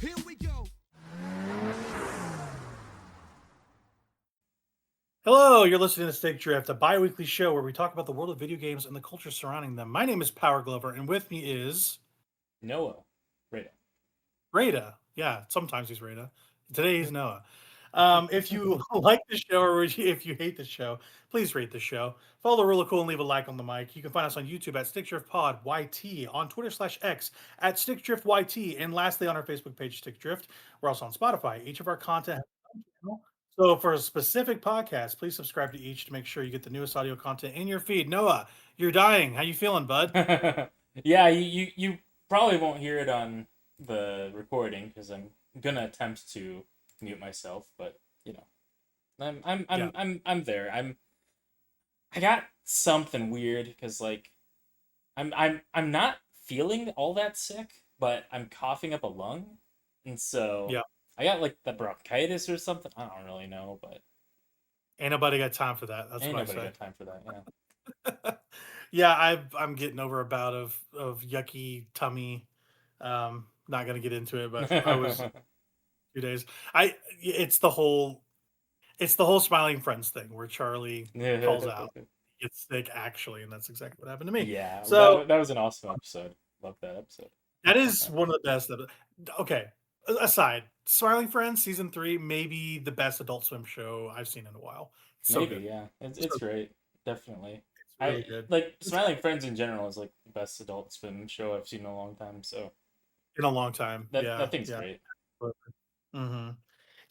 Here we go. Hello, you're listening to Steak Drift, a bi-weekly show where we talk about the world of video games and the culture surrounding them. My name is Power Glover, and with me is Noah. Right. Rada. Yeah, sometimes he's Rada. Today he's Noah. If you like the show or if you hate the show, please rate the show. Follow the Rule of Cool and leave a like on the mic. You can find us on YouTube at Stick Drift Pod YT, on Twitter/X at Stick Drift YT, and lastly on our Facebook page, Stick Drift. We're also on Spotify. Each of our content has a channel. So for a specific podcast, please subscribe to each to make sure you get the newest audio content in your feed. Noah, you're dying. How you feeling, bud? Yeah, you probably won't hear it on the recording because I'm gonna attempt to mute myself, but you know, I'm there. I got something weird because like I'm not feeling all that sick, but I'm coughing up a lung, and so Yeah. I got like the bronchitis or something. I don't really know, but Ain't nobody got time for that. That's ain't what I nobody say. got time for that. Yeah. Yeah, I'm getting over a bout of yucky tummy. Not gonna get into it, but I was 2 days. It's the whole Smiling Friends thing where Charlie calls out, gets sick actually, and that's exactly what happened to me. Yeah, So that was an awesome episode. Love that episode. that is one of the best. Okay, aside, Smiling Friends season 3 may be the best Adult Swim show I've seen in a while. It's so Maybe, good. yeah. It's great. Definitely. It's really good. Like Smiling Friends in general is like the best Adult Swim show I've seen in a long time. So In a long time. that thing's Yeah. great. Mm-hmm.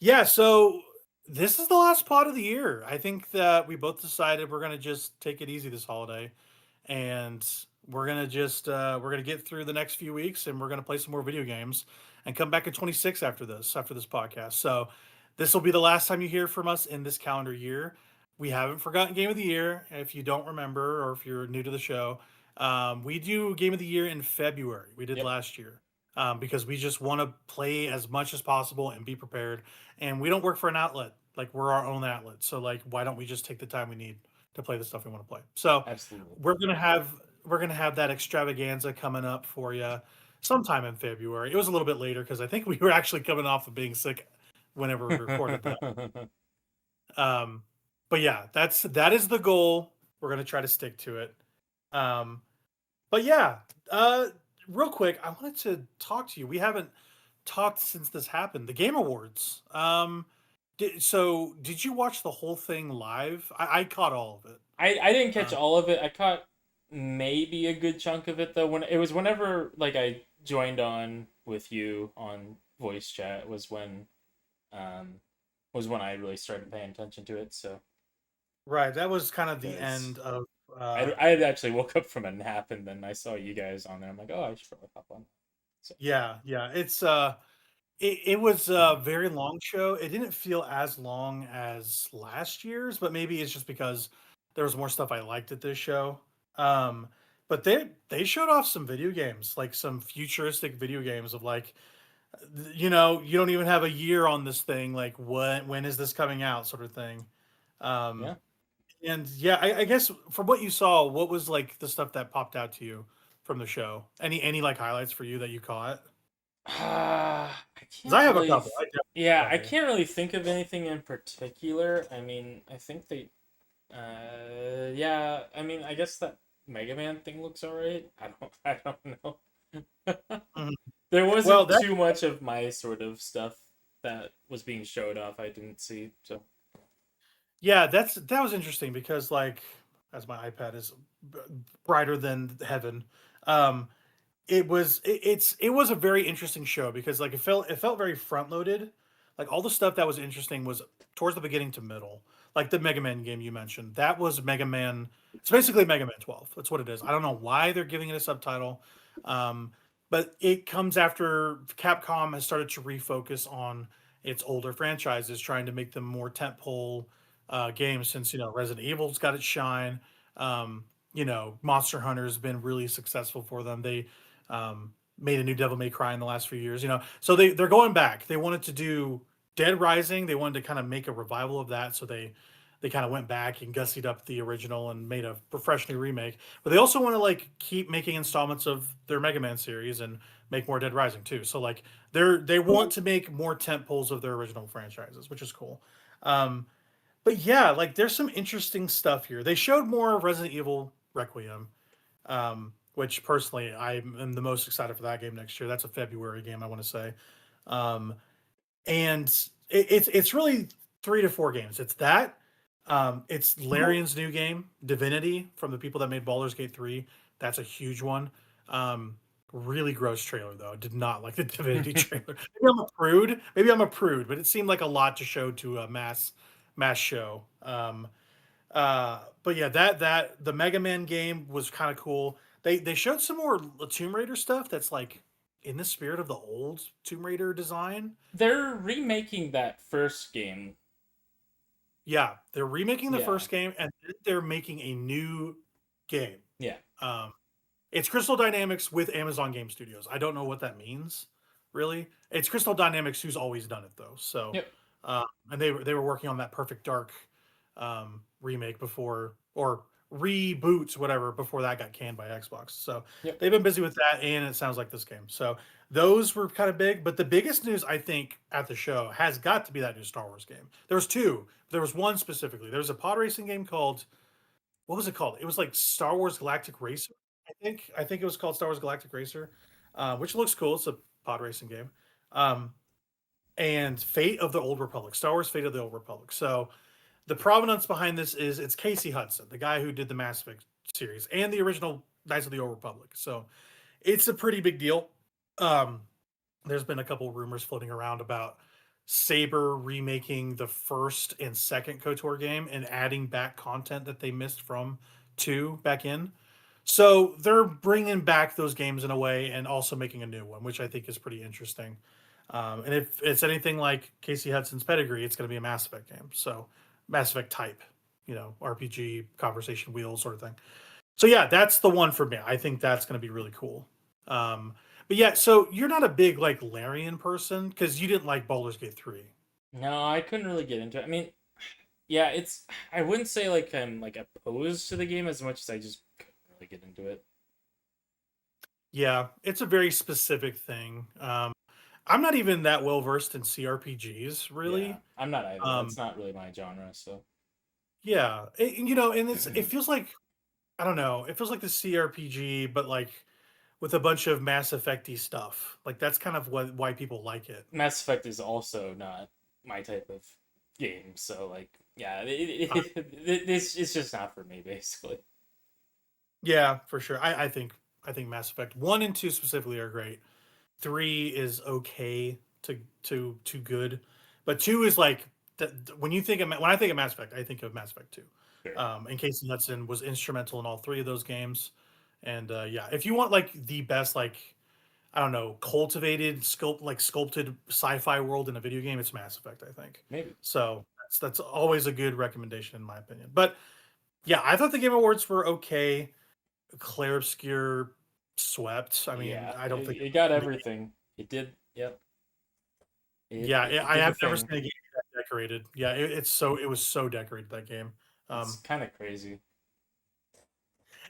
Yeah, so this is the last pod of the year. I think that we both decided we're gonna just take it easy this holiday, and we're gonna get through the next few weeks, and we're gonna play some more video games, and come back in 26 after this podcast. So this will be the last time you hear from us in this calendar year. We haven't forgotten Game of the Year. If you don't remember, or if you're new to the show, we do Game of the Year in February. We did Yep. last year. Because we just want to play as much as possible and be prepared. And we don't work for an outlet. Like we're our own outlet. So like, why don't we just take the time we need to play the stuff we want to play? So Absolutely. we're gonna have that extravaganza coming up for you sometime in February. It was a little bit later because I think we were actually coming off of being sick whenever we recorded that. But yeah, that is the goal. We're gonna try to stick to it. But yeah, real quick, I wanted to talk to you. We haven't talked since this happened. The Game Awards. Did you watch the whole thing live? I caught all of it. I didn't catch all of it. I caught maybe a good chunk of it though. When it was whenever like I joined on with you on voice chat was when I really started paying attention to it. So Right, that was kind of the Yes. end of. I had actually woke up from a nap and then I saw you guys on there. I'm like, oh, I should probably hop on. Yeah, it was a very long show. It didn't feel as long as last year's, but maybe it's just because there was more stuff I liked at this show. But they showed off some video games, like some futuristic video games of like, you don't even have a year on this thing. Like, when is this coming out, sort of thing. Um, Yeah. and yeah, I guess from what you saw, what was like the stuff that popped out to you from the show? Any like highlights for you that you caught? I 'Cause can't I have a really. couple. I definitely Yeah, have I a couple. can't really think of anything in particular. I mean, I think they. Yeah. I mean, I guess that Mega Man thing looks alright. I don't know. Mhm. There Well, wasn't that too much of my sort of stuff that was being showed off. I didn't see. So. Yeah, that was interesting because like as my iPad is brighter than heaven, um, it was a very interesting show because like it felt very front loaded. Like all the stuff that was interesting was towards the beginning to middle. Like the Mega Man game you mentioned, that was Mega Man. It's basically Mega Man 12. That's what it is. I don't know why they're giving it a subtitle, um, but it comes after Capcom has started to refocus on its older franchises, trying to make them more tentpole games. Since Resident Evil's got its shine, Monster Hunter's been really successful for them. They made a new Devil May Cry in the last few years. So they're going back. They wanted to do Dead Rising. They wanted to kind of make a revival of that. So they they kind of went back and gussied up the original and made a fresh new remake. But they also want to like keep making installments of their Mega Man series and make more Dead Rising too. So like they want to make more tent poles of their original franchises, which is cool. Um, but yeah, like there's some interesting stuff here. They showed more Resident Evil Requiem, which personally I am the most excited for that game next year. That's a February game, I want to say. Um, and it's really 3 to 4 games. It's that. It's Larian's new game, Divinity, from the people that made Baldur's Gate 3. That's a huge one. Really gross trailer though. I did not like the Divinity trailer. Maybe I'm a prude. Maybe I'm a prude, but it seemed like a lot to show to a mass show. But yeah, that the Mega Man game was kind of cool. They showed some more Tomb Raider stuff that's like in the spirit of the old Tomb Raider design. They're remaking that first game. Yeah, they're remaking the Yeah. first game and then they're making a new game. Yeah. It's Crystal Dynamics with Amazon Game Studios. I don't know what that means, really. It's Crystal Dynamics who's always done it though. So, Yep. and they were working on that Perfect Dark remake before, or reboots, whatever, before that got canned by Xbox. So Yep. they've been busy with that, and it sounds like this game. So those were kind of big, but the biggest news I think at the show has got to be that new Star Wars game. There was two. There was one specifically. There was a pod racing game called, what was it called? It was like Star Wars Galactic Racer. I think it was called Star Wars Galactic Racer, which looks cool. It's a pod racing game. And Fate of the Old Republic, Star Wars Fate of the Old Republic. So the provenance behind this is it's Casey Hudson, the guy who did the Mass Effect series and the original Knights of the Old Republic. So it's a pretty big deal. There's been a couple rumors floating around about Saber remaking the first and second KOTOR game and adding back content that they missed from 2 back in. So they're bringing back those games in a way and also making a new one, which I think is pretty interesting. And if it's anything like Casey Hudson's pedigree, it's going to be a Mass Effect game. So Mass Effect type, RPG, conversation wheel sort of thing. So yeah, that's the one for me. I think that's going to be really cool. But yeah, so you're not a big like Larian person because you didn't like Baldur's Gate 3. No, I couldn't really get into it. I mean, yeah, I wouldn't say like I'm like opposed to the game as much as I just couldn't really get into it. Yeah, it's a very specific thing. I'm not even that well versed in CRPGs, really. Yeah, I'm not either. It's not really my genre, so. Yeah, and it feels like, I don't know, it feels like the CRPG, but like with a bunch of Mass Effect-y stuff. Like that's kind of why people like it. Mass Effect is also not my type of game, so like, yeah, it's just not for me, basically. Yeah, for sure. I think Mass Effect 1 and 2 specifically are great. 3 is okay to good, but 2 is like when I think of Mass Effect, I think of Mass Effect 2. Sure. And Casey Hudson was instrumental in all 3 of those games. And yeah, if you want like the best, like, I don't know, cultivated sculpted sci-fi world in a video game, it's Mass Effect, I think. Maybe. So that's always a good recommendation in my opinion. But yeah, I thought the Game Awards were okay. Claire Obscure swept. I mean, Yeah, I don't think it got everything. It did. Yep. I have never seen a game that decorated. Yeah, it was so decorated, that game. It's kind of crazy.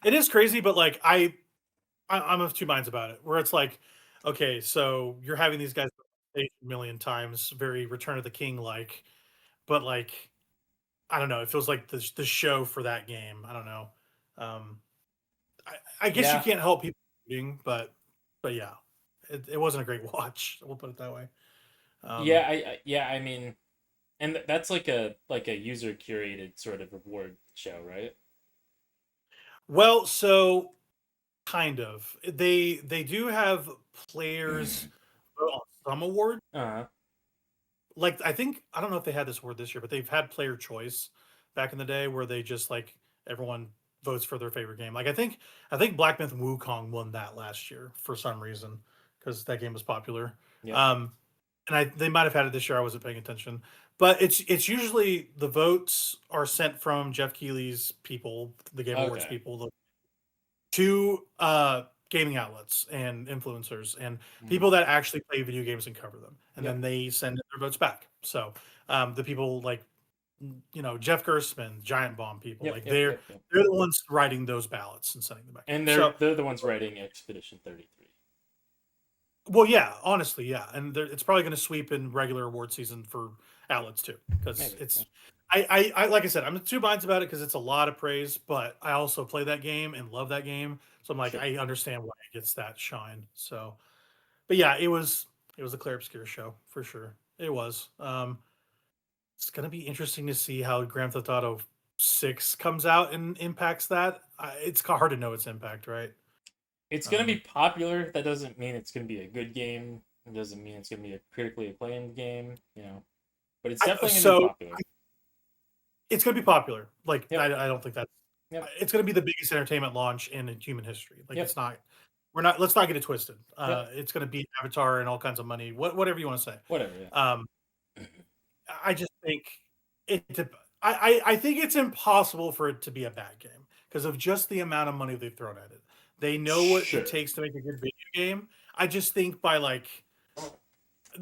It is crazy, but like I'm of two minds about it. Where it's like, okay, so you're having these guys 8 million times, very Return of the King like, but like, I don't know. It feels like the show for that game. I don't know. I guess Yeah. you can't help people shooting, but yeah, it wasn't a great watch. We'll put it that way. I mean, and that's like a user curated sort of reward show, right? Well, so kind of. They do have players vote on some award. Uh-huh. Like I don't know if they had this award this year, but they've had player choice back in the day where they just like everyone votes for their favorite game. Like I think Black Myth Wukong won that last year for some reason because that game was popular. Yeah. And they might have had it this year. I wasn't paying attention, but it's usually the votes are sent from Jeff Keighley's people, the Game Awards Okay. people, to gaming outlets and influencers and people that actually play video games and cover them, and Yep. then they send their votes back. So the people like Jeff Gerstmann, Giant Bomb people. Yep, Like yep, yep, yep. they're the ones writing those ballots and sending them back. And In. So they're the ones writing Expedition 33. well, yeah, honestly, yeah, and it's probably going to sweep in regular award season for outlets too, because Maybe. it's. I like I said, I'm in two minds about it because it's a lot of praise, but I also play that game and love that game, so I'm like, Sure. I understand why it gets that shine. So, but yeah, it was a Claire Obscura show for sure. It was. It's gonna be interesting to see how Grand Theft Auto 6 comes out and impacts that. It's hard to know its impact, right? It's gonna be Um, popular. That doesn't mean it's gonna be a good game. It doesn't mean it's gonna be a critically acclaimed game. But it's definitely gonna be so popular. it's gonna be popular. Like Yep. I don't think that Yep. it's gonna be the biggest entertainment launch in human history. Like Yep. it's not. We're not. Let's not get it twisted. Yep. It's gonna beat Avatar and all kinds of money. Whatever you want to say. Whatever. Yeah. Um, I just think it. I think it's impossible for it to be a bad game because of just the amount of money they've thrown at it. They know what Sure. it takes to make a good video game. I just think by like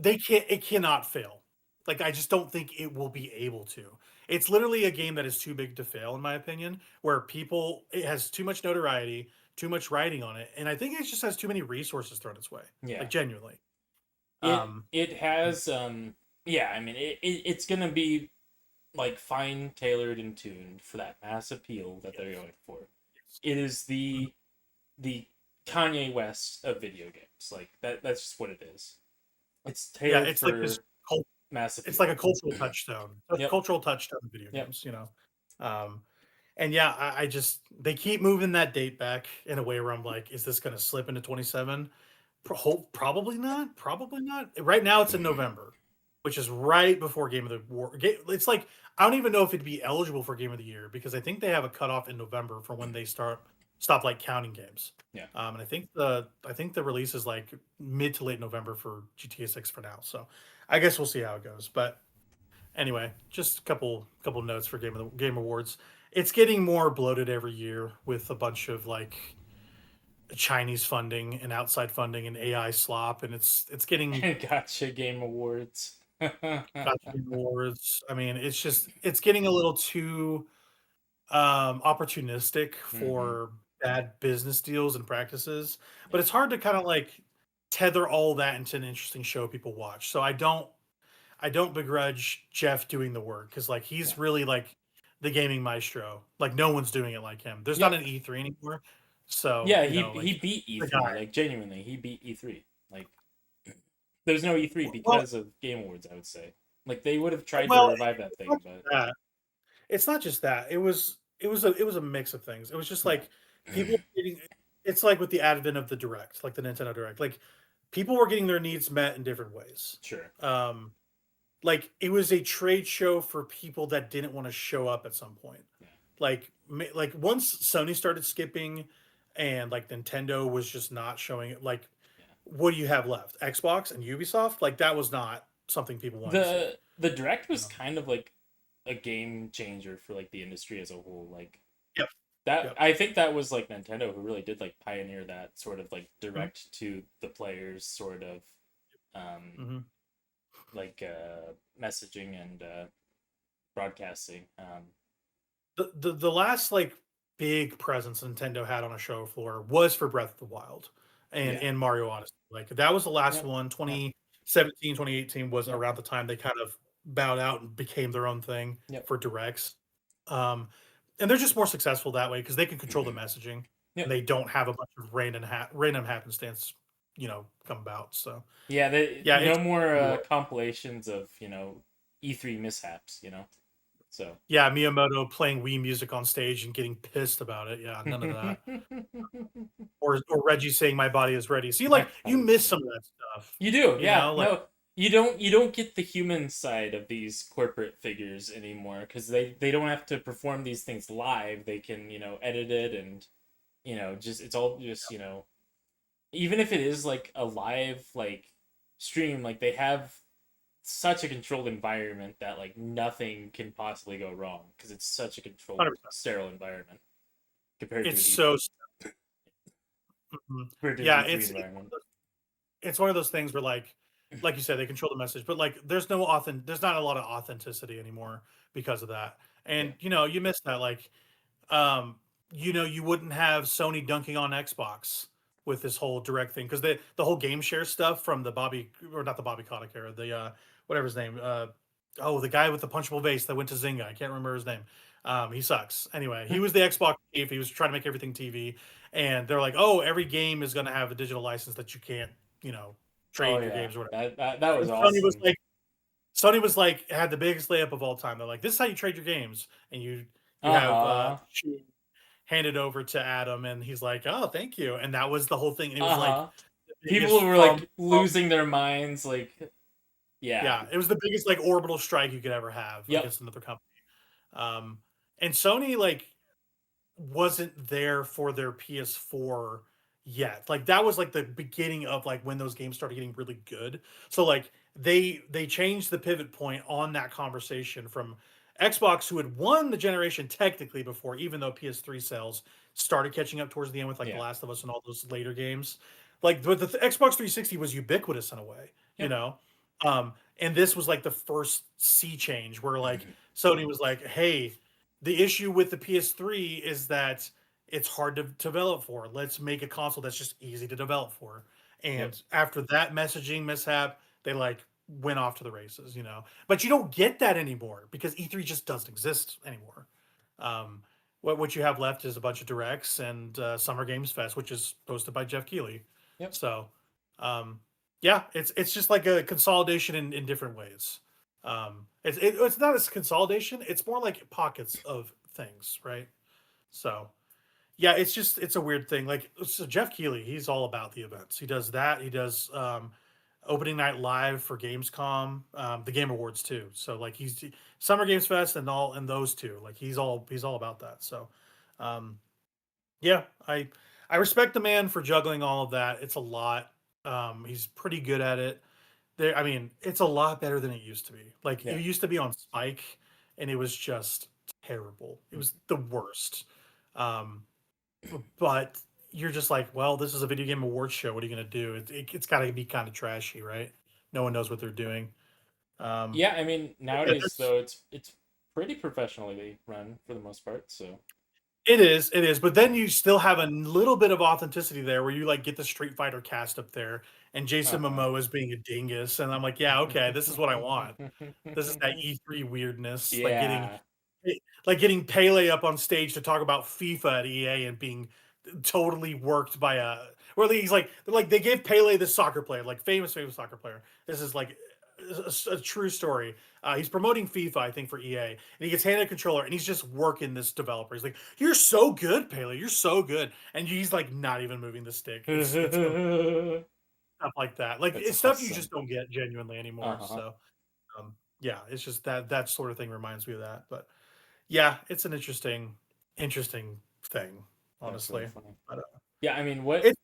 it cannot fail. Like I just don't think it will be able to. It's literally a game that is too big to fail, in my opinion. Where it has too much notoriety, too much writing on it, and I think it just has too many resources thrown its way. Yeah. Like genuinely. It has yeah, I mean it's gonna be like fine tailored and tuned for that mass appeal that they're going for. It is the Kanye West of video games. Like that's just what it is. It's Yeah, tailored it's for like this mass appeal. it's like a cultural touchstone. A Yep. cultural touchstone in video Yep. games, and yeah, I just they keep moving that date back in a way where I'm like, is this gonna slip into 27? Probably not. Probably not. Right now it's in November, which is right before Game of the War. It's like I don't even know if it'd be eligible for Game of the Year because I think they have a cutoff in November for when they stop like counting games. Yeah. And I think the release is like mid to late November for GTA 6 for now. So I guess we'll see how it goes. But anyway, just a couple notes for Game Awards. It's getting more bloated every year with a bunch of like Chinese funding and outside funding and AI slop, and it's getting Gotcha Game Awards. gotcha awards. I mean, it's getting a little too opportunistic Mhm. for bad business deals and practices, but it's hard to kind of like tether all that into an interesting show people watch. So I don't begrudge Jeff doing the work because like Yeah. he's really like the gaming maestro. Like no one's doing it like him. There's not Yep. an E3 anymore. So, Yeah, like he beat the E3. guy. Like genuinely, he beat E3. Like there's no E3 Well, because of Game Awards, I would say. Like they would have tried to well, revive that it's thing, not just but that. It's not just that. It was a mix of things. It was just yeah. like people getting it's like with the advent of the Direct, like the Nintendo Direct. Like people were getting their needs met in different ways. Sure. Like it was a trade show for people that didn't want to show up at some point. Yeah. Like once Sony started skipping and like Nintendo was just not showing it, like Yeah. what do you have left? Xbox and Ubisoft? Like that was not something people wanted to see. The Direct You was know? kind of like a game changer for like the industry as a whole. Like Yep. that Yep. I think that was like Nintendo who really did like pioneer that sort of like Mhm. direct to the players sort of um Mhm. like messaging and broadcasting. The last like big presence Nintendo had on a show floor was for Breath of the Wild and Yeah. and Mario Odyssey. Like that was the last Yep. one. Yep. 2017, 2018 was Yep. around the time they kind of bowed out and became their own thing Yep. for directs. Um, and they're just more successful that way because they can control the messaging and Yep. they don't have a bunch of random happenstance, come about. So Yeah, yeah, no it's more more. compilations of, E3 mishaps. So Yeah, Miyamoto playing Wii music on stage and getting pissed about it. Yeah, none of that. Or Reggie saying my body is ready. See, my like you body's miss ready. some of that stuff. You do, yeah. Like No, you don't get the human side of these corporate figures anymore because they don't have to perform these things live. They can, edit it and just it's all just, even if it is like a live like stream, like they have such a controlled environment that like nothing can possibly go wrong because it's such a controlled 100%. sterile environment compared to an It's E so mhm. compared to an Yeah, E3 it's environment. it's one of those things where like like you said, they control the message, but like there's not a lot of authenticity anymore because of that. Yeah. And you miss that. Like um, you wouldn't have Sony dunking on Xbox with this whole direct thing because the whole game share stuff from the Bobby or not the Bobby Kotick era, the whatever his name, the guy with the punchable face that went to Zynga. I can't remember his name. He sucks. Anyway, he was the Xbox chief. He was trying to make everything TV, and they're like, oh, every game is going to have a digital license that you can't, Oh trade your yeah, games or whatever. that was And awesome. Sony was like had the biggest layup of all time. They're like, this is how you trade your games, and you have Uh-huh. handed over to Adam, and he's like, "Oh, thank you," and that was the whole thing. And it was like Uh-huh. the People biggest were like losing their minds, like, yeah. yeah, it was the biggest like orbital strike you could ever have Yep. against another company. And Sony like wasn't there for their PS4 yet. Like that was like the beginning of like when those games started getting really good. So like they changed the pivot point on that conversation from Xbox, who had won the generation technically before, even though PS3 sales started catching up towards the end with like The Yeah. Last of Us and all those later games. Like but the Xbox 360 was ubiquitous in a way, you Yep. know. And this was like the first sea change where like Sony was like, hey, the issue with the PS3 is that it's hard to develop for. Let's make a console that's just easy to develop for. Yep. And after that messaging mishap, they like went off to the races, But you don't get that anymore because E3 just doesn't exist anymore. Um, what you have left is a bunch of directs and Summer Games Fest, which is hosted by Jeff Keighley. Yep. So, um, yeah, it's just like a consolidation in different ways. It's not a consolidation. It's more like pockets of things, right? So yeah, it's a weird thing. Like so Jeff Keighley, he's all about the events. He does that. He does opening night live for Gamescom, the Game Awards too. So like he's Summer Games Fest and those two. Like he's all about that. So yeah, I respect the man for juggling all of that. It's a lot. He's pretty good at it. I mean, it's a lot better than it used to be. Like Yeah. it used to be on Spike, and it was just terrible. It was the worst. Um, but you're just like, well, this is a video game awards show. What are you gonna do? It's got to be kind of trashy, right? No one knows what they're doing. Um, Yeah, I mean, yeah, nowadays though it's pretty professionally run for the most part, so it is. But then you still have a little bit of authenticity there, where you like get the Street Fighter cast up there, and Jason uh-huh. Momoa is being a dingus, and I'm like, yeah, okay, this is what I want. This is that E3 weirdness, Yeah. like getting Pele up on stage to talk about FIFA at EA and being totally worked by or he's like they gave Pele the soccer player, like famous soccer player. This is like a true story. He's promoting FIFA, I think, for EA, and he gets handed a controller, and he's just working this developer. He's like, "You're so good, Pele. You're so good," and he's like not even moving the stick. It's stuff like that. Like That's it's stuff you awesome. just don't get genuinely anymore. Uh-huh. So yeah, it's just that sort of thing reminds me of that. But yeah, it's an interesting thing, That's really honestly. funny. But Yeah, I mean, it's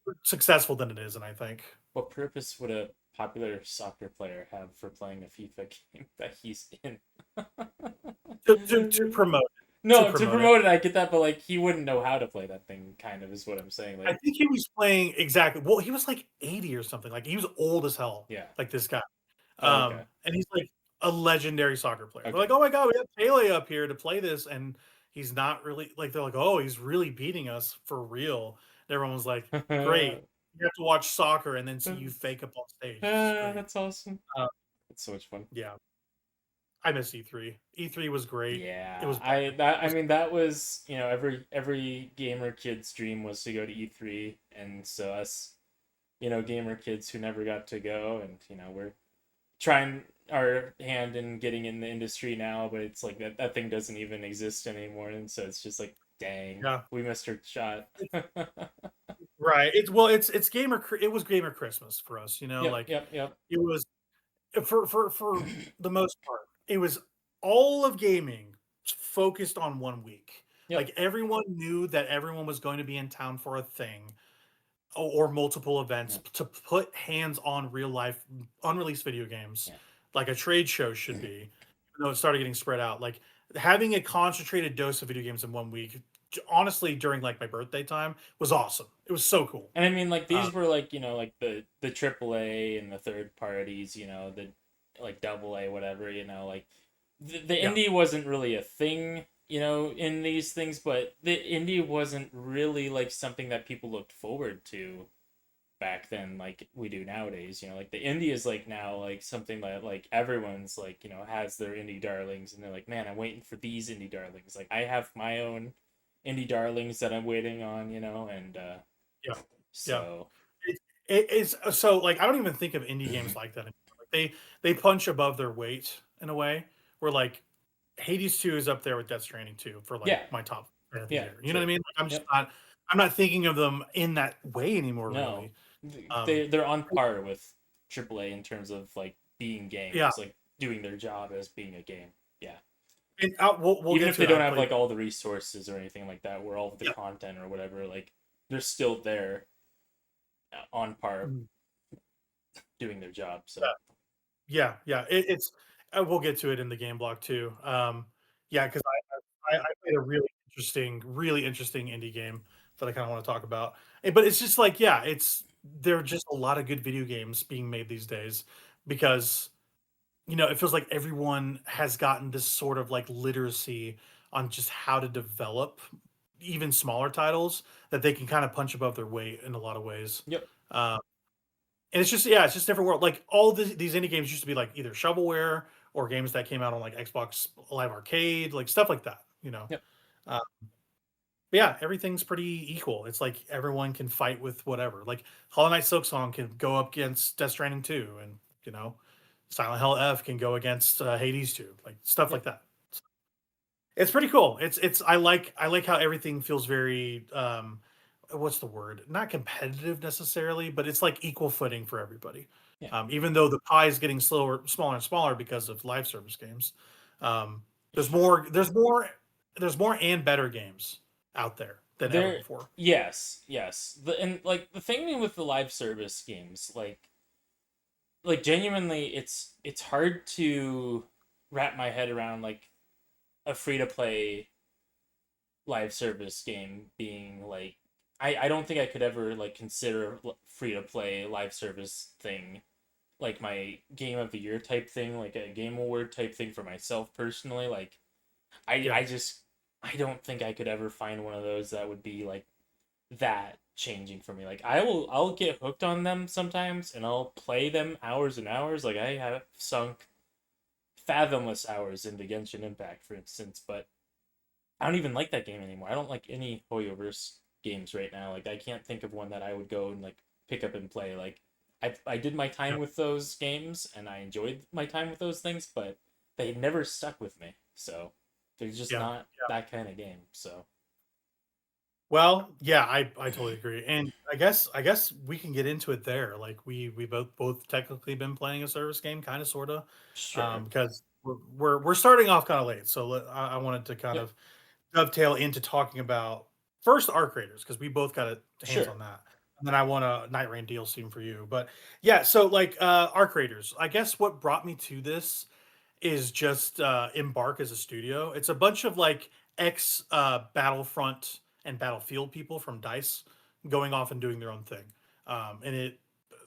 more successful than it is, and I think what purpose would a popular soccer player have for playing a FIFA game that he's in? to promote to No, to promote it. promote it, I get that, but like he wouldn't know how to play that thing, kind of is what I'm saying. I Like, think he was playing exactly. Well, he was like 80 or something. Like he was old as hell. yeah. Like this guy. Oh, okay. And he's like a legendary soccer player. They're Okay. like, oh my god, we have Pele up here to play this, and he's not really like. They're like, oh, he's really beating us for real. And everyone was like, great. You have to watch soccer and then see you fake up on stage. This is great. That's awesome. Uh, That's so much fun. yeah, I miss E3. E3 was great. It Yeah, was. I mean that was, every gamer kid's dream was to go to E3, and so us, gamer kids who never got to go, and we're trying our hand in getting in the industry now, but it's like that thing doesn't even exist anymore, and so it's just like, dang, Yeah, we missed our shot. right. It's gamer. It was gamer Christmas for us. Yep, Like yep, yep. it was for the most part. It was all of gaming focused on 1 week. Yep. Like everyone knew that everyone was going to be in town for a thing or multiple events Yep. to put hands on real life unreleased video games, Yeah. like a trade show should be. Even though it started getting spread out, like having a concentrated dose of video games in 1 week honestly during like my birthday time was awesome. It was so cool. And I mean, like Uh, these were like like the AAA and the third parties, the like double A whatever, like the yeah, indie wasn't really a thing, in these things, but the indie wasn't really like something that people looked forward to back then like we do nowadays. Like the indie is like now like something that like everyone's like, has their indie darlings and they're like, man, I'm waiting for these indie darlings. Like I have my own indie darlings that I'm waiting on, and yeah, yeah. so It's so like I don't even think of indie games like that anymore. Like they punch above their weight in a way where like Hades 2 is up there with Death Stranding 2 for like yeah, my top of the yeah, year. You know what I true. mean? Like Yep. I'm not thinking of them in that way anymore No, really. Um they're on par with AAA in terms of like being yeah, games, like doing their job as being a game. Yeah. and we'll Even get if to they it. I don't have played like all the resources or anything like that, or all of the yeah. content or whatever, like they're still there on par Mhm. doing their job. So Yeah. Yeah, yeah. It's we'll get to it in the game block too. Yeah, because I played a really interesting indie game that I kind of want to talk about. But it's just like, yeah, there are just a lot of good video games being made these days because it feels like everyone has gotten this sort of like literacy on just how to develop even smaller titles that they can kind of punch above their weight in a lot of ways. yep, Uh, and it's just yeah, it's just different world. Like all these indie games used to be like either shovelware or games that came out on like Xbox Live Arcade, like stuff like that. yep. Uh, but yeah, everything's pretty equal. It's like everyone can fight with whatever. Like Hollow Knight Silksong can go up against Death Stranding 2, and Silent Hill F can go against Hades 2, like stuff like Yep. that. It's pretty cool. It's I like how everything feels very what's the word? Not competitive necessarily, but it's like equal footing for everybody. Yeah. Even though the pie is getting smaller and smaller because of live service games. Um, there's more and better games out there than ever There, before. yes, yes. And like the thing with the live service games, like genuinely, it's hard to wrap my head around like a free to play live service game being like I don't think I could ever like consider free to play live service thing like my game of the year type thing, like a game award type thing for myself personally. Like I Yeah, I just I don't think I could ever find one of those that would be like that changing for me. Like I'll get hooked on them sometimes and I'll play them hours and hours. Like I have sunk fathomless hours into Genshin Impact, for instance, but I don't even like that game anymore. I don't like any Hoyoverse games right now. Like I can't think of one that I would go and like pick up and play. Like I did my yeah, time with those games and I enjoyed my time with those things, but they never stuck with me. So they're just yeah. not that kind of game. So Well, yeah, I totally agree, and I guess we can get into it there. Like we both technically been playing a service game, kind of, sorta, sure. because we're starting off kind of late. So I wanted to kind Yep. of dovetail into talking about first Arc Raiders because we both got hands Sure. on that, and then I want a Nightreign DLC for you. But yeah, so like Arc Raiders, I guess what brought me to this is just Embark as a studio. It's a bunch of like ex Battlefront and Battlefield people from Dice going off and doing their own thing. And it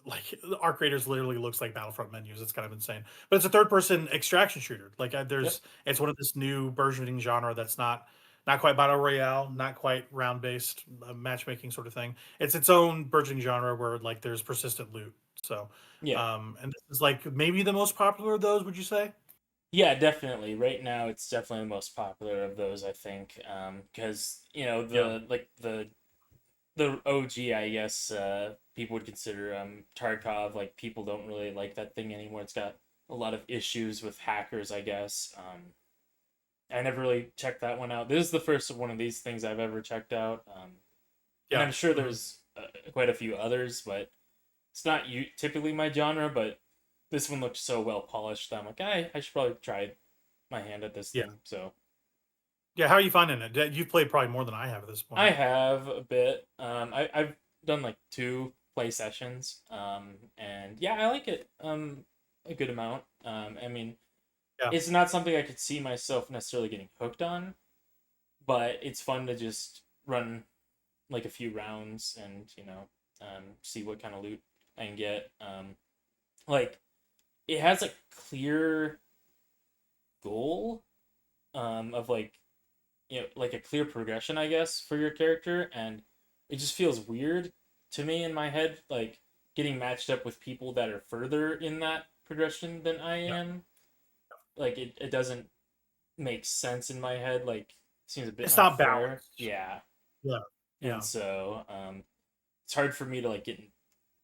like Arc Raiders literally looks like Battlefront menus. It's kind of insane, but it's a third person extraction shooter. Like Yep. it's one of this new burgeoning genre that's not quite battle royale, not quite round based matchmaking sort of thing. It's its own burgeoning genre where like there's persistent loot. So, Yeah. and this is like maybe the most popular of those. Would you say? Yeah, definitely. Right now, it's definitely the most popular of those, I think, because Yeah. the OG, I guess, people would consider Tarkov. Like people don't really like that thing anymore. It's got a lot of issues with hackers, I guess. I never really checked that one out. This is the first one of these things I've ever checked out, and Yeah. I'm sure Mhm. there's quite a few others, but it's not typically my genre. But this one looked so well polished that I'm like, I should probably try my hand at this Yeah. thing. So Yeah. How are you finding it? You've played probably more than I have at this I point. have a bit. I've done like 2 play sessions. And yeah, I like it. A good amount. I mean, Yeah. it's not something I could see myself necessarily getting hooked on, but it's fun to just run like a few rounds and see what kind of loot I can get. Like it has a clear goal of like like a clear progression, I guess, for your character, and it just feels weird to me in my head, like getting matched up with people that are further in that progression than I Yeah. am. Like it doesn't make sense in my head. Like it seems a bit It's not unfair. balanced. Yeah, Yeah. and Yeah. so it's hard for me to like get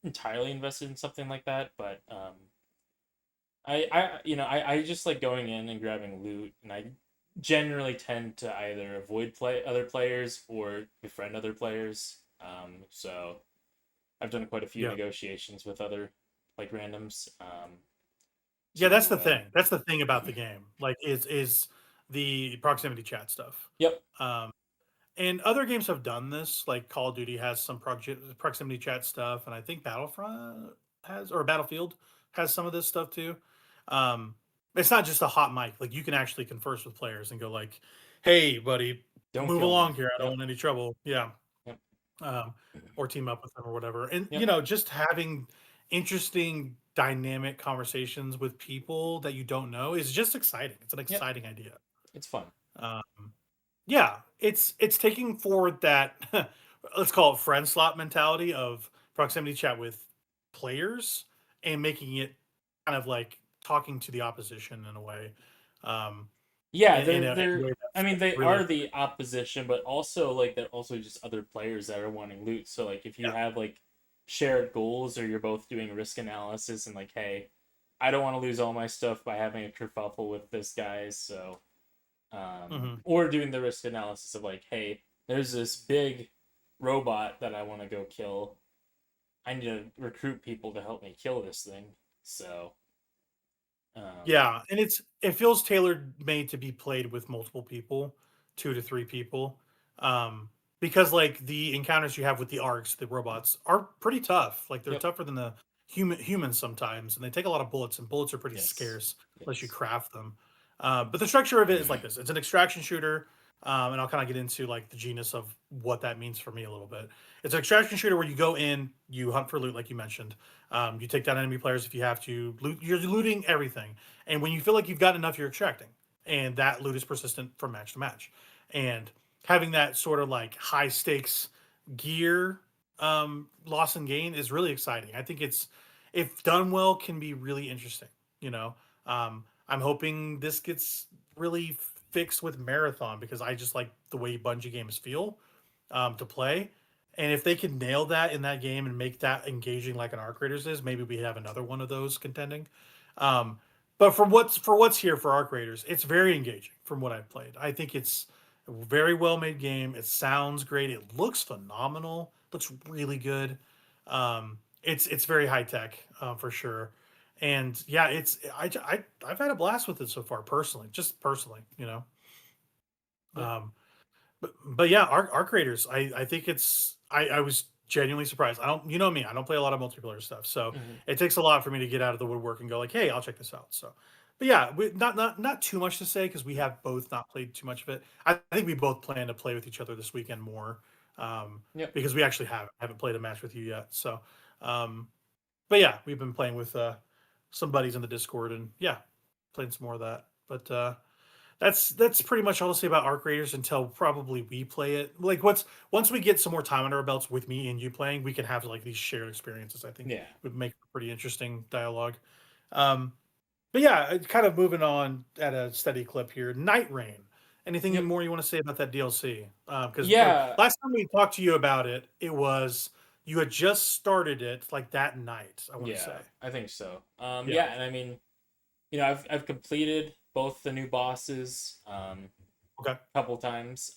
entirely invested in something like that. But I just like going in and grabbing loot, and I generally tend to either avoid play other players or befriend other players. So I've done quite a few Yeah. negotiations with other like randoms. Yeah, that's the To thing. That's the thing about the game. Like is the proximity chat stuff. yep, Um and other games have done this, like Call of Duty has some proximity chat stuff, and I think Battlefront has, or Battlefield has some of this stuff too. Um, it's not just a hot mic; like you can actually converse with players and go like, "Hey, buddy, don't move kill me. along here. I don't Yep, want any trouble." Yeah, yep, um, or team up with them or whatever. And yep, just having interesting, dynamic conversations with people that you don't know is just exciting. It's an yep. exciting idea. It's fun. Um, yeah, it's taking forward that let's call it friend slot mentality of proximity chat with players and making it kind of like talking to the opposition in a way. Um, Yeah, in a they're. way I that's mean, like they really are the opposition, but also like they're also just other players that are wanting loot. So like, if you yeah. have like shared goals, or you're both doing risk analysis, and like, hey, I don't want to lose all my stuff by having a kerfuffle with this guy, so Hmm. or doing the risk analysis of like, hey, there's this big robot that I want to go kill. I need to recruit people to help me kill this thing. So, um, Yeah, and it feels tailor made to be played with multiple people, 2 to 3 people, um, because, like, the encounters you have with the arcs, the robots, are pretty tough, like, they're yep, tougher than the humans sometimes, and they take a lot of bullets, and bullets are pretty yes, scarce unless you yes, craft them, but the structure of it is like this, it's an extraction shooter, and I'll kinda get into, like, the genius of what that means for me a little bit. It's an extraction shooter where you go in, you hunt for loot, like you mentioned, you take down enemy players if you have to, you're looting everything, and when you feel like you've got enough, you're extracting. And that loot is persistent from match to match. And having that sort of like high stakes gear loss and gain is really exciting. I think it's, if done well, can be really interesting. You know, I'm hoping this gets really fixed with Marathon because I just like the way Bungie games feel to play. And if they can nail that in that game and make that engaging like an Arc Raiders is, maybe we have another one of those contending. Um, but for what's here for Arc Raiders, it's very engaging from what I've played. I think it's a very well made game. It sounds great. It looks phenomenal. Looks really good. It's very high tech for sure. And yeah, I've had a blast with it so far personally, just personally, you know. yeah, But yeah, Arc Raiders, I think I was genuinely surprised. I don't, you know me, I don't play a lot of multiplayer stuff, so mm-hmm. it takes a lot for me to get out of the woodwork and go like, hey, I'll check this out. So, but yeah, not too much to say because we have both not played too much of it. I think we both plan to play with each other this weekend more, Yep. because we actually haven't played a match with you yet. So, um, but yeah, we've been playing with some buddies in the Discord and yeah, playing some more of that. But that's pretty much all I'll say about Arc Raiders until probably we play it. Like once we get some more time under our belts with me and you playing, we can have like these shared experiences. I think Yeah. would make for pretty interesting dialogue. Um, but yeah, kind of moving on at a steady clip here. Nightreign. Anything Yep. more you want to say about that DLC? Because Yeah. last time we talked to you about it, it was you had just started it like that night. I want to say. Yeah. I think so. Yeah. Yeah, and I mean, I've completed both the new bosses Okay. a couple times.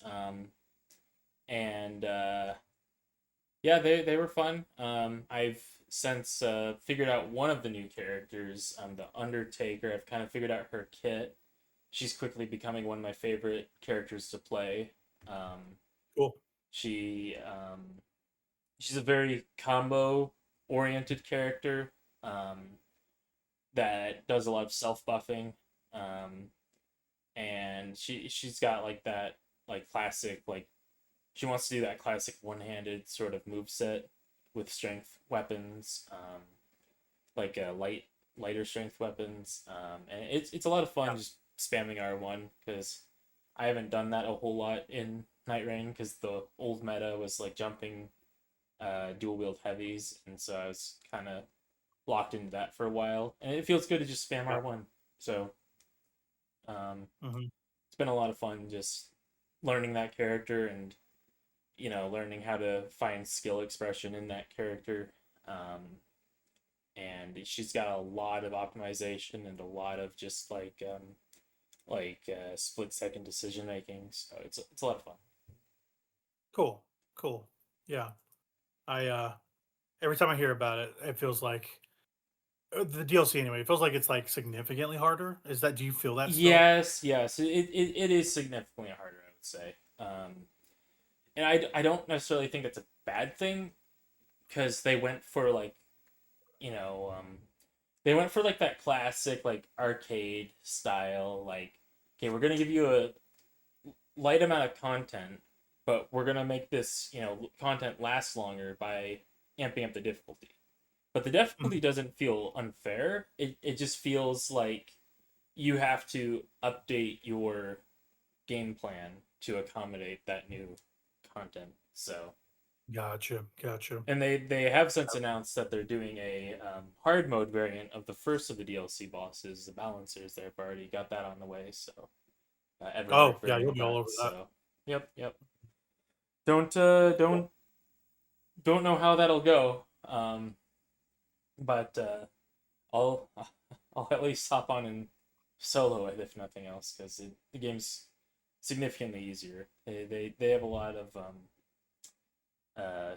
And yeah, they were fun. I've since figured out one of the new characters, the Undertaker. I've kind of figured out her kit. She's quickly becoming one of my favorite characters to play. Um, Cool. she she's a very combo oriented character that does a lot of self buffing, and she's got like that like classic, like she wants to do that classic one-handed sort of move set with strength weapons, like lighter strength weapons, and it's a lot of fun just spamming R1 because I haven't done that a whole lot in Nightreign because the old meta was like jumping dual wield heavies, and so I was kind of locked into that for a while, and it feels good to just spam R1. So Mm-hmm. it's been a lot of fun just learning that character and learning how to find skill expression in that character. And she's got a lot of optimization and a lot of just split second decision making. So it's a lot of fun. Cool. Yeah. I every time I hear about it, it feels like the DLC anyway. It feels like it's like significantly harder. Do you feel that still? Yes, it is significantly harder, I would say. And I don't necessarily think that's a bad thing because they went for like you know they went for like that classic like arcade style, like, okay, we're gonna give you a light amount of content, but we're gonna make this content last longer by amping up the difficulty. But the difficulty Mhm. doesn't feel unfair. It just feels like you have to update your game plan to accommodate that new content. So, Gotcha. and they have since announced that they're doing a hard mode variant of the first of the DLC bosses, the Balancers. They've already got that on the way. So, Everdark Oh yeah, variant you'll of be all that. over that. So, yep. Don't uh Cool. don't don't know how that'll go. But I'll I'll at least hop on and solo it if nothing else because the game's significantly easier. They have a lot of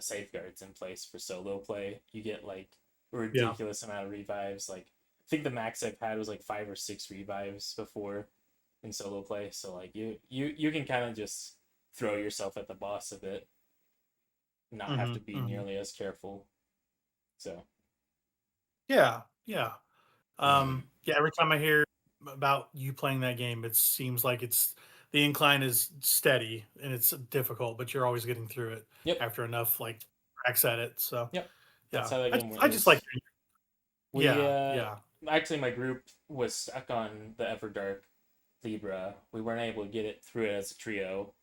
safeguards in place for solo play. You get like a Yeah. ridiculous amount of revives. Like I think the max I've had was like 5 or 6 revives before in solo play. So like you can kind of just throw yourself at the boss a bit, not have to be Hmm. nearly as careful. So Yeah. Yeah. Every time I hear about you playing that game, it seems like the incline is steady and it's difficult, but you're always getting through it yep, after enough like cracks at it. So yep. That's yeah, how that I game I just like is. We yeah. actually my group was stuck on the Everdark Libra. We weren't able to get it through it as a trio.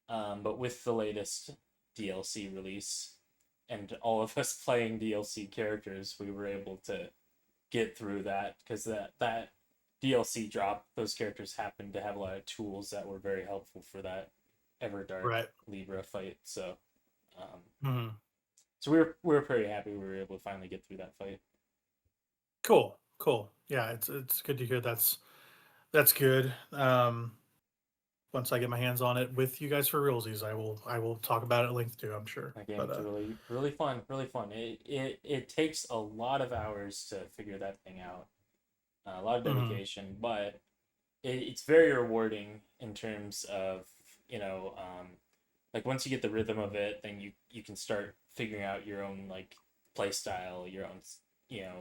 But with the latest DLC release and all of us playing DLC characters, we were able to get through that because that DLC drop, those characters happened to have a lot of tools that were very helpful for that Everdark Right. Libra fight. So, um, Hmm. so we were pretty happy we were able to finally get through that fight. Cool. Yeah, it's good to hear. That's good. Once I get my hands on it with you guys for realsies, I will talk about it at length too, I'm sure. That But game's really fun, really fun. It takes a lot of hours to figure that thing out, a lot of mhm. dedication, but it's very rewarding in terms of you know um, like once you get the rhythm of it, then you can start figuring out your own like play style, your own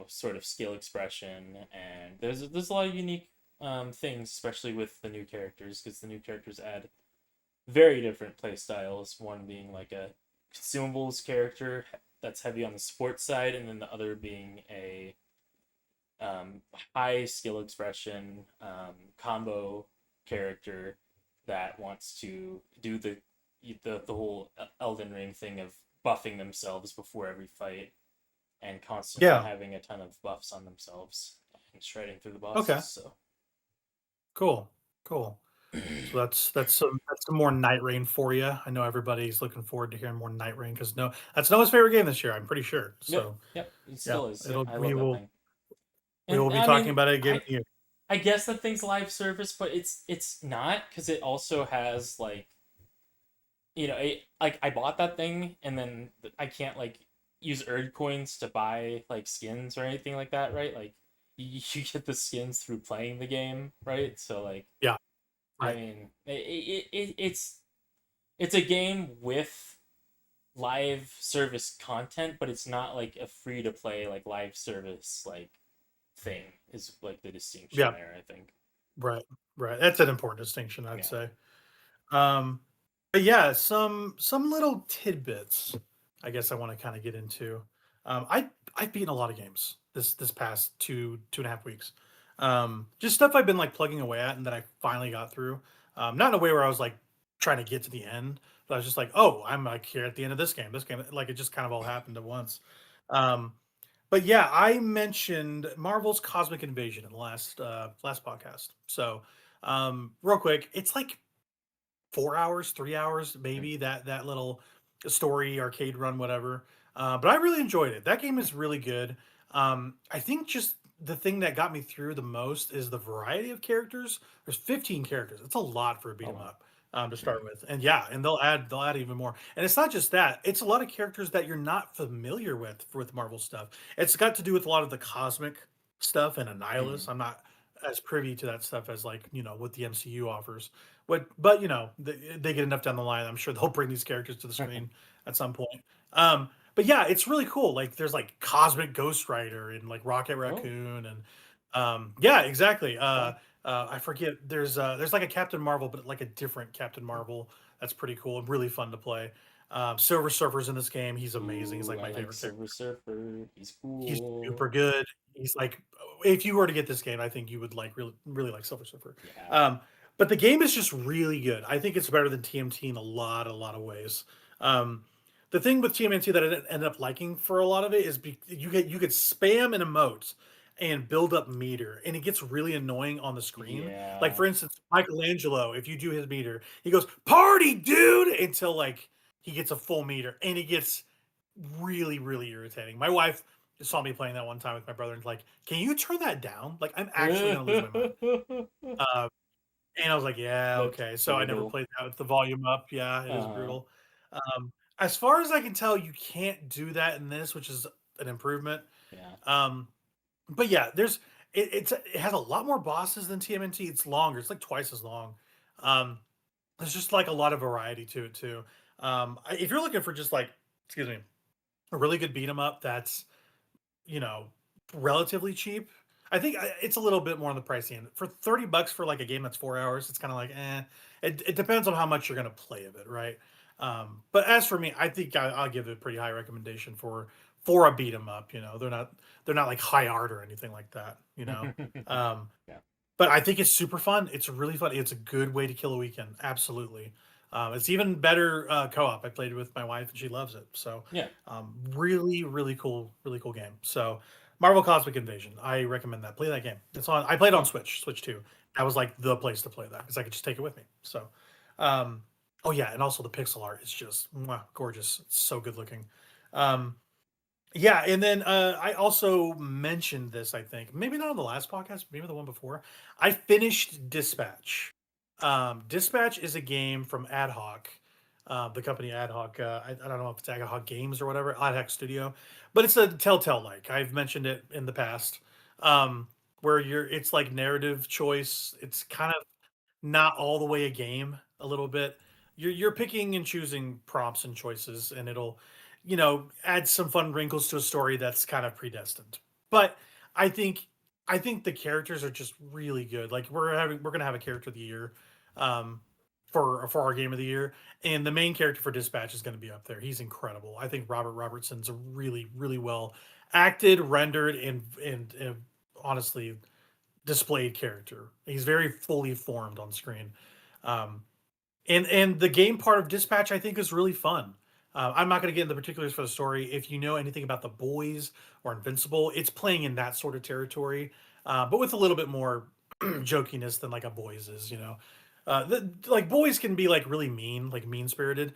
sort of skill expression, and there's a lot of unique things, especially with the new characters, because the new characters add very different play styles. One being like a consumables character that's heavy on the sports side, and then the other being a um, high skill expression combo character that wants to do the whole Elden Ring thing of buffing themselves before every fight and constantly Yeah. having a ton of buffs on themselves and shredding through the bosses. Okay. So Cool. Cool. So that's some more Night Rain for you. I know everybody's looking forward to hearing more Night Rain because no, that's Noah's favorite game this year. I'm pretty sure. So yep, it yeah, still is. Yep, it'll I we love that will thing. we will And be I talking mean, about it again. I guess that thing's live service, but it's not because it also has like like I bought that thing and then I can't like use Erd coins to buy like skins or anything like that, right? Like you get the skins through playing the game, right? So like Yeah. I Right. mean it's a game with live service content, but it's not like a free to play like live service like thing is like the distinction Yeah. there, I think. Right. Right. That's an important distinction, I'd Yeah. say. Um, but yeah, some little tidbits. I guess I want to kind of get into. I've beaten a lot of games this past 2.5 weeks. Just stuff I've been like plugging away at and that I finally got through. Not in a way where I was like trying to get to the end, but I was just like, oh, I'm like here at the end of this game. This game, like it just kind of all happened at once. Um, but yeah, I mentioned Marvel's Cosmic Invasion in the last podcast. So real quick, it's like 4 hours, 3 hours, Mm. maybe that little story arcade run, whatever. But I really enjoyed it. That game is really good. I think just the thing that got me through the most is the variety of characters. There's 15 characters. It's a lot for a beat Oh 'em wow. up to start with, and yeah, and they'll add even more. And it's not just that; it's a lot of characters that you're not familiar with Marvel stuff. It's got to do with a lot of the cosmic stuff and Mm. Annihilus. I'm not as privy to that stuff as like what the MCU offers. But they get enough down the line. I'm sure they'll bring these characters to the screen at some point. But yeah, it's really cool. Like there's like Cosmic Ghost Rider and like Rocket Oh, Raccoon and yeah, exactly. fun. I forget. There's like a Captain Marvel, but like a different Captain Marvel. That's pretty cool and really fun to play. Silver Surfer's in this game. He's amazing. He's Ooh, like I my like favorite character. Silver Surfer. He's He's cool. super good. He's like, if you were to get this game, I think you would like really, really like Silver Surfer. Yeah. Um, but the game is just really good. I think it's better than TMT in a lot of ways. Um, the thing with TMNT that I ended up liking for a lot of it is you could spam an emote and build up meter, and it gets really annoying on the screen. Like Yeah. for instance, Michelangelo, if you do his meter, he goes "Party, dude!" until like he gets a full meter, and it gets really, really irritating. My wife saw me playing that one time with my brother and like, "Can you turn that down? Like, I'm actually gonna lose my mind." Uh, and I was like, "Yeah, That's okay." So I never brutal. played that with the volume up. Yeah, it is Uh, brutal. As far as I can tell, you can't do that in this, which is an improvement. yeah. Um, but yeah, it has a lot more bosses than TMNT. It's longer. It's like twice as long. Um, there's just like a lot of variety to it too. If you're looking for just like, excuse me, a really good beat 'em up that's you know, relatively cheap. I think it's a little bit more on the pricey end. For $30 for like a game that's 4 hours, it's kind of like It depends on how much you're gonna play of it, right? But as for me, I think I'll give it a pretty high recommendation for a beat 'em up. They're not like high art or anything like that. Um, Yeah. but I think it's super fun. It's really fun. It's a good way to kill a weekend. Absolutely. It's even better co-op. I played it with my wife and she loves it. So Yeah. really, really cool game. So Marvel Cosmic Invasion. I recommend that. Play that game. It's on. I played on Oh, Switch 2. That was like the place to play that because I could just take it with me. So, um, oh yeah, and also the pixel art is just mwah, gorgeous. It's so good looking. Um, yeah, and then I also mentioned this. I think maybe not on the last podcast, maybe the one before. I finished Dispatch. Dispatch is a game from Ad Hoc, the company Ad Hoc. I don't know if it's Ad Hoc Games or whatever, Ad Hoc Studio, but it's a Telltale like. I've mentioned it in the past, where it's like narrative choice. It's kind of not all the way a game, a little bit. You're picking and choosing prompts and choices, and it'll, add some fun wrinkles to a story that's kind of predestined. But I think I think the characters are just really good. Like we're gonna have a character of the year, um, for our game of the year, and the main character for Dispatch is going to be up there. He's incredible. I think Robert Robertson's a really really well acted, rendered, and honestly displayed character. He's very fully formed on screen. Um, and the game part of Dispatch, I think, is really fun. I'm not going to get into the particulars for the story. If you know anything about The Boys or Invincible, it's playing in that sort of territory, but with a little bit more jokiness than like a Boys is. Like Boys can be like really mean, like mean spirited.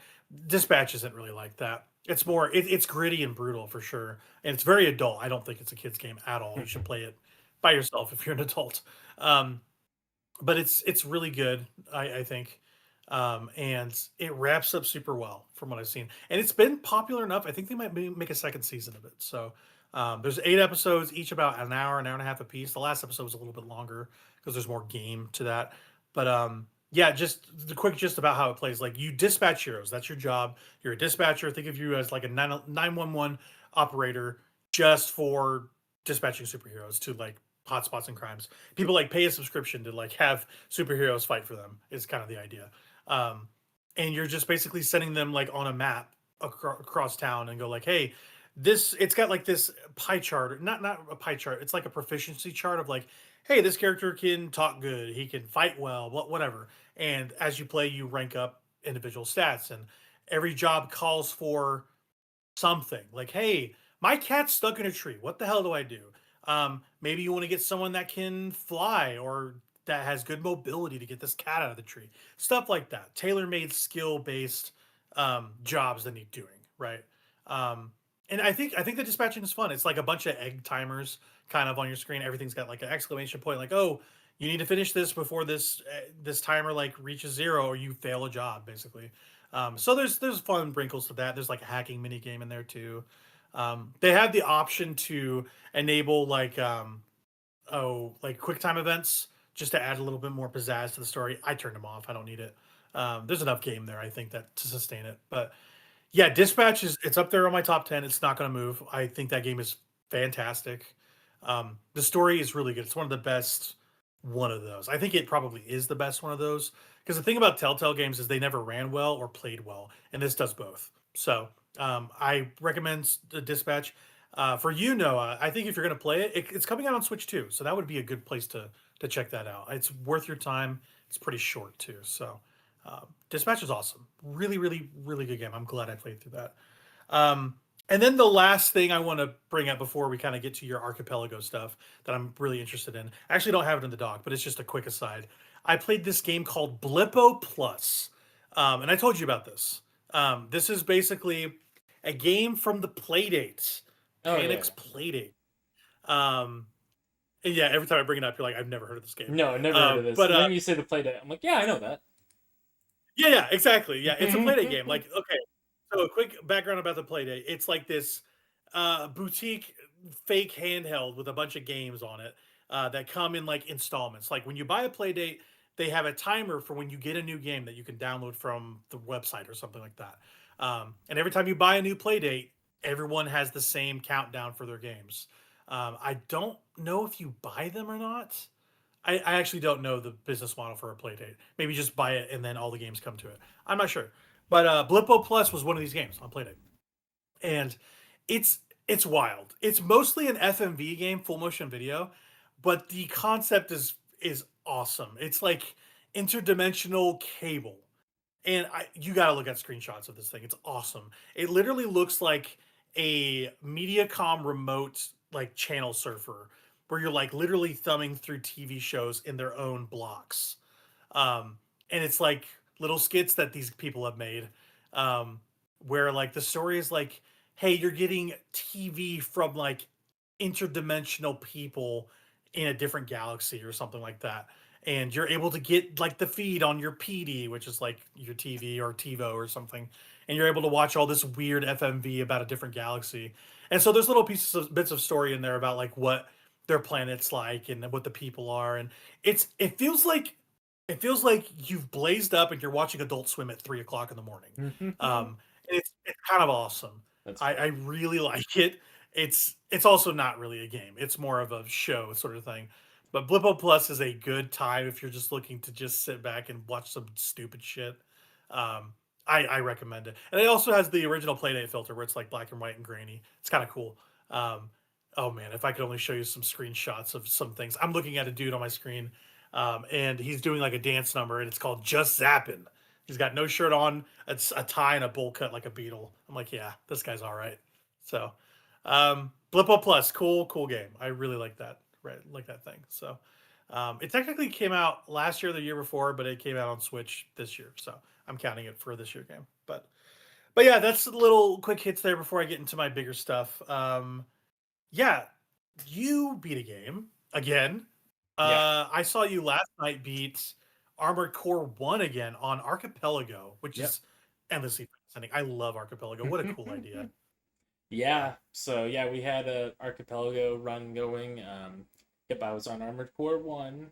Dispatch isn't really like that. It's gritty and brutal for sure, and it's very adult. I don't think it's a kids game at all. You should play it by yourself if you're an adult. Um, but it's really good, I think, and it wraps up super well from what I've seen, and it's been popular enough. I think they might make a second season of it. So there's 8 episodes, each about an hour and a half apiece. The last episode was a little bit longer because there's more game to that. But yeah, just the quick gist about how it plays. Like you dispatch heroes. That's your job. You're a dispatcher. Think of you as like a 911 operator just for dispatching superheroes to like hotspots and crimes. People like pay a subscription to like have superheroes fight for them is kind of the idea. um, and you're just basically sending them like on a map across town and go like, hey, this it's got like this pie chart, not a pie chart, it's like a proficiency chart of like, hey, this character can talk good, he can fight well, whatever. And as you play, you rank up individual stats, and every job calls for something like, hey, my cat's stuck in a tree, what the hell do I do? Maybe you want to get someone that can fly or that has good mobility to get this cat out of the tree, stuff like that, tailor-made skill based jobs that need doing, right? um, and I think the dispatching is fun. It's like a bunch of egg timers kind of on your screen. Everything's got like an exclamation point, like, oh, you need to finish this before this timer like reaches zero or you fail a job basically. So there's fun wrinkles to that. There's like a hacking mini game in there too. They have the option to enable like quick time events just to add a little bit more pizzazz to the story. I turned them off. I don't need it. There's enough game there, I think, that to sustain it. But yeah, Dispatch is it's up there on my top 10. It's not going to move. I think that game is fantastic. The story is really good. It's one of the best one of those. I think it probably is the best one of those because the thing about Telltale games is they never ran well or played well, and this does both. So I recommend the Dispatch. For you, Noah, I think if you're going to play it, it's coming out on Switch too, so that would be a good place to check that out. It's worth your time. It's pretty short too, so Dispatch is awesome. Really, really, really good game. I'm glad I played through that. And then the last thing I want to bring up before we kind of get to your archipelago stuff that I'm really interested in. I actually don't have it in the doc, but it's just a quick aside. I played this game called Blippo Plus, and I told you about this. This is basically a game from the Playdate, Oh yeah. Panic's Playdate. Um, and yeah, every time I bring it up, you're like, I've never heard of this game. No, never heard of this. But And then you say the play date. I'm like, yeah, I know that. yeah, exactly. Yeah, it's a Playdate game. Like, okay, so a quick background about the Playdate. It's like this boutique fake handheld with a bunch of games on it that come in like installments. Like when you buy a Playdate, they have a timer for when you get a new game that you can download from the website or something like that. And every time you buy a new Playdate, everyone has the same countdown for their games. I don't know if you buy them or not. I actually don't know the business model for a Playdate. Maybe just buy it and then all the games come to it. I'm not sure. But Blippo Plus was one of these games on Playdate, and it's it's wild. It's mostly an FMV game, full motion video, but the concept is awesome. It's like interdimensional cable, and you got to look at screenshots of this thing. It's awesome. It literally looks like a MediaCom remote like channel surfer where you're like literally thumbing through TV shows in their own blocks. And it's like little skits that these people have made, um, where like the story is like, hey, you're getting TV from like interdimensional people in a different galaxy or something like that. And you're able to get like the feed on your PD, which is like your TV or TiVo or something. And you're able to watch all this weird FMV about a different galaxy. And so there's little pieces of bits of story in there about like what their planet's like and what the people are. And it feels like you've blazed up and you're watching Adult Swim at 3 o'clock in the morning. And it's kind of awesome. That's I funny. really like it. It's also not really a game. It's more of a show sort of thing. But Blippo Plus is a good time if you're just looking to just sit back and watch some stupid shit. I recommend it. And it also has the original Playdate filter where it's like black and white and grainy. It's kind of cool. Um, oh man, if I could only show you some screenshots of some things. I'm looking at a dude on my screen, and he's doing like a dance number, and it's called Just Zappin'. He's got no shirt on, it's a tie and a bowl cut like a beetle. I'm like, yeah, this guy's all right. So, Blippo Plus, cool game. I really like that. Right, like that thing. So, it technically came out last year, or the year before, but it came out on Switch this year. So I'm counting it for this year game. But yeah, that's a little quick hits there before I get into my bigger stuff. Yeah, you beat a game again. Yeah. I saw you last night beat Armored Core 1 again on Archipelago, which Yep. is endlessly fascinating. I love Archipelago. What a cool idea. Yeah. Yeah. So yeah, we had a archipelago run going. Yep, I was on Armored Core 1.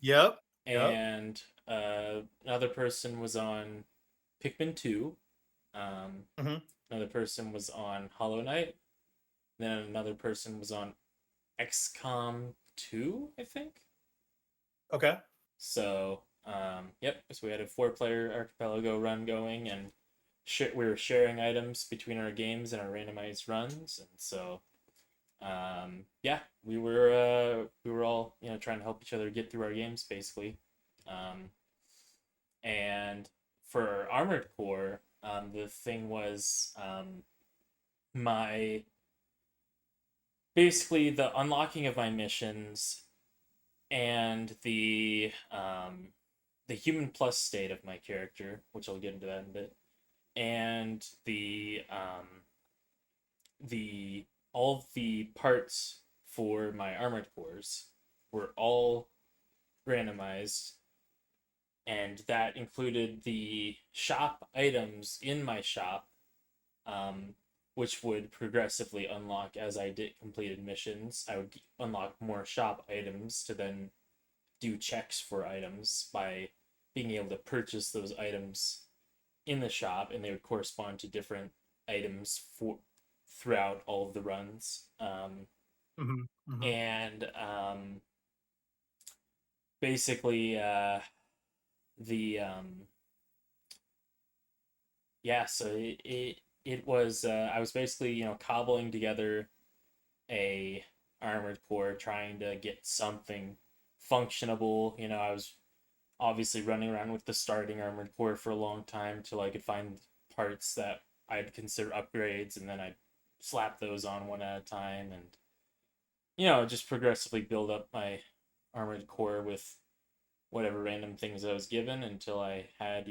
Yep. Yep. And another person was on Pikmin 2. hmm Another person was on Hollow Knight. Then another person was on XCOM 2, I think. Okay. So Yep. So we had a 4-player archipelago run going, and we were sharing items between our games and our randomized runs, and so yeah, we were all trying to help each other get through our games basically, and for our Armored Core, the thing was my basically the unlocking of my missions and the human plus state of my character, which I'll get into that in a bit, and the all the parts for my armored cores were all randomized, and that included the shop items in my shop, which would progressively unlock as I did completed missions. I would unlock more shop items to then do checks for items by being able to purchase those items in the shop, and they would correspond to different items for throughout all of the runs. Hmm. Hmm. And basically, the yeah, so it was I was basically cobbling together a armored core, trying to get something functionable. I was obviously running around with the starting armored core for a long time till I could find parts that I'd consider upgrades, and then I'd slap those on one at a time, and just progressively build up my armored core with whatever random things I was given until I had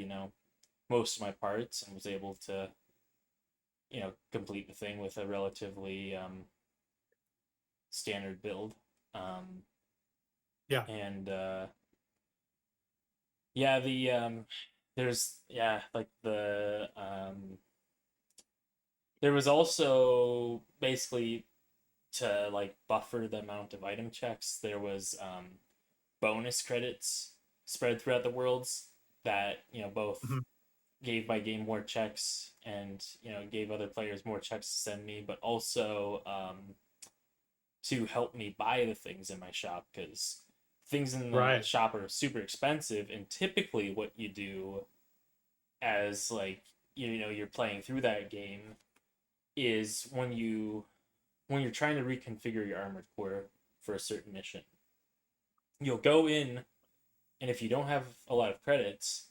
most of my parts and was able to complete the thing with a relatively standard build. Yeah. And yeah, there's like there was also basically to like buffer the amount of item checks. There was bonus credits spread throughout the worlds that both Hmm. gave my game more checks and gave other players more checks to send me, but also to help me buy the things in my shop, because things in the Right. shop are super expensive, and typically what you do as like you're playing through that game is when you're trying to reconfigure your armored core for a certain mission, you'll go in, and if you don't have a lot of credits,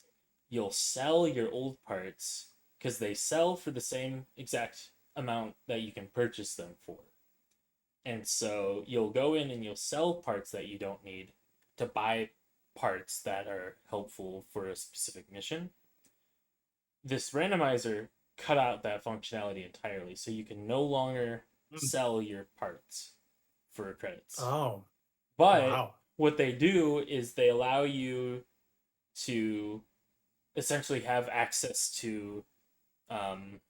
you'll sell your old parts because they sell for the same exact amount that you can purchase them for. And so you'll go in and you'll sell parts that you don't need to buy parts that are helpful for a specific mission. This randomizer cut out that functionality entirely, so you can no longer Mm. sell your parts for credits. Oh, But wow. what they do is they allow you to essentially have access to um,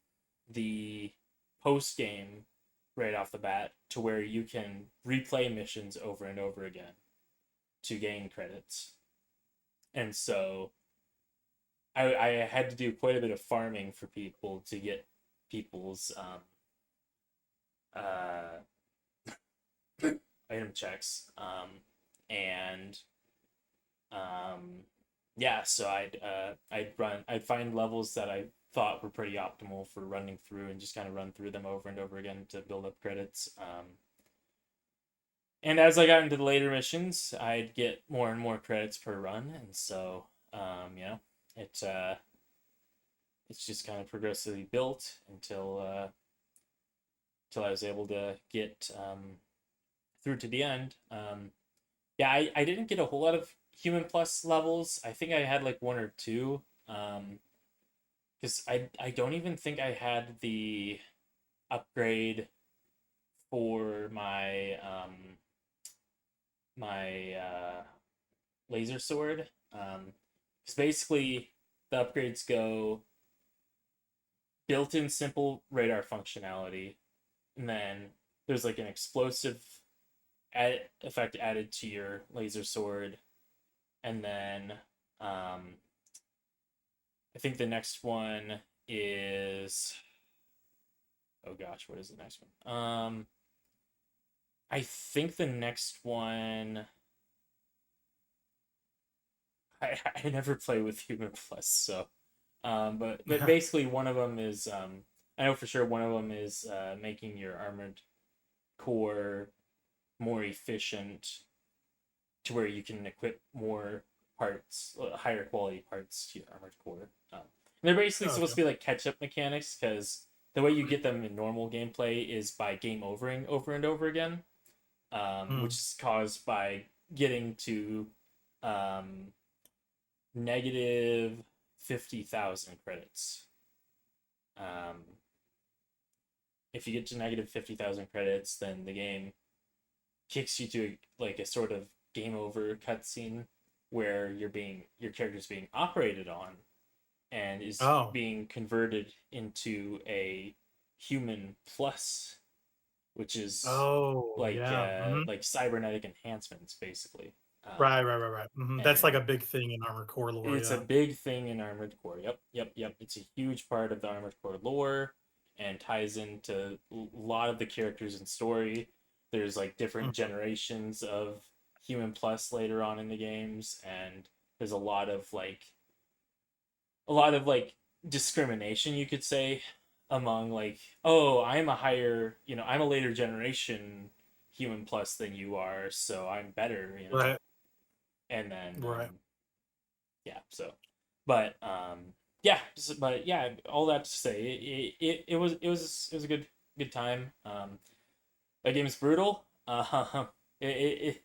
the post game right off the bat, to where you can replay missions over and over again to gain credits. And so I had to do quite a bit of farming for people to get people's uh, item checks. And yeah, so I'd find levels that I thought were pretty optimal for running through, and just kind of run through them over and over again to build up credits. And as I got into the later missions, I'd get more and more credits per run, and so it it's just kind of progressively built until I was able to get through to the end. Yeah, I didn't get a whole lot of human plus levels. I think I had like one or two. Because I don't even think I had the upgrade for my laser sword. Because basically the upgrades go built-in simple radar functionality, and then there's like an explosive effect added to your laser sword, and then I think the next one is, oh gosh, what is the next one? I think the next one, I never play with Human Plus, so but basically one of them is I know for sure one of them is making your armored core more efficient to where you can equip more parts, higher quality parts to your armored core. They're basically supposed to be like catch up mechanics because the way you get them in normal gameplay is by game overing over and over again, which is caused by getting to negative 50,000 credits. If you get to negative 50,000 credits, then the game kicks you to like a sort of game over cutscene where your character's being operated on and is being converted into a human plus, which is like cybernetic enhancements basically. Right. That's like a big thing in Armored Core lore. It's a big thing in Armored Core. Yep. It's a huge part of the Armored Core lore and ties into a lot of the characters and story. There's like different generations of Human Plus later on in the games, and there's a lot of discrimination, you could say, among like, oh, I'm a later generation Human Plus than you are, so I'm better, Right. And then yeah, so but all that to say, it was a good time. That game is brutal. It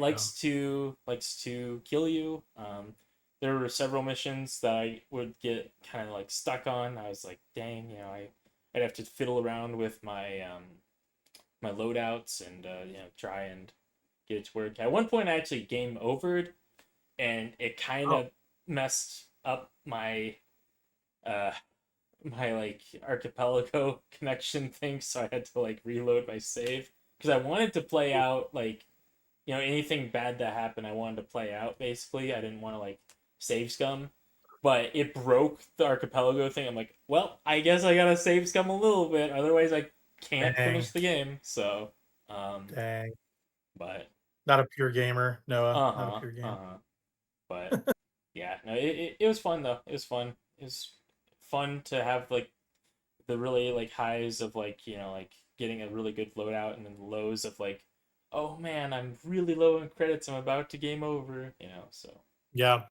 likes to kill you. There were several missions that I would get kind of like stuck on. I was like, dang, I'd have to fiddle around with my my loadouts and try and get it to work. At one point, I actually game overed, and it kind of messed up my my like archipelago connection thing, so I had to like reload my save because I wanted to play out like anything bad that happened. I wanted to play out basically. I didn't want to like save scum, but it broke the archipelago thing. I'm like, well, I guess I gotta save scum a little bit, otherwise I can't finish the game. So dang, but not a pure gamer, Noah. Not a pure gamer. But yeah, no, it was fun though. It was fun. It was fun to have like the really like highs of like like getting a really good loadout, and then the lows of like, oh man, I'm really low in credits. I'm about to game over. So Yeah,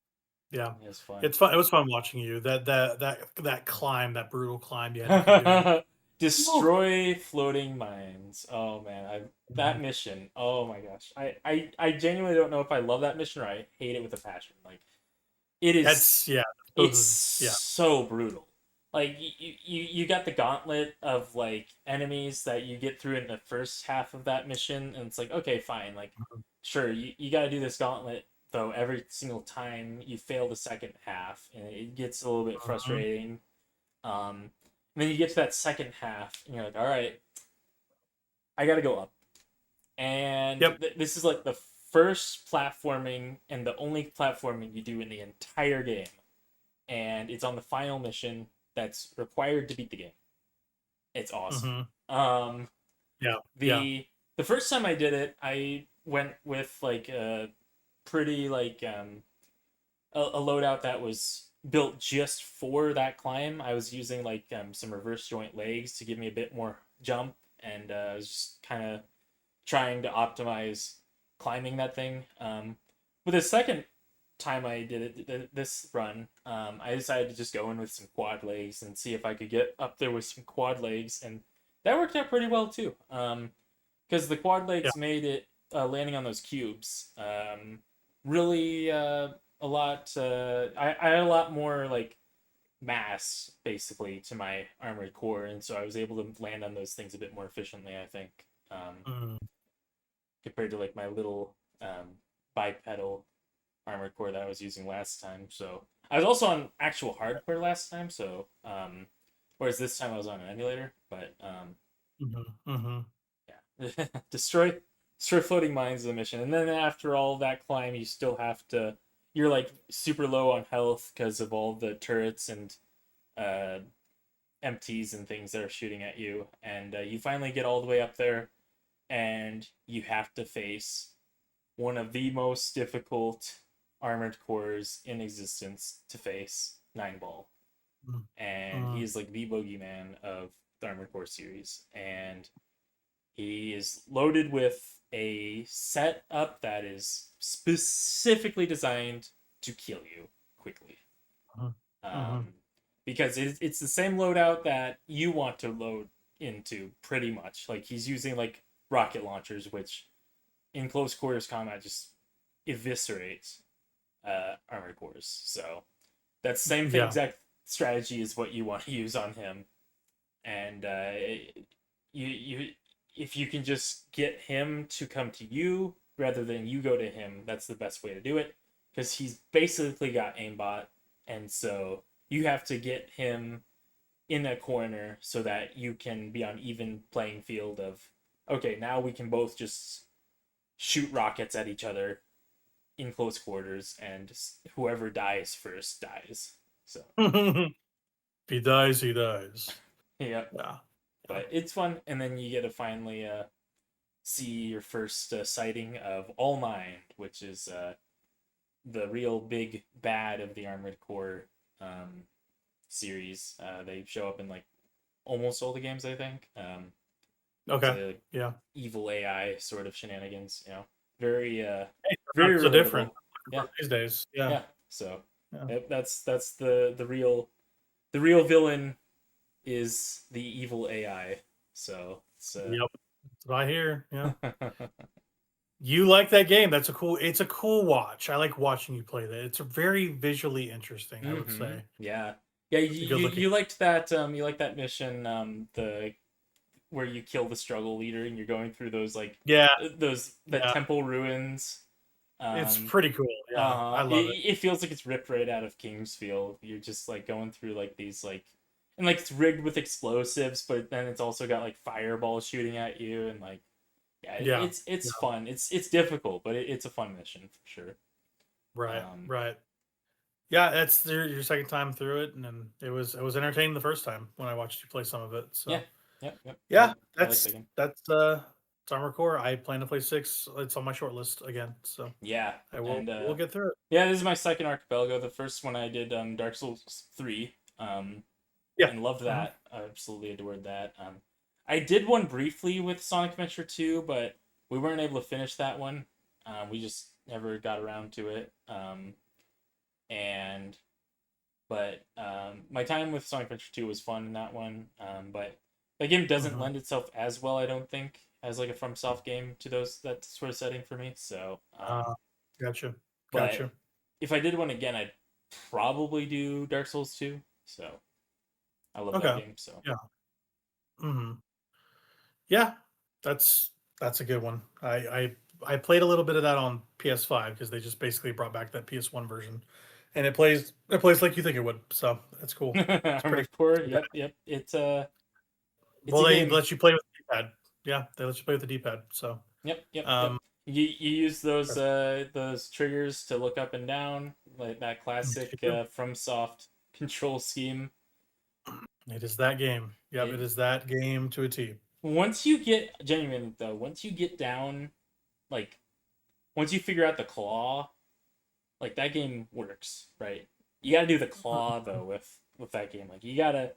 it was fun. It's fun. It was fun watching you. That climb, that brutal climb you had to keep doing. Destroy floating mines. Oh man, that mission. Oh my gosh, I genuinely don't know if I love that mission or I hate it with a passion. Like it is. It's so brutal. Like you got the gauntlet of like enemies that you get through in the first half of that mission, and it's like, okay, fine, like sure, you got to do this gauntlet though every single time you fail the second half, and it gets a little bit frustrating. And then you get to that second half, and you're like, all right, I got to go up. And this is like the first platforming and the only platforming you do in the entire game. And it's on the final mission that's required to beat the game. It's awesome. The first time I did it, I went with like a pretty like a loadout that was built just for that climb. I was using like some reverse joint legs to give me a bit more jump, and I was just kind of trying to optimize climbing that thing. But the second time I did it, this run, I decided to just go in with some quad legs and see if I could get up there with some quad legs, and that worked out pretty well too. Because the quad legs made it landing on those cubes really a lot. I had a lot more like mass basically to my armored core, and so I was able to land on those things a bit more efficiently, I think, compared to like my little bipedal armored core that I was using last time. So I was also on actual hardcore last time, so whereas this time I was on an emulator. But yeah, destroy floating mines is the mission, and then after all that climb, you still have to. You're like super low on health because of all the turrets and empties and things that are shooting at you, and you finally get all the way up there, and you have to face one of the most difficult armored cores in existence to face Nine Ball, and he is like the bogeyman of the Armored Core series, and he is loaded with a setup that is specifically designed to kill you quickly. Because it's the same loadout that you want to load into, pretty much. Like, he's using like rocket launchers, which in close quarters combat just eviscerates armored cores. So that same exact strategy is what you want to use on him, and you if you can just get him to come to you rather than you go to him, that's the best way to do it, because he's basically got aimbot, and so you have to get him in a corner so that you can be on even playing field of, okay, now we can both just shoot rockets at each other in close quarters, and whoever dies first dies. So if he dies, he dies. Yeah. But it's fun, and then you get to finally see your first sighting of All Mind, which is the real big bad of the Armored Core series. They show up in like almost all the games, I think. Okay. So, evil AI sort of shenanigans. Very very so different. Yeah. These days. Yeah. So that's the real villain is the evil AI. So it's yep, that's what I hear. Yeah. You like that game? It's a cool watch. I like watching you play that. It's very visually interesting, I would say. Yeah. You liked that mission, the where you kill the struggle leader and you're going through those like temple ruins. It's pretty cool. Yeah. I love it. It feels like it's ripped right out of Kingsfield. You're just like going through like these like, and like it's rigged with explosives, but then it's also got like fireballs shooting at you, and like it's fun. It's difficult, but it's a fun mission for sure. Right. Right. Yeah, that's your second time through it, and then it was entertaining the first time when I watched you play some of it. So that's it's Armored Core. I plan to play 6. It's on my short list again. So we'll get through it. Yeah, this is my second archipelago. The first one I did Dark Souls 3. And loved that. I absolutely adored that. I did one briefly with Sonic Adventure 2, but we weren't able to finish that one. We just never got around to it. But my time with Sonic Adventure 2 was fun in that one. But the game doesn't lend itself as well, I don't think, as like a FromSoft game to that sort of setting for me. So gotcha. But if I did one again, I'd probably do Dark Souls 2. So I love that game. So yeah, that's a good one. I played a little bit of that on PS5 because they just basically brought back that PS1 version, and it plays like you think it would. So that's cool. It's pretty cool. Yep. It's they let you play with the D-pad. Yeah, they let you play with the D-pad. So yep. You use those triggers to look up and down, like that classic FromSoft control scheme. It is that game. Yep, it is that game to a T. Once you get down, like once you figure out the claw, like that game works, right? You gotta do the claw though with that game. Like you gotta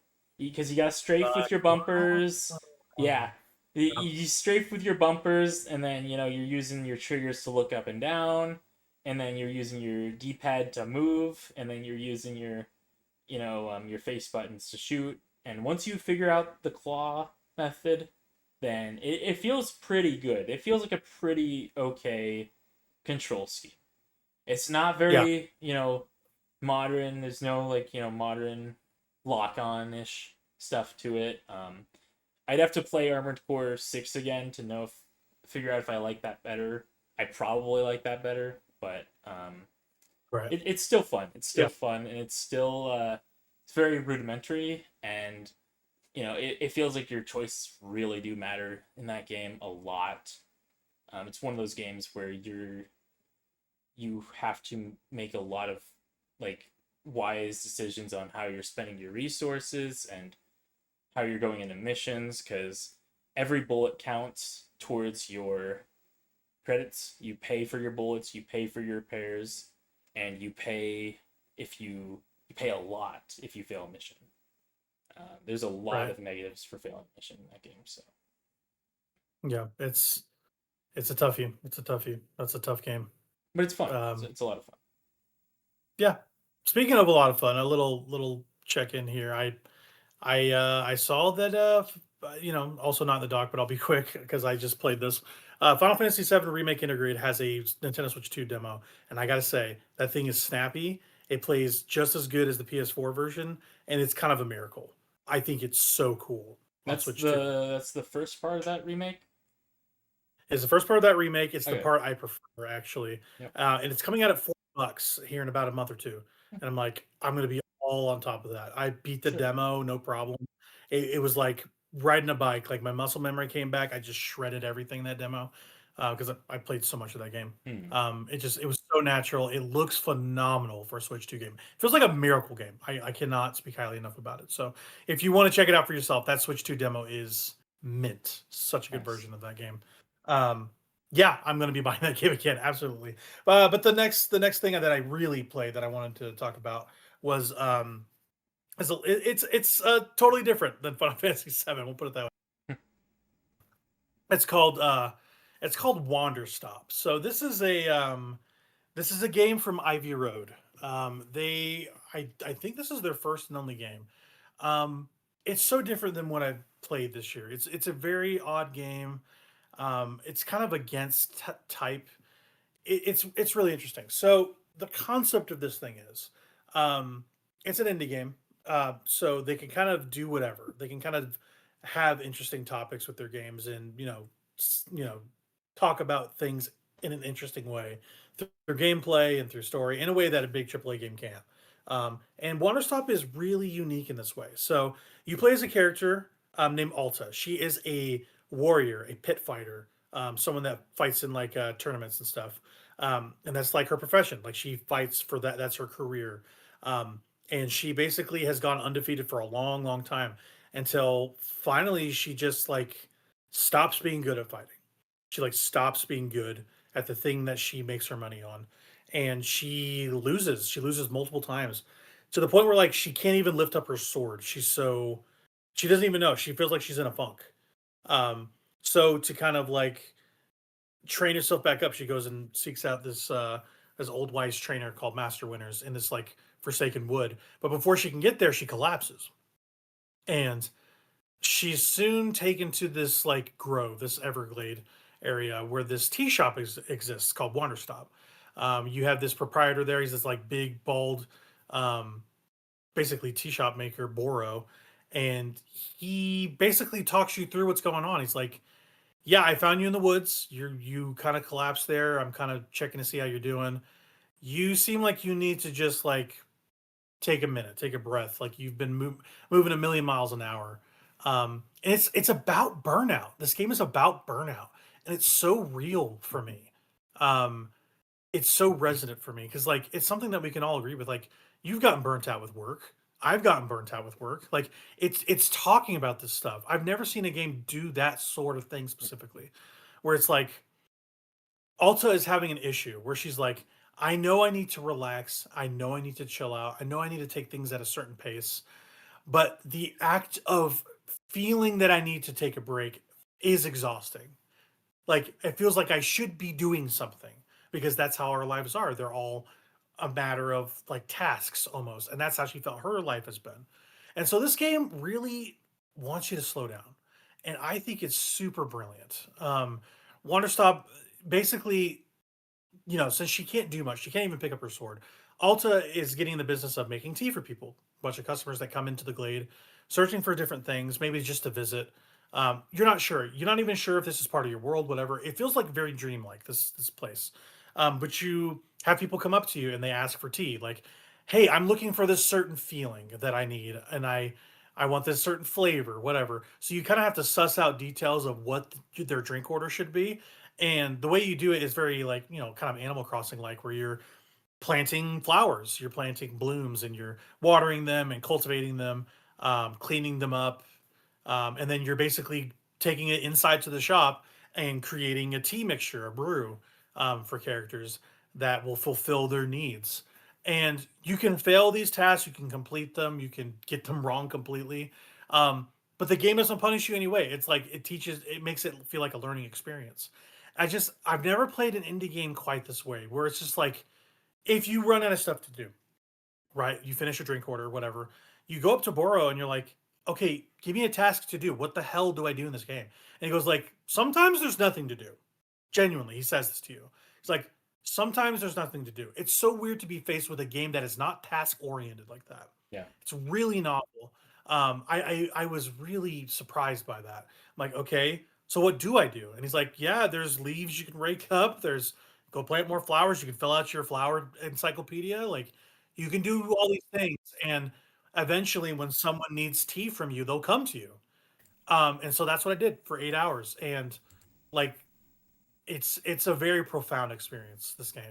strafe with your bumpers. Yeah. You strafe with your bumpers, and then you're using your triggers to look up and down, and then you're using your D-pad to move, and then you're using your your face buttons to shoot. And once you figure out the claw method, then it feels pretty good. It feels like a pretty okay control scheme. It's not very modern. There's no modern lock-on-ish stuff to it. I'd have to play Armored Core 6 again to figure out if I like that better. I probably like that better, but it's still fun. It's still fun, and it's still it's very rudimentary, and it feels like your choices really do matter in that game a lot. It's one of those games where you have to make a lot of wise decisions on how you're spending your resources and how you're going into missions, because every bullet counts towards your credits. You pay for your bullets, you pay for your repairs, and you pay if you pay a lot if you fail a mission. There's a lot Right. of negatives for failing a mission in that game. So Yeah, it's a toughie. It's a toughie. That's a tough game. but it's fun. Um, It's a lot of fun. yeah. Speaking of a lot of fun, a little check in here. I saw that also not in the doc, but I'll be quick because I just played this. Final Fantasy VII Remake Integrate has a Nintendo Switch 2 demo, and I gotta say that thing is snappy. It plays just as good as the PS4 version, and it's kind of a miracle. I think it's so cool on That's Switch 2. the first part of that remake. It's the first part of that remake. It's the Okay. part I prefer actually, Yep. and it's coming out at $4 here in about a month or two. And I'm like, I'm gonna be all on top of that. I beat the Sure. demo, no problem. It was like riding a bike. Like my muscle memory came back. I just shredded everything in that demo because I played so much of that game. Hmm. It was so natural. It looks phenomenal for a Switch 2 game. It feels like a miracle game. I cannot speak highly enough about it. So if you want to check it out for yourself, that Switch 2 demo is mint. Such a good Nice. version of that game. Yeah, I'm going to be buying that game again, absolutely. But the next thing that I really played that I wanted to talk about was it's totally different than Final Fantasy VII. We'll put it that way. It's called Wanderstop. So this is a game from Ivy Road. I think this is their first and only game. It's so different than what I've played this year. It's a very odd game. It's kind of against type. It's really interesting. So the concept of this thing is, it's an indie game. So they can kind of do whatever. They can kind of have interesting topics with their games, and talk about things in an interesting way through gameplay and through story in a way that a big AAA game can't. And Wanderstop is really unique in this way. So you play as a character named Alta. She is a warrior, a pit fighter, someone that fights in like tournaments and stuff. And that's like her profession. Like she fights for that. That's her career. And she basically has gone undefeated for a long, long time until finally she just like stops being good at fighting. She like stops being good at the thing that she makes her money on, and she loses. She loses multiple times to the point where like she can't even lift up her sword. She doesn't even know. She feels like she's in a funk. So to kind of like train herself back up, she goes and seeks out this old wise trainer called Master Winners in this like forsaken wood. But before she can get there, she collapses, and she's soon taken to this like grove, this Everglade area where this tea shop exists called Wanderstop. You have this proprietor there. He's this like big, bald, um, basically tea shop maker, Boro, and he basically talks you through what's going on. He's like, "Yeah, I found you in the woods. You kind of collapsed there. I'm kind of checking to see how you're doing. You seem like you need to just like take a minute, take a breath. Like you've been moving a million miles an hour." And it's about burnout. This game is about burnout, and it's so real for me. Um, it's so resonant for me because like it's something that we can all agree with. Like you've gotten burnt out with work. I've gotten burnt out with work. Like it's talking about this stuff. I've never seen a game do that sort of thing specifically, where it's like Alta is having an issue where she's like, I know I need to relax. I know I need to chill out. I know I need to take things at a certain pace. But the act of feeling that I need to take a break is exhausting. Like it feels like I should be doing something because that's how our lives are. They're all a matter of like tasks almost. And that's how she felt her life has been. And so this game really wants you to slow down. And I think it's super brilliant. Wanderstop basically, since she can't do much, she can't even pick up her sword. Alta is getting in the business of making tea for people. A bunch of customers that come into the glade, searching for different things, maybe just to visit. You're not sure. You're not even sure if this is part of your world, whatever. It feels like very dreamlike, this place. But you have people come up to you and they ask for tea, like, "Hey, I'm looking for this certain feeling that I need, and I want this certain flavor, whatever." So you kind of have to suss out details of what their drink order should be, and the way you do it is very like kind of Animal Crossing like, where you're planting flowers, you're planting blooms, and you're watering them and cultivating them, cleaning them up, and then you're basically taking it inside to the shop and creating a tea mixture, a brew, for characters. that will fulfill their needs. And you can fail these tasks, you can complete them, you can get them wrong completely. But the game doesn't punish you anyway. It's like it makes it feel like a learning experience. I've never played an indie game quite this way, where it's just like if you run out of stuff to do, right? You finish a drink order, whatever. You go up to Boro and you're like, okay, give me a task to do. What the hell do I do in this game? And he goes like, sometimes there's nothing to do. Genuinely, he says this to you. He's like, sometimes there's nothing to do. It's so weird to be faced with a game that is not task oriented like that. Yeah. It's really novel. I was really surprised by that. I'm like, okay, so what do I do? And he's like, yeah, there's leaves you can rake up. There's go plant more flowers. You can fill out your flower encyclopedia. Like you can do all these things. And eventually when someone needs tea from you, they'll come to you. And so that's what I did for 8 hours. And like it's a very profound experience. This game,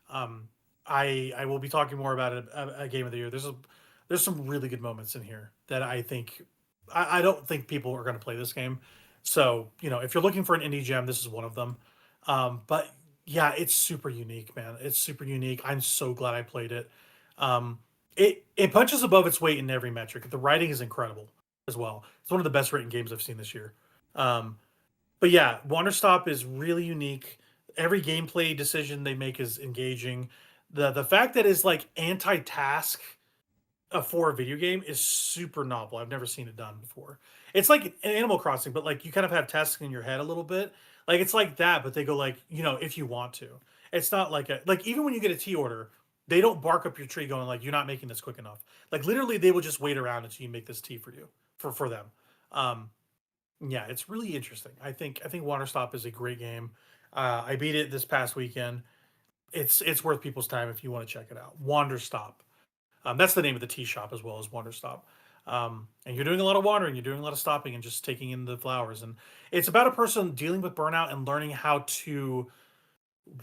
um, I will be talking more about it a game of the year. There's some really good moments in here that I think I don't think people are going to play this game. So if you're looking for an indie gem, this is one of them. But yeah, it's super unique, man. It's super unique. I'm so glad I played it. It punches above its weight in every metric. The writing is incredible as well. It's one of the best written games I've seen this year. Um, but yeah, Wanderstop is really unique. Every gameplay decision they make is engaging. The fact that it's like anti-task for a video game is super novel. I've never seen it done before. It's like an Animal Crossing, but like you kind of have tasks in your head a little bit. Like it's like that, but they go like, if you want to. It's not like even when you get a tea order, they don't bark up your tree going like you're not making this quick enough. Like literally they will just wait around until you make this tea for you for them. Um, yeah, it's really interesting. I think Wanderstop is a great game. I beat it this past weekend. It's worth people's time if you want to check it out. Wanderstop. That's the name of the tea shop as well as Wanderstop. And you're doing a lot of wandering, you're doing a lot of stopping and just taking in the flowers. And it's about a person dealing with burnout and learning how to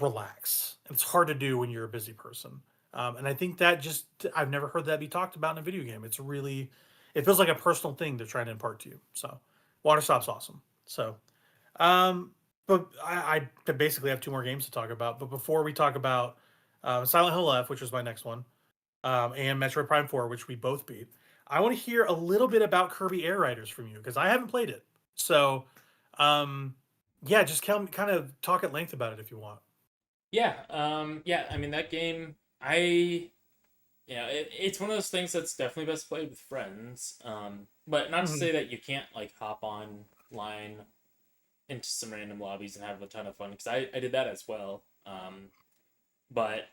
relax. And it's hard to do when you're a busy person. And I think that I've never heard that be talked about in a video game. It feels like a personal thing they're trying to impart to you. So Waterstop's awesome. So, um, but I basically have two more games to talk about. But before we talk about Silent Hill F, which was my next one, and Metroid Prime 4, which we both beat, I want to hear a little bit about Kirby Air Riders from you because I haven't played it. So, yeah, just kind of talk at length about it if you want. Yeah, I mean that game, it's one of those things that's definitely best played with friends. But not to Mhm. say that you can't like hop online into some random lobbies and have a ton of fun because I did that as well. But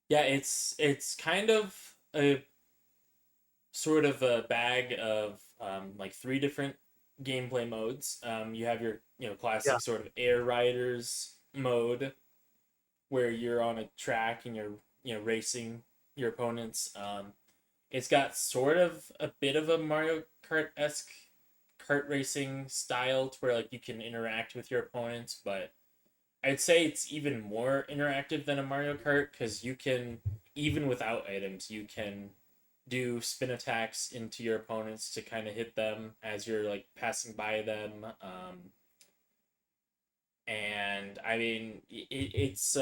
yeah, it's kind of a sort of a bag of like three different gameplay modes. You have your Yeah. classic sort of air riders mode where you're on a track and you're racing your opponents. It's got sort of a bit of a Mario Kart esque kart racing style to where like you can interact with your opponents, but I'd say it's even more interactive than a Mario Kart because you can, even without items, you can do spin attacks into your opponents to kind of hit them as you're like passing by them. And I mean, it's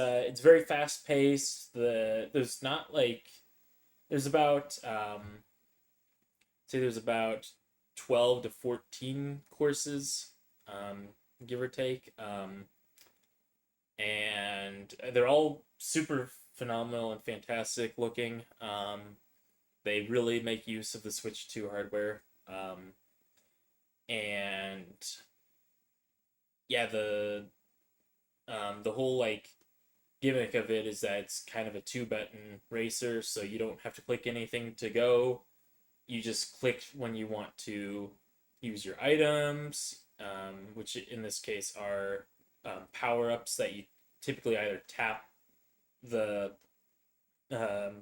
very fast paced. There's not like there's about say there's about 12 to 14 courses, um, give or take. And they're all super phenomenal and fantastic looking. They really make use of the Switch 2 hardware. And yeah, the whole like gimmick of it is that it's kind of a two-button racer, so you don't have to click anything to go. You just click when you want to use your items, which in this case are power-ups that you typically either tap the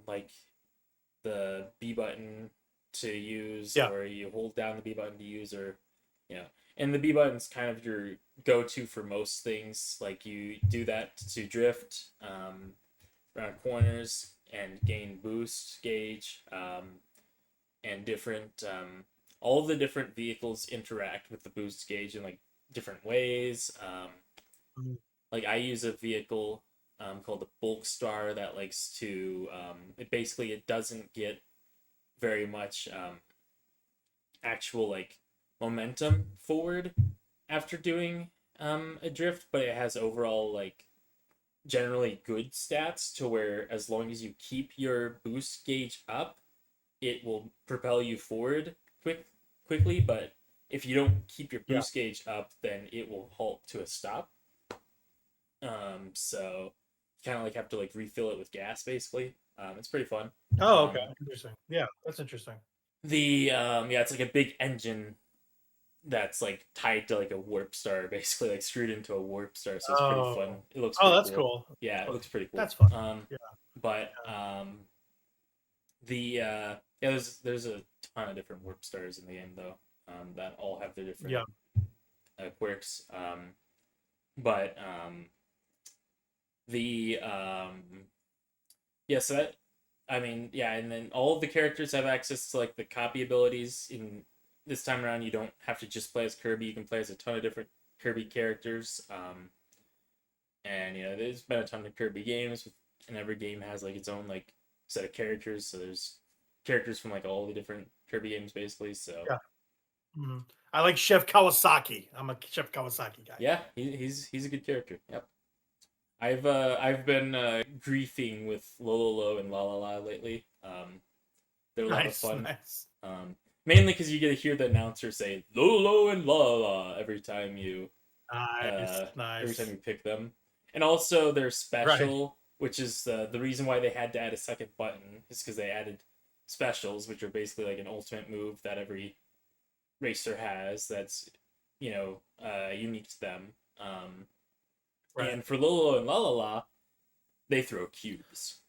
like the B button to use, Yeah. or you hold down the B button to use, or and the B button's kind of your go-to for most things. Like you do that to drift around corners and gain boost gauge, and different all of the different vehicles interact with the boost gauge in like different ways. Mhm. Like I use a vehicle called the Bulk Star that likes to it doesn't get very much actual like momentum forward after doing a drift, but it has overall like generally good stats to where as long as you keep your boost gauge up, it will propel you forward quickly, but if you don't keep your boost gauge up, then it will halt to a stop. So you kind of like have to like refill it with gas basically. It's pretty fun. Oh, okay. Interesting. Yeah, that's interesting. It's like a big engine that's like tied to like a warp star, basically like screwed into a warp star. So it's pretty fun. It looks pretty that's cool. cool. Yeah, it looks pretty cool. That's fun. Yeah. But there's a ton of different warp stars in the game though. That all have their different quirks. But the so that and then all of the characters have access to like the copy abilities. In this time around, you don't have to just play as Kirby. You can play as a ton of different Kirby characters. And there's been a ton of Kirby games, and every game has like its own like set of characters. So there's characters from like all the different Kirby games, basically. So Mm-hmm. I like Chef Kawasaki. I'm a Chef Kawasaki guy. Yeah, he's a good character. Yep. I've been griefing with Lololo and La La La lately. They're a lot of fun. Nice. Mainly because you get to hear the announcer say Lololo and La La La every time you every time you pick them, and also their special, which is the reason why they had to add a second button, is because they added specials, which are basically like an ultimate move that every racer has. That's unique to them. And for Lolo and La La La, they throw cubes.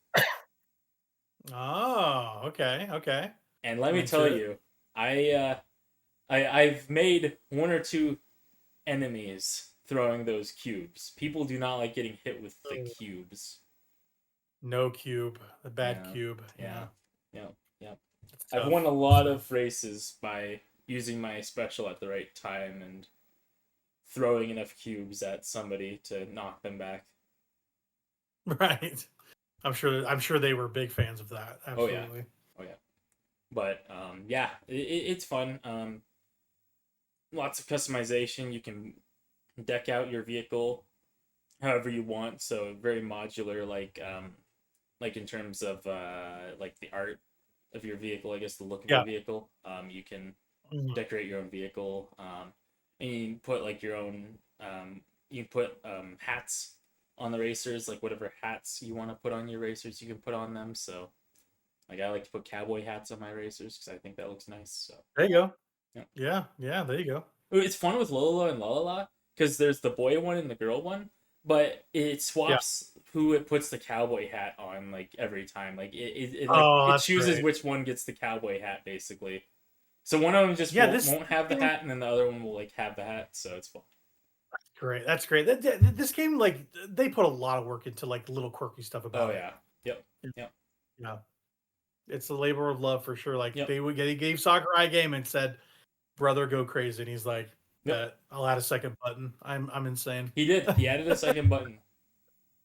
Oh, okay. And let me tell you, I've made one or two enemies throwing those cubes. People do not like getting hit with the cubes. No cube, the bad cube. Yeah. I've won a lot of races by using my special at the right time and throwing enough cubes at somebody to knock them back. Right. I'm sure they were big fans of that. Absolutely. Oh yeah. But it's fun. Lots of customization. You can deck out your vehicle however you want. So very modular, like in terms of like the art of your vehicle, I guess the look of your vehicle. You can decorate your own vehicle. And you can put like your own you can put hats on the racers, like whatever hats you want to put on your racers you can put on them. So like I like to put cowboy hats on my racers because I think that looks nice. So there you go. Yeah, there you go. It's fun with Lola and Lalala because there's the boy one and the girl one, but it swaps who it puts the cowboy hat on like every time. Like it chooses which one gets the cowboy hat basically. So one of them just won't have the hat, and then the other one will like have the hat. So it's fun. That's great. This game, like, they put a lot of work into like little quirky stuff about it. Yep. Yeah. It's a labor of love for sure. Like they gave Sakurai a game and said, "Brother, go crazy," and he's like, "I'll add a second button." I'm insane. He did. He added a second button.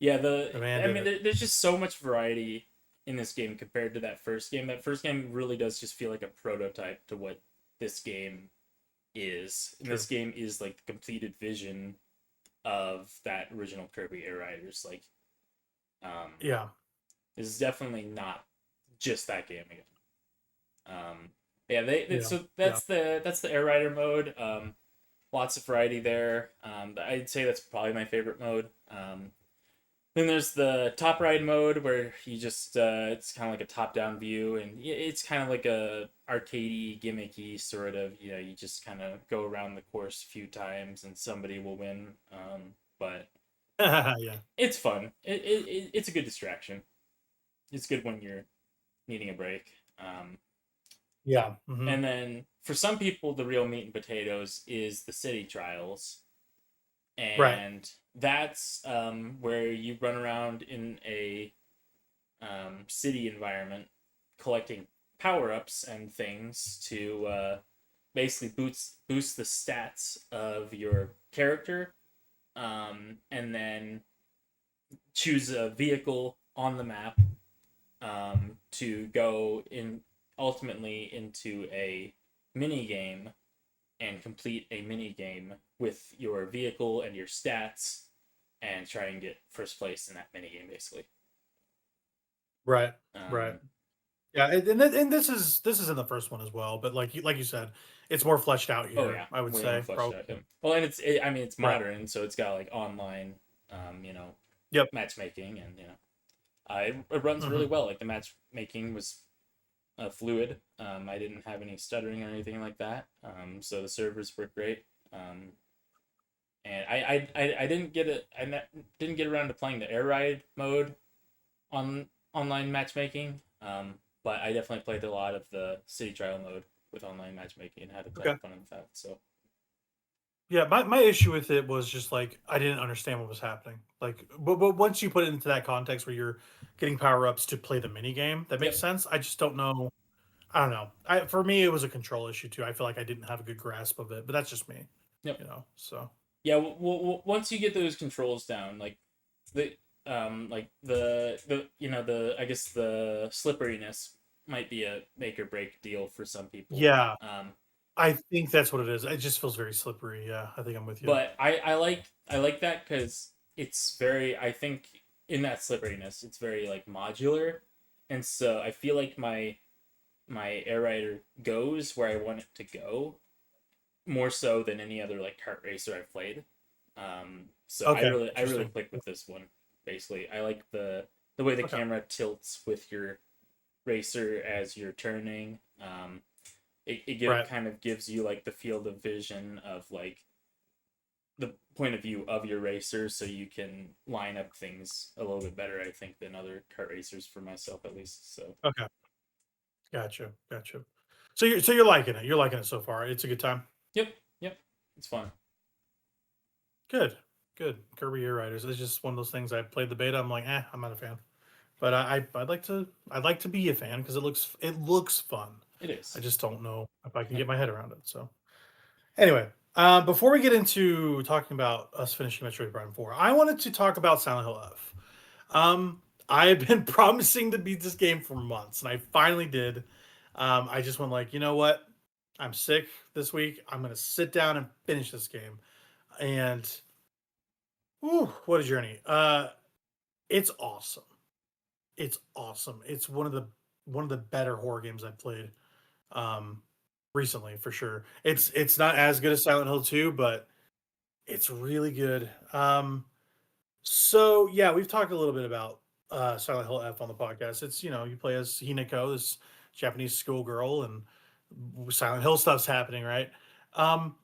Yeah. There's just so much variety in this game compared to that first game. That first game really does just feel like a prototype to what this game is. And this game is like the completed vision of that original Kirby Air Riders. Like, this is definitely not just that game again. So that's the Air Rider mode. Lots of variety there. I'd say that's probably my favorite mode. Then there's the top ride mode where you just it's kind of like a top down view, and it's kind of like a arcadey, gimmicky sort of. You just kind of go around the course a few times and somebody will win. But it's fun. It's a good distraction. It's good when you're needing a break. And then for some people, the real meat and potatoes is the city trials. And that's where you run around in a city environment collecting power-ups and things to basically boost the stats of your character and then choose a vehicle on the map to go in ultimately into a mini game and complete a mini game with your vehicle and your stats and try and get first place in that mini game basically. Right. Right. Yeah, and this is in the first one as well, but like you said, it's more fleshed out here. Oh yeah, I would way say more fleshed probably. out. Yep. Well, and I mean, it's Right. modern, so it's got like online, Yep. matchmaking, and it runs really well. Like the matchmaking was fluid. I didn't have any stuttering or anything like that. So the servers work great. And I didn't get it. Didn't get around to playing the air ride mode on online matchmaking. But I definitely played a lot of the city trial mode with online matchmaking and had a ton Okay. of fun with that. So Yeah, my issue with it was just like I didn't understand what was happening. Like, but once you put it into that context where you're getting power ups to play the mini game, that makes yep, sense. I just don't know. I don't know. For me, it was a control issue too. I feel like I didn't have a good grasp of it, but that's just me. yep. So Yeah, once you get those controls down, the the I guess the slipperiness might be a make or break deal for some people. yeah, I think that's what it is. It just feels very slippery. Yeah, I think I'm with you. But I like that because it's very, I think in that slipperiness it's very like modular, and so I feel like my air rider goes where I want it to go more so than any other like kart racer I've played. So Okay, I really interesting. click with this one. Basically, I like the way the Okay, camera tilts with your racer as you're turning. right. Kind of gives you like the field of vision of like the point of view of your racer, so you can line up things a little bit better, I think, than other kart racers for myself at least. So Okay, gotcha. So you're liking it. You're liking it so far. It's a good time. yep, yep, it's fun. Good, good. Kirby Air Riders. It's just one of those things. I played the beta. I'm like, I'm not a fan. But I'd like to be a fan because it looks fun. It I is. just don't know if I can Yep. get my head around it. So anyway, before we get into talking about us finishing Metroid Prime 4, I wanted to talk about Silent Hill F. I have been promising to beat this game for months, and I finally did. I just went like, you know what? I'm sick this week. I'm gonna sit down and finish this game. And whew, what a journey! It's awesome. It's awesome. It's one of the better horror games I've played um recently for sure. It's not as good as Silent Hill 2, but it's really good. So yeah, we've talked a little bit about Silent Hill F on the podcast. It's you play as Hinako, this Japanese schoolgirl, and Silent Hill stuff's happening, right? Um,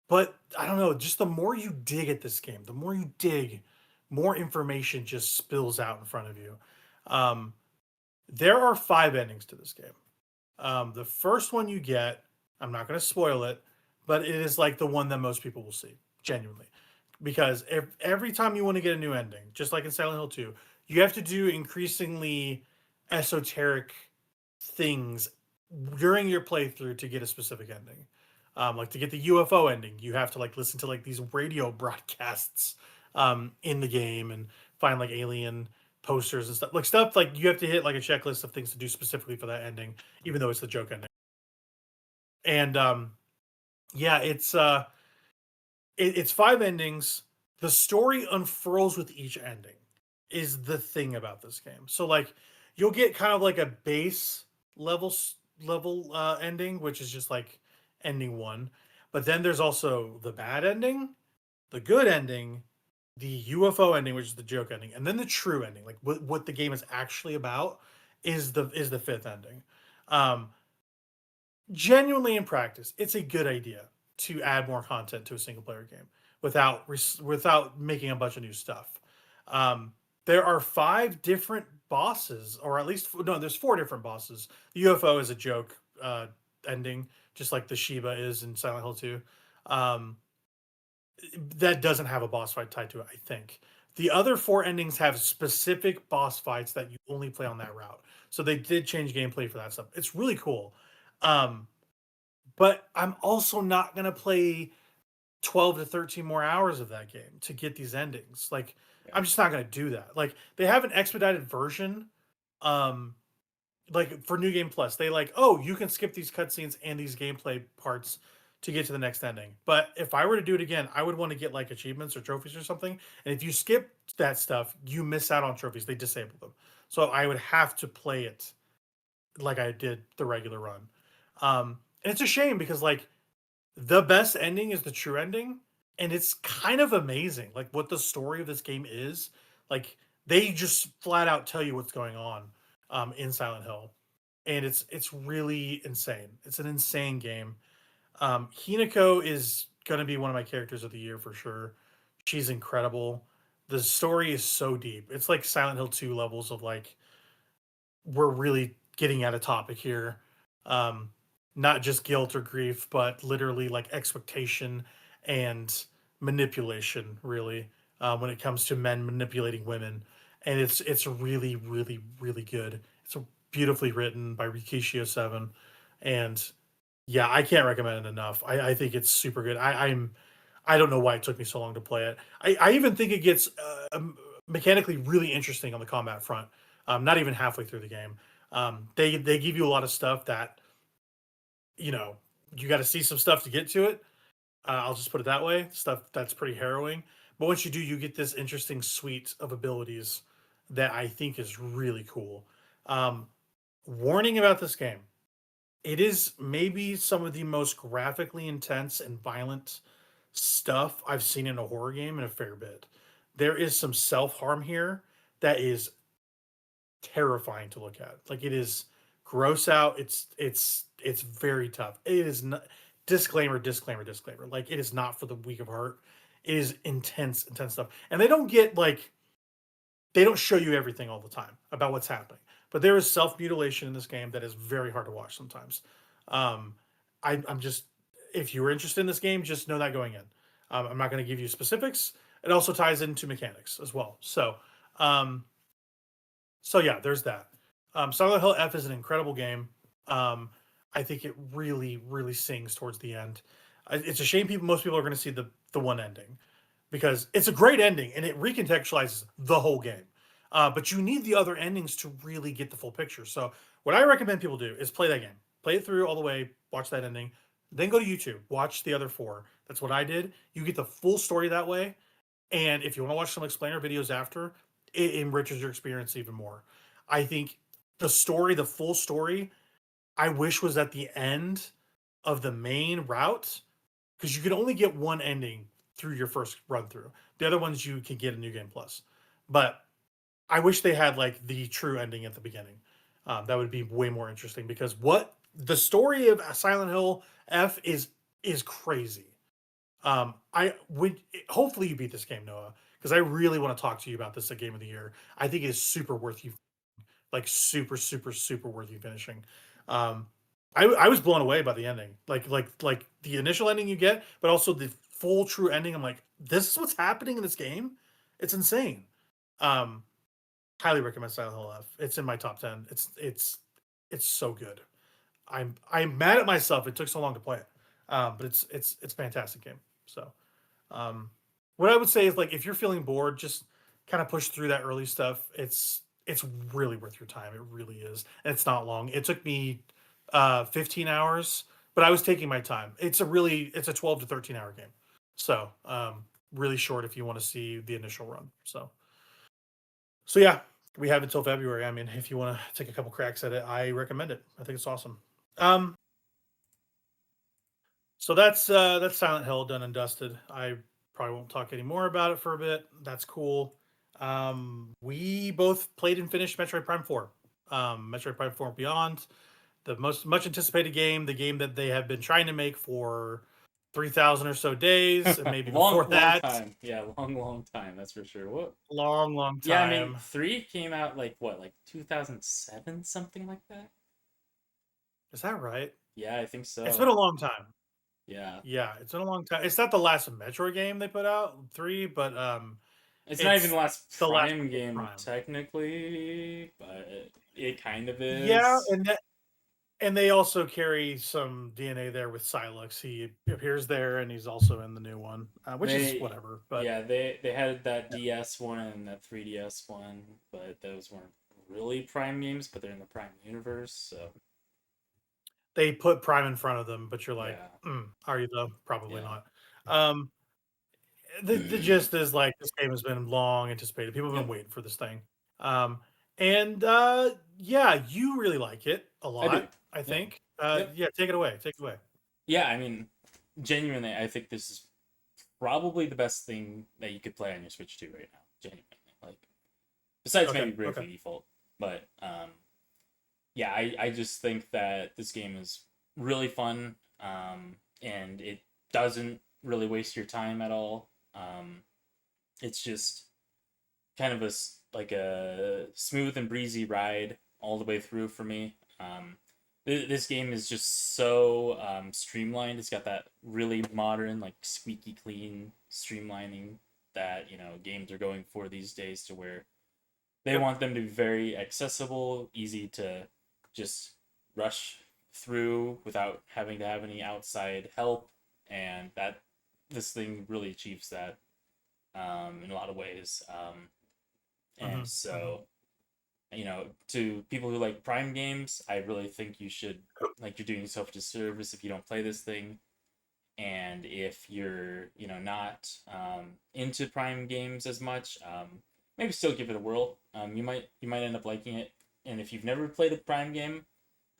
but I don't know, just the more you dig at this game, the more you dig, more information just spills out in front of you. Um, there are 5 endings to this game. The first one you get, I'm not going to spoil it, but it is like the one that most people will see, genuinely. Because every time you want to get a new ending, just like in Silent Hill 2, you have to do increasingly esoteric things during your playthrough to get a specific ending. Like to get the UFO ending, you have to like listen to like these radio broadcasts in the game and find like alien posters and stuff like you have to hit like a checklist of things to do specifically for that ending, even though it's the joke ending. And yeah, it's 5 endings. The story unfurls with each ending is the thing about this game. So like you'll get kind of like a base level ending, which is just like ending one. But then there's also the bad ending, the good ending, the UFO ending, which is the joke ending, and then the true ending, like what the game is actually about, is the fifth ending. Um, Genuinely in practice, it's a good idea to add more content to a single player game without making a bunch of new stuff. Um, there are 5 different bosses, or at least no, there's 4 different bosses. The UFO is a joke ending, just like the Shiba is in Silent Hill 2. Um, that doesn't have a boss fight tied to it, I think. The other 4 endings have specific boss fights that you only play on that route. So they did change gameplay for that stuff. It's really cool. Um, but I'm also not gonna play 12 to 13 more hours of that game to get these endings. Like, Yeah. I'm just not going to do that. Like, they have an expedited version. Like for New Game Plus, they like, oh, you can skip these cutscenes and these gameplay parts to get to the next ending. But if I were to do it again, I would want to get like achievements or trophies or something. And if you skip that stuff, you miss out on trophies. They disable them. So I would have to play it like I did the regular run. And it's a shame because like the best ending is the true ending, and it's kind of amazing. Like what the story of this game is. Like they just flat out tell you what's going on in Silent Hill, and it's really insane. It's an insane game. Hinako is gonna be one of my characters of the year for sure. She's incredible. The story is so deep. It's like Silent Hill 2 levels of like we're really getting at a topic here. Um, Not just guilt or grief, but literally like expectation and manipulation, really, when it comes to men manipulating women. And it's really, really, really good. It's beautifully written by Rikishio Seven, and yeah, I can't recommend it enough. I think it's super good. I don't know why it took me so long to play it. I even think it gets mechanically really interesting on the combat front. Not even halfway through the game. They give you a lot of stuff that you know you got to see some stuff to get to it. I'll just put it that way. Stuff that's pretty harrowing. But once you do, you get this interesting suite of abilities that I think is really cool. Um, Warning about this game. It is maybe some of the most graphically intense and violent stuff I've seen in a horror game in a fair bit. There is some self harm here that is terrifying to look at. Like it is gross out. It's very tough. It is not disclaimer, disclaimer, disclaimer. Like it is not for the weak of heart. It is intense, intense stuff. And they don't get like they don't show you everything all the time about what's happening. But there is self mutilation in this game that is very hard to watch sometimes. Um, I'm just if you were interested in this game, just know that going in. I'm not going to give you specifics. It also ties into mechanics as well. Um, so yeah, there's that. Silent Hill F is an incredible game. Um, I think it really, really sings towards the end. It's a shame most people are going to see the one ending because it's a great ending and it recontextualizes the whole game. But you need the other endings to really get the full picture. So what I recommend people do is play that game, play it through all the way, watch that ending, then go to YouTube, watch the other four. That's what I did. You get the full story that way, and if you want to watch some explainer videos after, it enriches your experience even more. I think the story, the full story, I wish was at the end of the main route because you can only get one ending through your first run through. The other ones you can get in New Game Plus. But I wish they had like the true ending at the beginning. That would be way more interesting because what the story of Silent Hill F is crazy. I would hopefully you beat this game, Noah, because I really want to talk to you about this at Game of the Year. I think it is super worth you, like super, super, super worth you finishing. Um, I was blown away by the ending, like the initial ending you get, but also the full true ending. I'm like, this is what's happening in this game. It's insane. Um, Highly recommend Silent Hill F. It's in my top 10. It's so good. I'm mad at myself. It took so long to play it, but it's a fantastic game. So, um, what I would say is like if you're feeling bored, just kind of push through that early stuff. It's really worth your time. It really is, and it's not long. It took me 15 hours, but I was taking my time. It's a 12 to 13 hour game, so really short if you want to see the initial run. So yeah, we have until February. I mean, if you want to take a couple cracks at it, I recommend it. I think it's awesome. Um, so that's Silent Hill done and dusted. I probably won't talk any more about it for a bit. That's cool. We both played and finished Metroid Prime 4. Metroid Prime 4 Beyond, the most much anticipated game, the game that they have been trying to make for 3,000 or so days, and maybe long, before that. long time. Yeah, long time. That's for sure. What? Long, long time. Yeah, I mean, 3 came out like what, like 2007, something like that. Is that right? Yeah, I think so. It's been a long time. Yeah. Yeah, it's been a long time. It's not the last Metroid game they put out, 3, but It's not even the last the last Prime game Prime. technically, but it kind of is. Yeah, and And they also carry some DNA there with Silex. He appears there, and he's also in the new one, which is They whatever. But yeah, they had that DS one and that 3DS one, but those weren't really Prime games, but they're in the Prime universe, so they put Prime in front of them. But you're like, yeah. are you though? Probably Yeah. not. Um, the gist is like this game has been long anticipated. People have been Yep, waiting for this thing. Um, and yeah, you really like it a I do. lot. I Yep. think. Yep. Yeah, take it away. Take it away. Yeah, I mean, genuinely, I think this is probably the best thing that you could play on your Switch 2 right now. Genuinely, like besides Okay. maybe Okay. Bravely Default, but yeah, I just think that this game is really fun, and it doesn't really waste your time at all. It's just kind of like a smooth and breezy ride all the way through for me. This game is just so streamlined. It's got that really modern, like squeaky clean streamlining that games are going for these days, to where they Yep. want them to be very accessible, easy to just rush through without having to have any outside help, and that this thing really achieves that in a lot of ways. And Hmm. Hmm. so, to people who like Prime games, I really think you should, like, you're doing yourself a disservice if you don't play this thing. And if you're, not into Prime games as much, maybe still give it a whirl. You might end up liking it. And if you've never played a Prime game,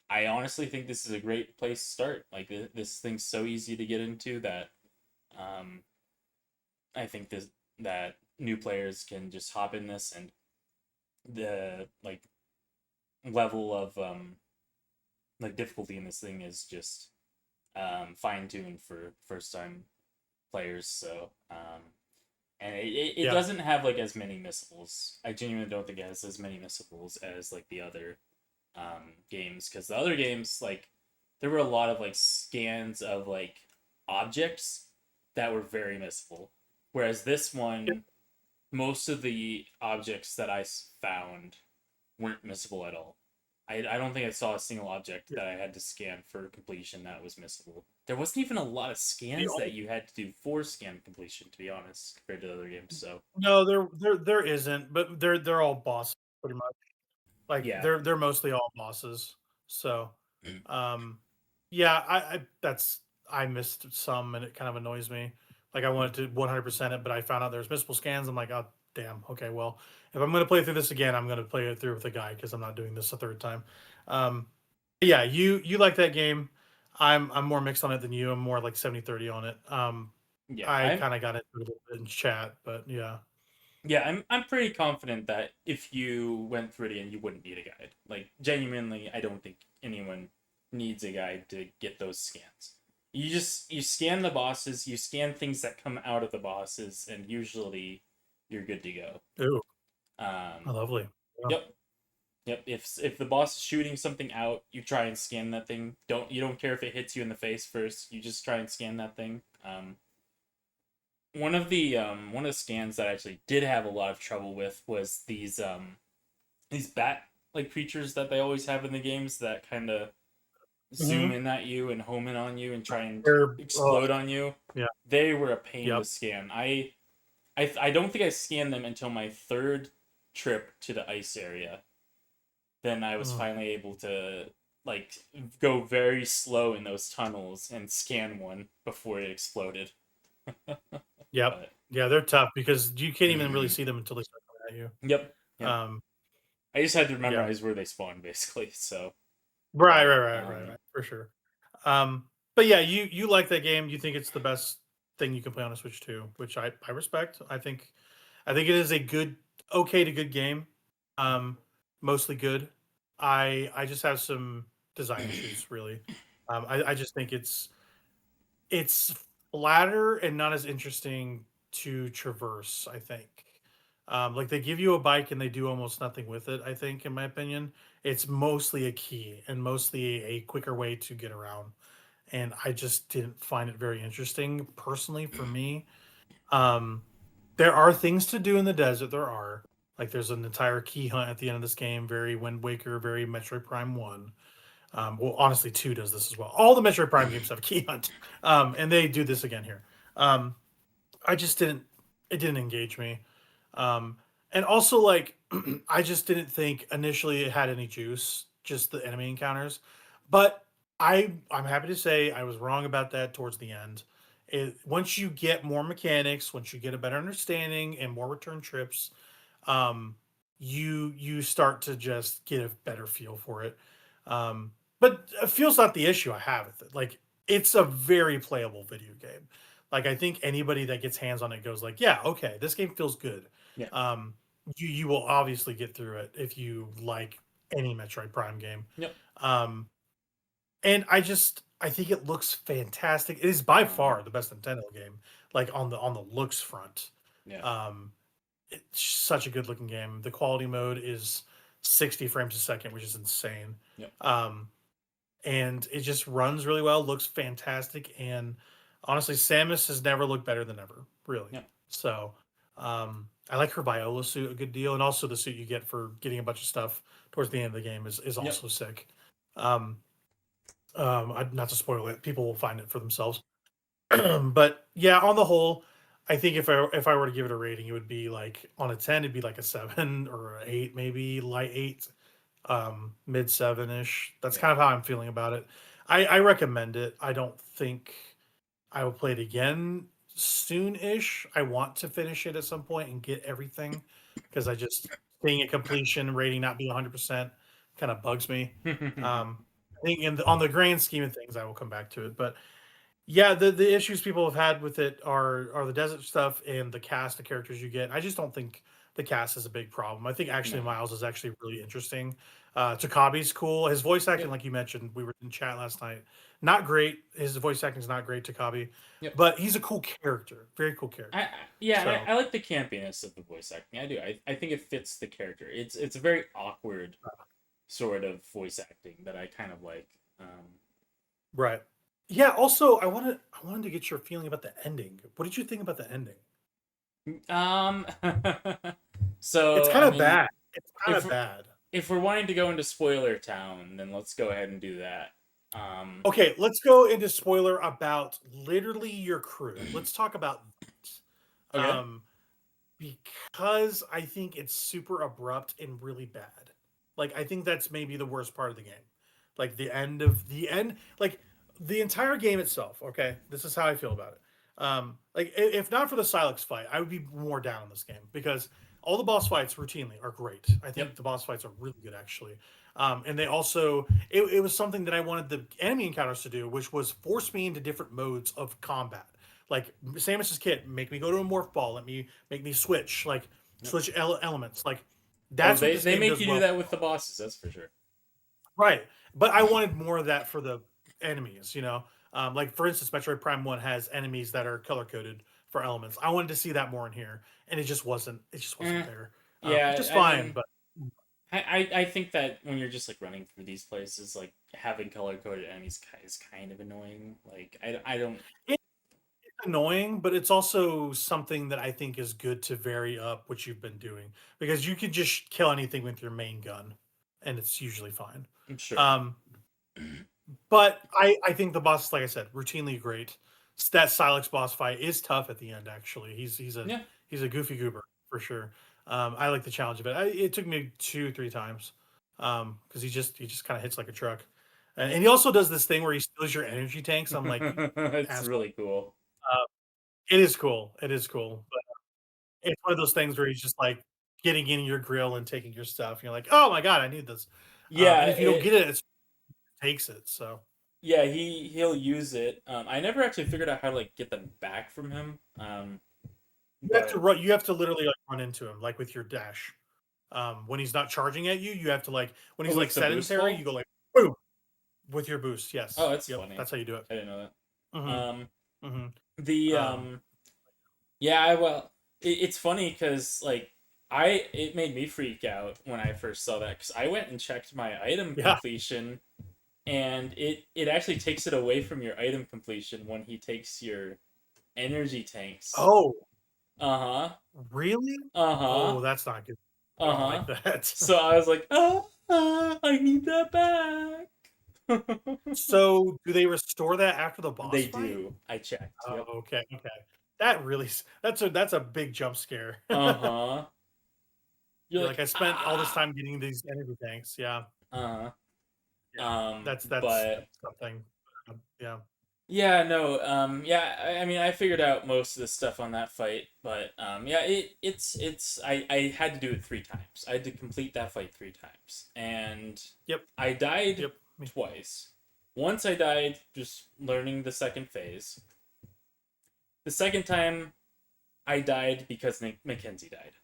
I honestly think this is a great place to start. Like, this thing's so easy to get into that um, I think that new players can just hop in this, and the like level of like difficulty in this thing is just fine tuned for first time players. So and it Yeah. doesn't have like as many missables. I genuinely don't think it has as many missables as like the other games, because the other games, like, there were a lot of like scans of like objects that were very missable, whereas this one, most of the objects that I found weren't missable at all. I don't think I saw a single object Yeah. that I had to scan for completion that was missable. There wasn't even a lot of The scans only, that you had to do for scan completion, to be honest, compared to other games. So no, there isn't, but they're all bosses pretty much. Like yeah. they're mostly all bosses. So, um, yeah, I missed some, and it kind of annoys me. Like I wanted to 100% it, but I found out there's missable scans. I'm like, oh damn. Okay, well, if I'm gonna play through this again, I'm gonna play it through with a guy because I'm not doing this a third time. Um, yeah, you like that game. I'm more mixed on it than you. I'm more like 70-30 on it. Yeah, I kind of got into it a little bit in chat, but yeah. I'm pretty confident that if you went through it again, you wouldn't need a guide. Like, genuinely, I don't think anyone needs a guide to get those scans. You scan the bosses, you scan things that come out of the bosses, and usually you're good to go. Ooh, Um, lovely. Yeah. yep, yep. If the boss is shooting something out, you try and scan that thing. You don't care if it hits you in the face first. You just try and scan that thing. One of the scans that I actually did have a lot of trouble with was these bat like creatures that they always have in the games that kind of zoom Hmm. in at you and home in on you and try and Oh, explode on you. yeah. They were a pain to Yep. scan. I don't think I scanned them until my third trip to the ice area. Then I was Mm. finally able to, like, go very slow in those tunnels and scan one before it exploded. Yep. But Yeah, they're tough because you can't even really see them until they start coming at yep, you. yep. I just had to Yeah. memorize where they spawn, basically. So, Right, but right, right, right, right, for sure. But yeah, you like that game. You think it's the best thing you can play on a Switch too, which I respect. I think it is a good, okay to good game. Um, Mostly good. I just have some design issues really. I just think it's flatter and not as interesting to traverse, I think. Like they give you a bike and they do almost nothing with it, I think, in my opinion. It's mostly a key and mostly a quicker way to get around. And I just didn't find it very interesting personally for me. Um, there are things to do in the desert, there are. Like there's an entire key hunt at the end of this game, very Wind Waker, very Metroid Prime 1. Well, honestly, 2 does this as well. All the Metroid Prime games have key hunt, and they do this again here. I just didn't. It didn't engage me, and also like I just didn't think initially it had any juice. Just the enemy encounters, but I'm happy to say I was wrong about that towards the end. Once you get more mechanics, once you get a better understanding and more return trips, um, you start to just get a better feel for it. But feel's not the issue I have with it. Like it's a very playable video game. Like I think anybody that gets hands on it goes like, yeah, okay, this game feels good. Yeah. You will obviously get through it if you like any Metroid Prime game. Yep. And I think it looks fantastic. It is by far the best Nintendo game, like on the looks front. Yeah. It's such a good looking game. The quality mode is 60 frames a second, which is insane. Yep. And it just runs really well, looks fantastic, and honestly, Samus has never looked better than ever, really. Yep. So, I like her Viola suit a good deal, and also the suit you get for getting a bunch of stuff towards the end of the game is also sick. Not to spoil it, people will find it for themselves. But yeah, on the whole, I think if I were to give it a rating, it would be like on a 10, it'd be like a 7 or an 8, maybe light 8, mid 7-ish. That's kind of how I'm feeling about it. I recommend it. I don't think I will play it again soon-ish. I want to finish it at some point and get everything because I just seeing a completion rating not be 100% kind of bugs me. I think on the grand scheme of things, I will come back to it. But yeah, the issues people have had with it are the desert stuff and the cast of characters you get. I just don't think the cast is a big problem. I think actually No. Miles is actually really interesting. Takabi's cool. His voice acting, Yep. like you mentioned, we were in chat last night. Not great. His voice acting is not great, Takabi. Yep. But he's a cool character. Very cool character. I like the campiness of the voice acting. I do. I think it fits the character. It's a very awkward sort of voice acting that I kind of like. Right. Yeah, also I wanted to get your feeling about the ending. What did you think about the ending? So It's kind of bad. It's kind of bad. If we're wanting to go into spoiler town, then let's go ahead and do that. Okay, let's go into spoiler about literally your crew. Let's talk about that. Okay. Because I think it's super abrupt and really bad. Like I think that's maybe the worst part of the game. Like the end, like the entire game itself. Okay, this is how I feel about it. Like if not for the Silex fight, I would be more down on this game because all the boss fights routinely are great. I think the boss fights are really good actually. And they also it was something that I wanted the enemy encounters to do, which was force me into different modes of combat. Like Samus's kit, make me go to a morph ball, make me switch, like switch elements. Like that's what they make you do that with the bosses, that's for sure. Right. But I wanted more of that for the enemies, you know? Like for instance, Metroid Prime 1 has enemies that are color coded for elements. I wanted to see that more in here, and it just wasn't there. Yeah. Just fine, but I think that when you're just like running through these places, like having color coded enemies is kind of annoying. Like I don't it's annoying, but it's also something that I think is good to vary up what you've been doing because you could just kill anything with your main gun, and it's usually fine. I'm sure. But I think the boss, like I said, routinely great. That Silex boss fight is tough at the end. Actually, he's a goofy goober for sure. I like the challenge of it. It took me 2-3 times because he just kind of hits like a truck, and he also does this thing where he steals your energy tanks. I'm like, it's really cool. It is cool. It is cool, but it's one of those things where he's just like getting in your grill and taking your stuff. You're like, oh my god, I need this. Yeah, and if you don't get it, it takes it. So yeah, he'll use it. I never actually figured out how to like get them back from him. You have to literally like run into him like with your dash. When he's not charging at you, you have to like when he's like sedentary, you go like boom with your boost. Yes. Oh, that's funny. That's how you do it. I didn't know that. Mm-hmm. Yeah, well, it's funny because like it made me freak out when I first saw that because I went and checked my item completion, and it actually takes it away from your item completion when he takes your energy tanks. Oh. Really? Oh, that's not good. I don't like that. So I was like, I need that back. So, do they restore that after the boss They fight? do. I checked. Oh, Yep. okay, okay. That really that's a big jump scare. Uh-huh. You're You're like, like, "I spent all this ah. time getting these energy tanks." Yeah, Uh-huh. yeah. But That's something. Yeah. yeah, no, yeah, I mean, I figured out most of the stuff on that fight, but yeah, I had to do it 3 times. I had to complete that fight 3 times, and Yep, I died yep. Me. twice. Once I died just learning the second phase. The second time I died because Mackenzie died.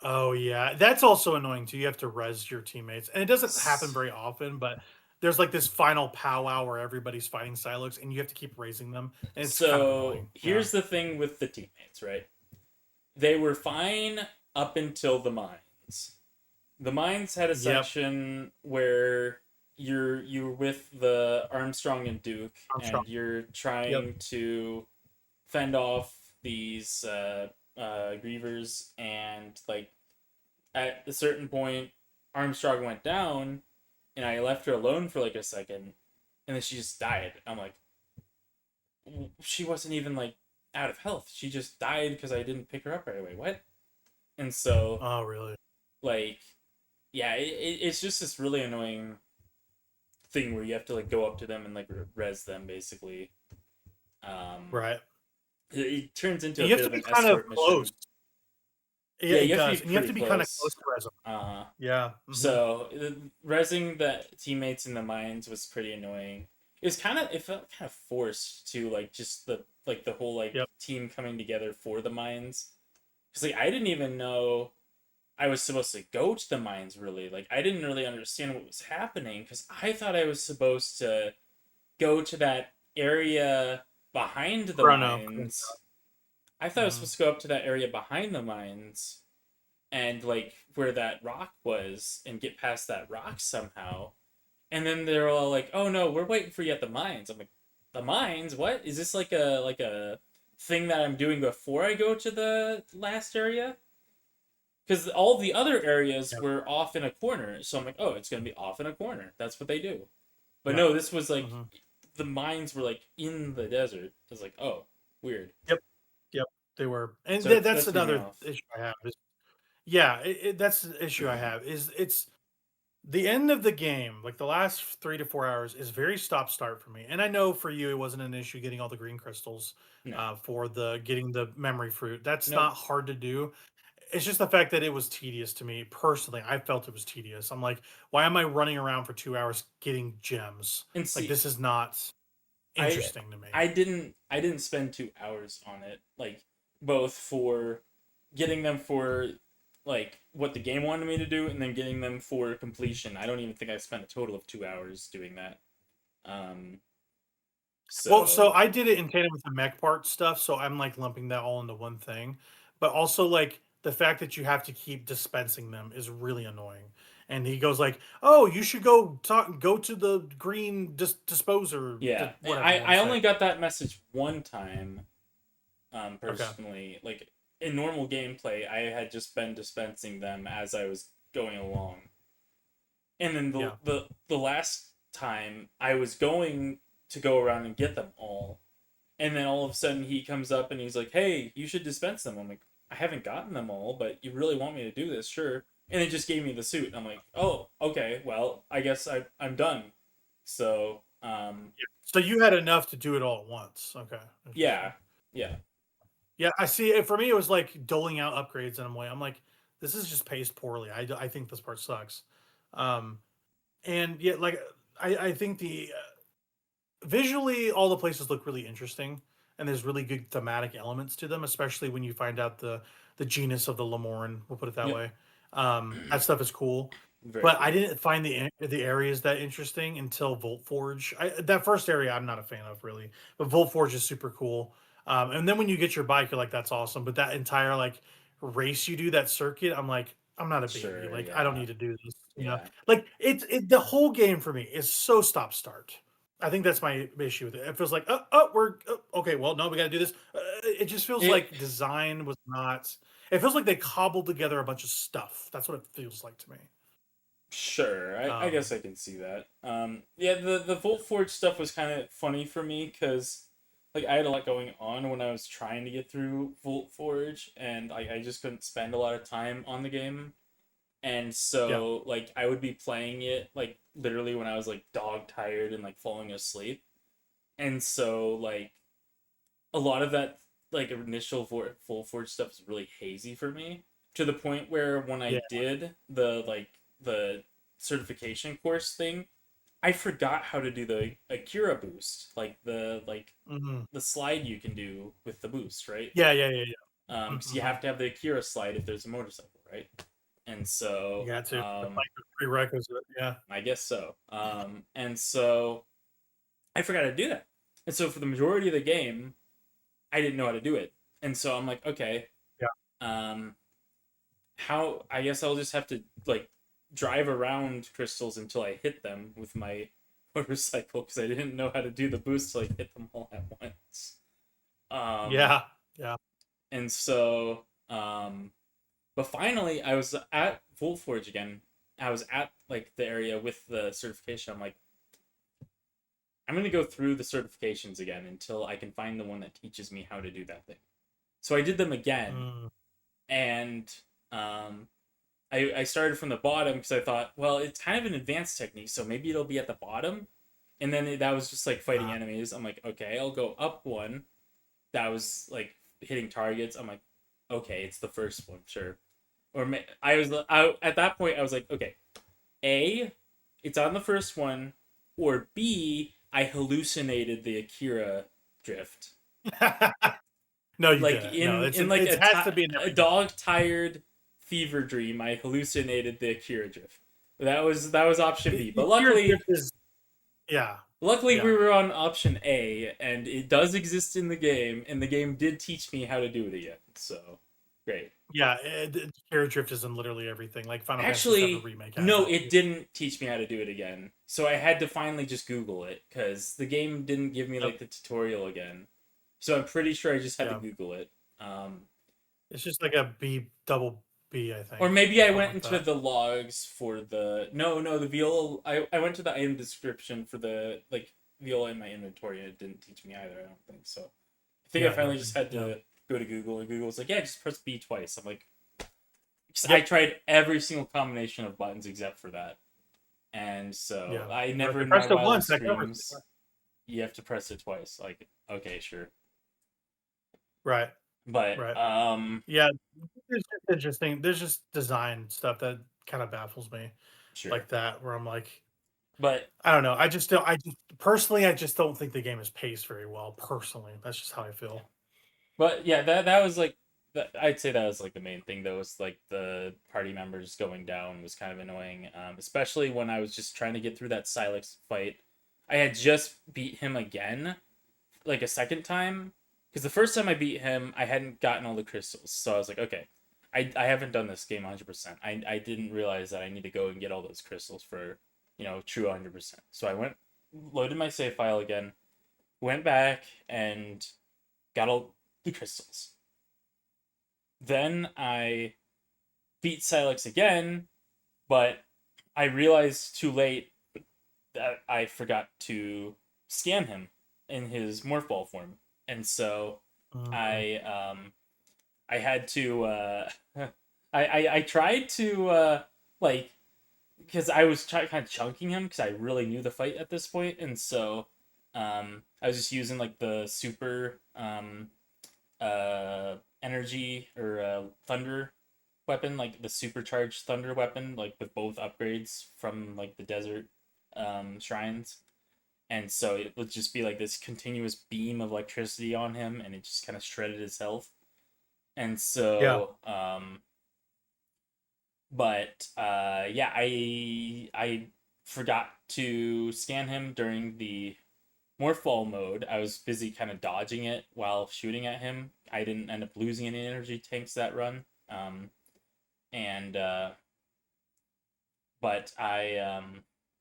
Oh, yeah. That's also annoying too. You have to res your teammates, and it doesn't happen very often, but there's, like, this final powwow where everybody's fighting Psylocke, and you have to keep raising them, and it's kind of So annoying. Yeah. here's the thing with the teammates, right? They were fine up until the mines. The mines had a Yep. section where you're with the Armstrong and Duke, Armstrong. and you're Yep. trying to fend off these grievers, and like at a certain point, Armstrong went down, and I left her alone for like a second, and then she just died. I'm like, she wasn't even like out of health. She just died because I didn't pick her up right away. What? And so, Oh, really? like, yeah, it's just this really annoying thing where you have to like go up to them and like res them basically. Um, Right. it turns into And a you have bit to of be an kind of escort close. mission. Yeah, Yeah, it you have to does, be and you have pretty to be kinda close close. to res 'em. Uh, Yeah. Mhm. so resing the teammates in the mines was pretty annoying. It felt kind of forced to like just the whole like Yep. team coming together for the mines. Because like I didn't even know I was supposed to go to the mines really. Like I didn't really understand what was happening because I thought I was supposed to go to that area behind the Chrono. mines. I thought I was Mhm. supposed to go up to that area behind the mines and like where that rock was and get past that rock somehow. And then they're all like, "Oh no, we're waiting for you at the mines." I'm like, "The mines? What? Is this like a thing that I'm doing before I go to the last area?" Because all the other areas Yep. were off in a corner. So I'm like, "Oh, it's gonna be off in a corner. That's what they do." But Yeah. no, this was like Mhm. the mines were like in the desert. I was like, "Oh, weird." Yep. Yep. They were, and So that's that threw me another off. issue I have is yeah, that's the issue I have is it's the end of the game, like the last 3 to 4 hours is very stop start for me. And I know for you it wasn't an issue getting all the green crystals No, for the getting the memory fruit. That's nope. not hard to do. It's just the fact that it was tedious to me personally. I felt it was tedious. I'm like, why am I running around for 2 hours getting gems? And Like see, this is not I interesting to me. I didn't spend 2 hours on it. Like both for getting them for like what the game wanted me to do, and then getting them for completion. I don't even think I spent a total of 2 hours doing that. Um, Well, so so I did it in tandem with the mech part stuff, so I'm like lumping that all into one thing. But also like the fact that you have to keep dispensing them is really annoying. And he goes like, "Oh, you should go to the green disposer, yeah, whatever you want I to say." only got that message one time. Okay. Personally, like in normal gameplay, I had just been dispensing them as I was going along, and then Yeah. the last time I was going to go around and get them all, and then all of a sudden he comes up and he's like, "Hey, you should dispense them." I'm like, "I haven't gotten them all, but you really want me to do this? Sure." And it just gave me the suit. I'm like, "Oh, okay. Well, I guess I'm done." So, Yeah. So you had enough to do it all at once. Okay. Interesting. yeah, yeah, Yeah, I see it for me it was like doling out upgrades and I'm like, this is just paced poorly. I think this part sucks. Um and yeah, like I think the visually all the places look really interesting and there's really good thematic elements to them, especially when you find out the genus of the Lemoran, we'll put it that yep, way. That stuff is cool, very but I cool. didn't find the areas that interesting until Volt Forge. That first area I'm not a fan of really, but Volt Forge is super cool. And then when you get your bike you're like that's awesome, but that entire like race you do, that circuit, I'm like I'm not a baby, Sure, like I don't yeah, need to do this, you know. yeah. Like the whole game for me is so stop start. I think that's my issue with it. It feels like, we're okay. Well, no, we got to do this. It just feels It like design was not. It feels like they cobbled together a bunch of stuff. That's what it feels like to me. Sure, I Um, guess I can see that. Yeah, the Volt Forge stuff was kind of funny for me because like I had a lot going on when I was trying to get through Volt Forge, and I just couldn't spend a lot of time on the game. And yeah, so like I would be playing it like literally when I was like dog tired and like falling asleep. And so like a lot of that like initial Full Forge stuff is really hazy for me to the point where when yeah. I did the certification course thing, I forgot how to do the Akira boost, like Hmm. the slide you can do with the boost, right? Yeah, yeah, yeah, yeah. Because you Mm-hmm. have to have the Akira slide if there's a motorcycle, right? And You so got to. That's like the prerequisite. Yeah. I guess so. And so I forgot to do that. And so for the majority of the game, I didn't know how to do it. And so I'm like, okay, Yeah. um, how? I guess I'll just have to like drive around crystals until I hit them with my motorcycle because I didn't know how to do the boost to like hit them all at once. Um, Yeah. Yeah. and so, but finally, I was at Volt Forge again. I was at like the area with the certification. I'm like, I'm gonna go through the certifications again until I can find the one that teaches me how to do that thing. So I did them again, Mm, and um, I started from the bottom because I thought, well, it's kind of an advanced technique, so maybe it'll be at the bottom. And then that was just like fighting uh, enemies. I'm like, okay, I'll go up one. That was like hitting targets. I'm like, okay, it's the first one, sure. At that point I was like, okay, A, it's on the first one, or B, I hallucinated the Akira drift. no, you Like didn't. No, in like it has to be in a every game. dog tired fever dream, I hallucinated the Akira drift. That was option B. But Your luckily drift is yeah, luckily we yeah, were on option A, and it does exist in the game, and the game did teach me how to do it again. So great. yeah. Your drift is in literally everything. Like Final Fantasy VII Actually, remake has no, it. it didn't teach me how to do it again. So I had to finally just Google it because the game didn't give me Yep, like the tutorial again. So I'm pretty sure I just had to yeah. Google it. Um, It's just like a B double B, I or think, maybe I something went like into that. the logs for the no the viola. I went to the item description for the like viola in my inventory and it didn't teach me either. I don't think so. I think I Yeah, finally nothing. just had Yeah. to go to Google and Google was like, yeah, just press B twice. I'm like, 'cause I Yep. tried every single combination of buttons except for that. And so Yeah. I Or if never you in my pressed it wildest once, that covers it. dreams you have to press it twice. Like, okay, sure. Right. But Right. Yeah. It's just interesting. There's just design stuff that kind of baffles me, sure. like that, where I'm like, But I don't know. I just don't. I just personally, I just don't think the game is paced very well. Personally, that's just how I yeah. feel. But yeah, that was like I'd say that was like the main thing though, was like the party members going down was kind of annoying. Especially when I was just trying to get through that Silex fight. I had just beat him again, like a second time. Because the first time I beat him, I hadn't gotten all the crystals. So I was like, okay, I haven't done this game 100%. I didn't realize that I need to go and get all those crystals for, true 100%. So I went, loaded my save file again, went back, and got all the crystals. Then I beat Silex again, but I realized too late that I forgot to scan him in his morph ball form. And so Mhm. I had to I tried to like because I was kind of chunking him because I really knew the fight at this point, and so I was just using like the super energy or thunder weapon, like the supercharged thunder weapon, like with both upgrades from like the desert shrines. And so it would just be like this continuous beam of electricity on him, and it just kind of shredded his health. And Yeah. so, but yeah, I forgot to scan him during the Morphball mode. I was busy kind of dodging it while shooting at him. I didn't end up losing any energy tanks that run. And but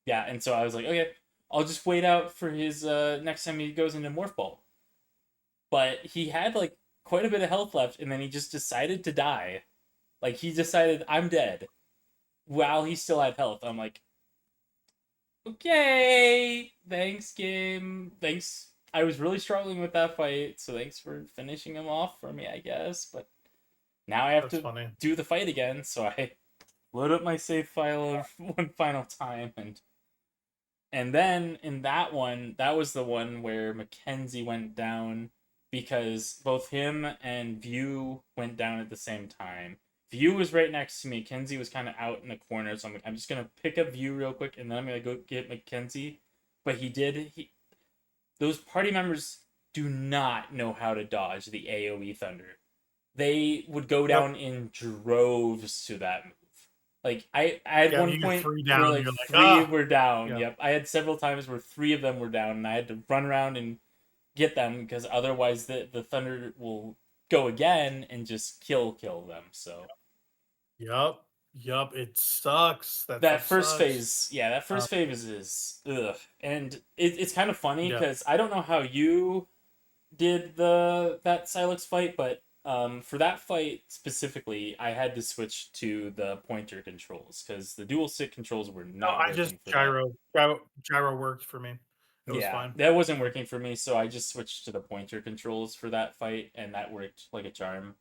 yeah, and so I was like, okay, I'll just wait out for his next time he goes into Morphball. But he had like quite a bit of health left, and then he just decided to die. Like he decided, I'm dead. while he still had health. I'm like, okay, thanks, game. Thanks. I was really struggling with that fight, so thanks for finishing him off for me, I guess. But now I have That's to funny. do the fight again, so I load up my save file one final time, and then in that one, that was the one where Mackenzie went down because both him and View went down at the same time. View was right next to me. Mackenzie was kind of out in the corner, so I'm just gonna pick up View real quick, and then I'm gonna go get Mackenzie. But those party members do not know how to dodge the AoE thunder. They would go down in droves to that move. Like I had Yeah, one you get point 3 where down, like you're like, three were down. Yeah. Yep, I had several times where 3 of them were down, and I had to run around and get them because otherwise the thunder will go again and just kill them. So Yup. Yup. It sucks. That that stuff first sucks. phase, yeah, that first phase is ugh, and it's kind of funny Yeah. because I don't know how you did that Silex fight, but for that fight specifically, I had to switch to the pointer controls because the dual stick controls were No, not I just working for that. gyro worked for me. It was Yeah, fine. that wasn't working for me, so I just switched to the pointer controls for that fight, and that worked like a charm.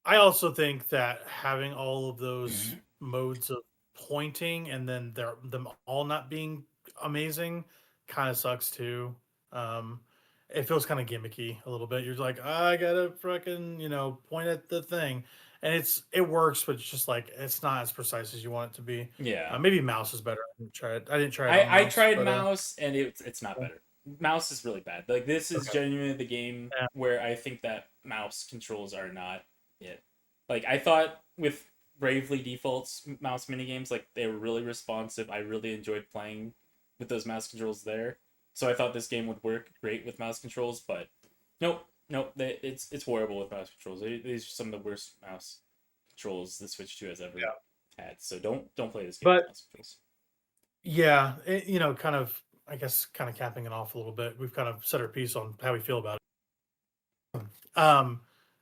I also think that having all of those modes of pointing and then them all not being amazing kind of sucks too. Um, it feels kind of gimmicky a little bit. You're like, I gotta fucking point at the thing, and it works, but it's just like it's not as precise as you want it to be. Yeah, Maybe mouse is better. I didn't try it. I didn't try it on I mouse, tried but mouse, and it's not better. Mouse is really bad. Like this is okay. genuinely the game Yeah. where I think that mouse controls are not it. Like I thought with Bravely Default's mouse minigames, like they were really responsive. I really enjoyed playing with those mouse controls there. So I thought this game would work great with mouse controls, but nope. It's horrible with mouse controls. These are some of the worst mouse controls the Switch 2 has ever had. So don't play this game with But mouse controls. yeah, kind of, I guess, kind of capping it off a little bit. We've kind of set our piece on how we feel about it.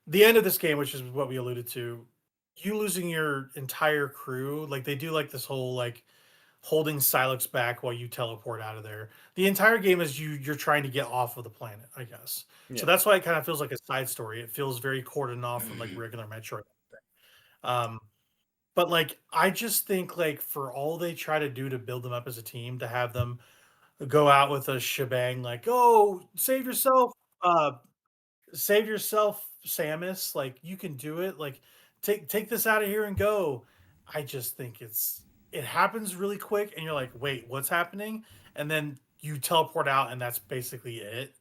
The end of this game, which is what we alluded to, you losing your entire crew, like they do like this whole like holding Silex back while you teleport out of there. The entire game is you're trying to get off of the planet, I guess. So Yeah. that's why it kind of feels like a side story. It feels very cordoned off from like regular Metroid. Um, but like I just think like for all they try to do to build them up as a team, to have them go out with a shebang like, "Oh, uh save yourself, Samus, like you can do it. Like take this out of here and go." I just think it happens really quick and you're like, "Wait, what's happening?" And then you teleport out and that's basically it.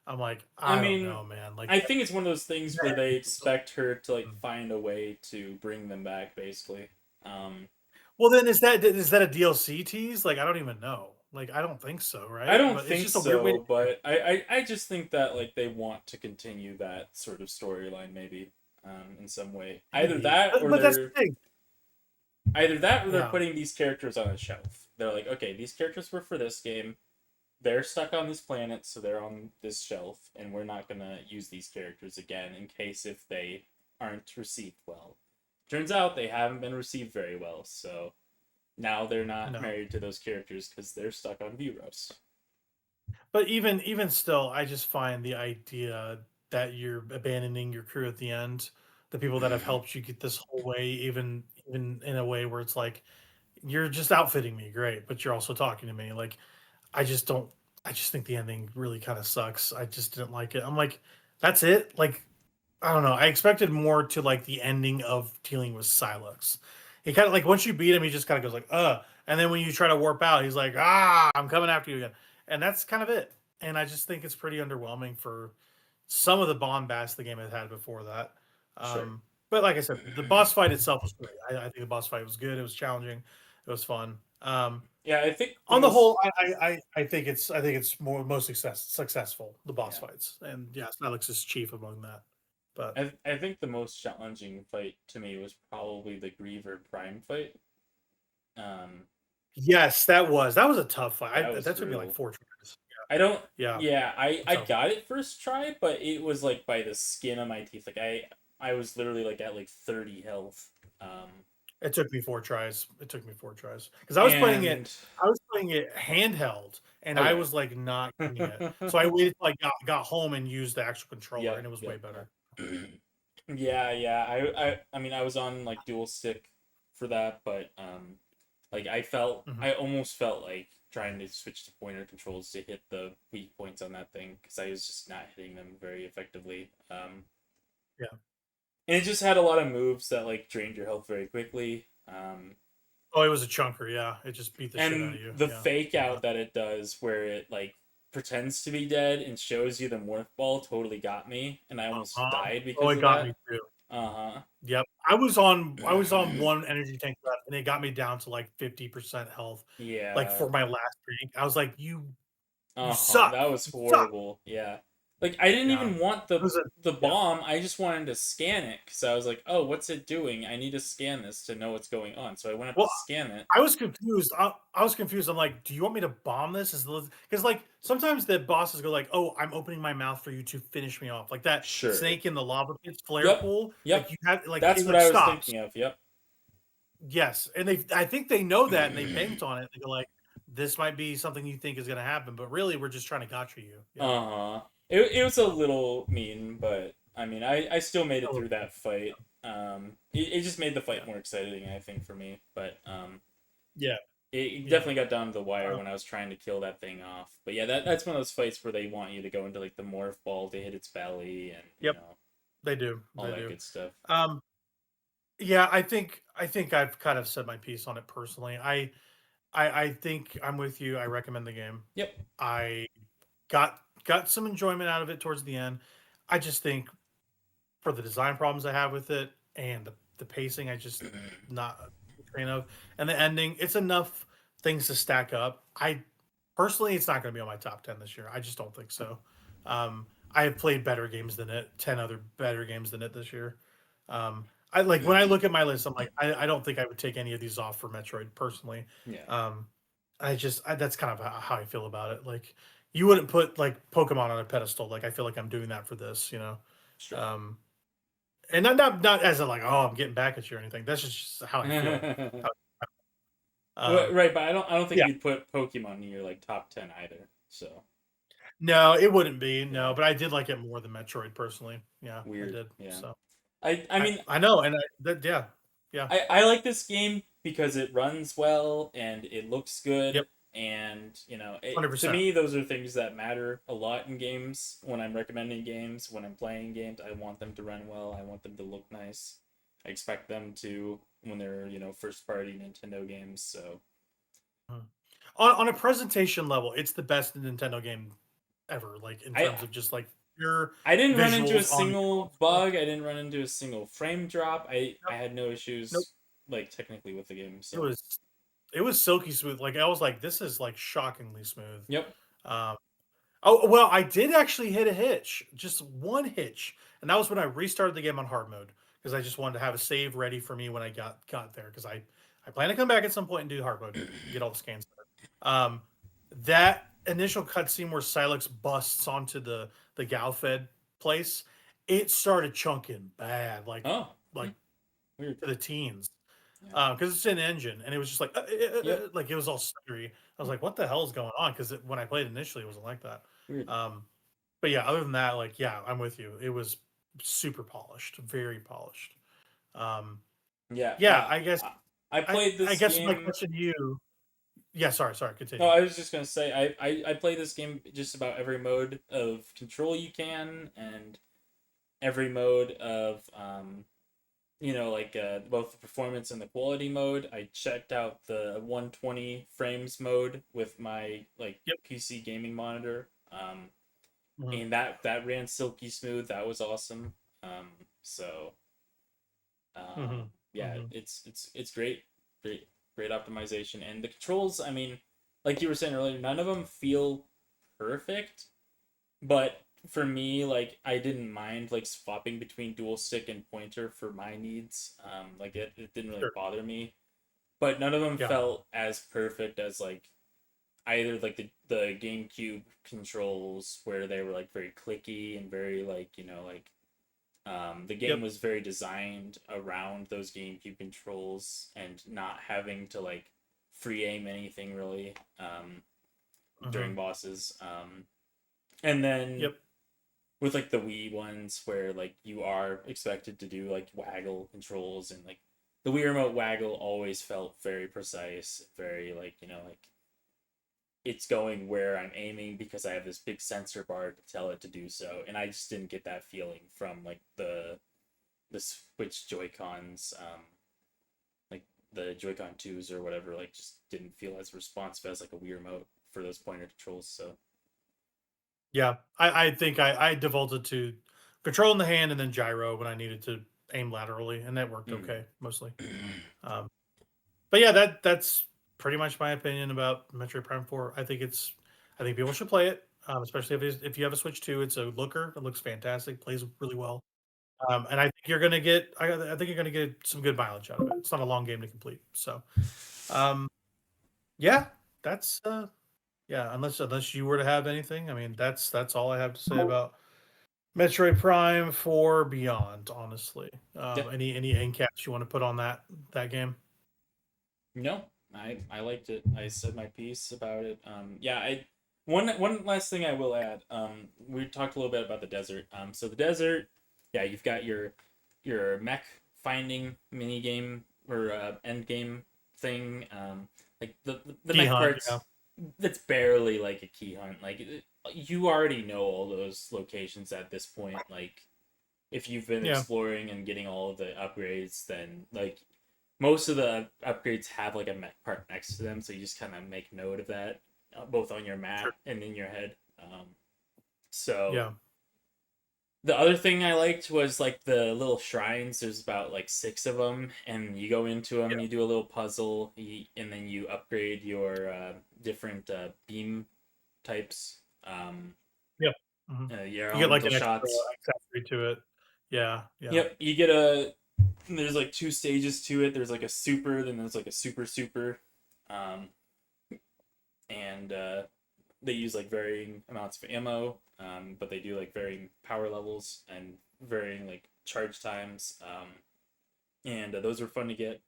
I'm like, I I don't mean, know, man. Like I think it's one of those things where they expect her to like find a way to bring them back, basically. well then is that a DLC tease? Like I don't even know. Like I don't think so, I right? don't But it's think just a weird way so, but I just think that like they want to continue that sort of storyline, maybe, in some way. Either maybe. that, or But that's the they're thing. Yeah. putting these characters on a shelf. They're like, okay, these characters were for this game. They're stuck on this planet, so they're on this shelf, and we're not gonna use these characters again in case if they aren't received well. Turns out they haven't been received very well, so now they're not No. married to those characters because they're stuck on Vuros. But even still, I just find the idea that you're abandoning your crew at the end, the people that have helped you get this whole way, even in a way where it's like you're just outfitting me, great, but you're also talking to me. Like I just don't. I just think the ending really kind of sucks. I just didn't like it. I'm like, that's it. Like I don't know. I expected more to like the ending of dealing with Silex. He kind of like once you beat him, he just kind of goes like, and then when you try to warp out, he's like, I'm coming after you again, and that's kind of it. And I just think it's pretty underwhelming for some of the bombast the game had had before that. Sure. But like I said, the boss fight itself was great. I think the boss fight was good. It was challenging. It was fun. Yeah, I think the On the most whole, I think it's most successful the boss yeah. fights, and yes, Alex is chief among that. But I think the most challenging fight to me was probably the Griever Prime fight. Um, yes, that was a tough fight. that was That took me like brutal. 4 tries. I don't. Yeah, Yeah, I tough. got it first try, but it was like by the skin of my teeth. Like I was literally like at like 30 health. Um, It took me 4 tries. It took me 4 tries because And I was playing it handheld, and I okay. was, like, not getting it. So I waited till I got home and used the actual controller, Yep, and it was way yep, better. yep. Yeah, yeah. I mean, I was on like dual stick for that, but like Mhm. I almost felt like trying to switch to pointer controls to hit the weak points on that thing because I was just not hitting them very effectively. Yeah. And it just had a lot of moves that like drained your health very quickly. Oh, it was a chunker, yeah. It just beat the shit out And of you, the yeah. fake out that it does where it like pretends to be dead and shows you the morph ball totally got me, and I almost Uh-huh. died Oh, because it of got me that. too. Uh-huh. Yep. I was on 1 energy tank left, and it got me down to, like, 50% health, like, Yeah. for my last drink. I was like, you Uh-huh. suck. That was You suck." horrible. Yeah. Like I didn't Yeah. even want It was a the yeah. bomb. I just wanted to scan it because I was like, "Oh, what's it doing? I need to scan this to know what's going on." So I went up to Well, scan it. I was confused. I was confused. I'm like, "Do you want me to bomb this?" Because like, sometimes the bosses go like, "Oh, I'm opening my mouth for you to finish me off." Like that Sure. snake in the lava pit's flare Yep. pool, like, Yep. you have like, That's it, what like, I was stops. thinking of. Yep. Yes, and I think they know that, and they banked on it. They go like, "This might be something you think is gonna happen, but really, we're just trying to gotcha you." Yeah. Uh-huh. It was a Um, little mean, but I mean, I still made a it little through bit. that fight. It just made the fight Yeah. more exciting, I think, for me. But Yeah. it Yeah. definitely got down to the wire Uh, when I was trying to kill that thing off. But yeah, that's one of those fights where they want you to go into like the morph ball to hit its belly and yep, they do. all They that do. good stuff. Um, yeah, I think I've kind of said my piece on it personally. I think I'm with you. I recommend the game. Yep. I got some enjoyment out of it towards the end. I just think for the design problems I have with it and the pacing, I just not a fan of. And the ending, it's enough things to stack up. I personally, it's not going to be on my top 10 this year. I just don't think so. I have played better games than it, 10 other better games than it this year. I like when I look at my list, I'm like, I don't think I would take any of these off for Metroid personally. Yeah. Um, that's kind of how I feel about it. Like, you wouldn't put like Pokemon on a pedestal. Like, I feel like I'm doing that for this, you know. Sure. And not as a like, oh, I'm getting back at you or anything. That's just how I feel. How, um, Right, but I don't think yeah, you'd put Pokemon in your like top 10 either. So no, it wouldn't be no, yeah, but I did like it more than Metroid personally. Yeah, I weird. did. Yeah. So I mean, I know, and yeah, yeah, I like this game because it runs well and it looks yep, good, and it, to 100%. me those are things that matter a lot in games. When I'm recommending games, when I'm playing games, I want them to run well, I want them to look nice. I expect them to when they're first party Nintendo games. So On a presentation level, it's the best Nintendo game ever. Like in I terms of just like pure I didn't run into a visuals on the single console. bug. I didn't run into a single frame drop. I Nope, had no nope. issues like technically with the game. It So was it was silky smooth. Like, I was like, this is like shockingly smooth. yep. Um, oh well, I did actually hit a hitch, just one hitch, and that was when I restarted the game on hard mode because I just wanted to have a save ready for me when I got there because I plan to come back at some point and do hard mode, get all the scans done. That initial cutscene where Silex busts onto the Galfed place, it started chunking bad, Oh, like weird. to the teens. Yeah. Because it's an engine, and it was just like Yep. like it was all stuttery. I was like, "What the hell is going on?" Because when I played initially, it wasn't like that. Weird. Um, but yeah, other than that, like, yeah, I'm with you. It was super polished, very polished. Um, Yeah. yeah, I played I this guess my game. question to you. Yeah, sorry, No, continue. I was just gonna say I played this game just about every mode of control you can, and every mode of like both the performance and the quality mode. I checked out the 120 frames mode with my like Yep. PC gaming monitor. Mhm, And that ran silky smooth. That was awesome. Um, so mhm, yeah, mhm. it's great, great optimization, and the controls. I mean, like you were saying earlier, none of them feel perfect, but for me, like I didn't mind like swapping between dual stick and pointer for my needs. Like it didn't really Sure. bother me, but none of them Yeah. felt as perfect as like either like the GameCube controls where they were like very clicky and very like like The game Yep. was very designed around those GameCube controls and not having to like free aim anything really during Mhm. bosses. And then Yep. with like the Wii ones where like you are expected to do like waggle controls, and like the Wii remote waggle always felt very precise, very like, like it's going where I'm aiming because I have this big sensor bar to tell it to do so, and I just didn't get that feeling from like the Switch Joy Cons, like the Joy-Con 2s or whatever, like just didn't feel as responsive as like a Wii remote for those pointer controls. So Yeah. I think I defaulted to control in the hand and then gyro when I needed to aim laterally, and that worked mm. okay mostly. Um, but yeah, that's pretty much my opinion about Metroid Prime 4. I think people should play it, especially if you have a Switch 2. It's a looker. It looks fantastic, plays really well. And I think you're gonna get I think you're gonna get some good mileage out of it. It's not a long game to complete. So um, yeah, that's yeah, unless you were to have anything. I mean, that's all I have to say about Metroid Prime 4 Beyond, honestly. Yeah, Any end caps you want to put on that game? no, I liked it. I said my piece about it. Yeah, I one last thing I will add. We talked a little bit about the desert. So the desert, yeah, you've got your mech finding mini game or end game thing. Like the Key mech Hunt, parts. yeah. That's barely like a key hunt. Like you already know all those locations at this point. Like if you've been Yeah, exploring and getting all of the upgrades, then like most of the upgrades have like a mech part next to them, so you just kind of make note of that, both on your sure. map and in your head. So Yeah. the other thing I liked was like the little shrines. There's about like six of them, and you go into them, Yeah. you do a little puzzle, and then you upgrade your different beam types. Yep. Mhm. Your You get like elemental an extra shots. accessory to it. Yeah, yeah. Yep, you get a. There's like two stages to it. There's like a super, then there's like a super super, um, and they use like varying amounts of ammo, but they do like varying power levels and varying like charge times, and those are fun to get.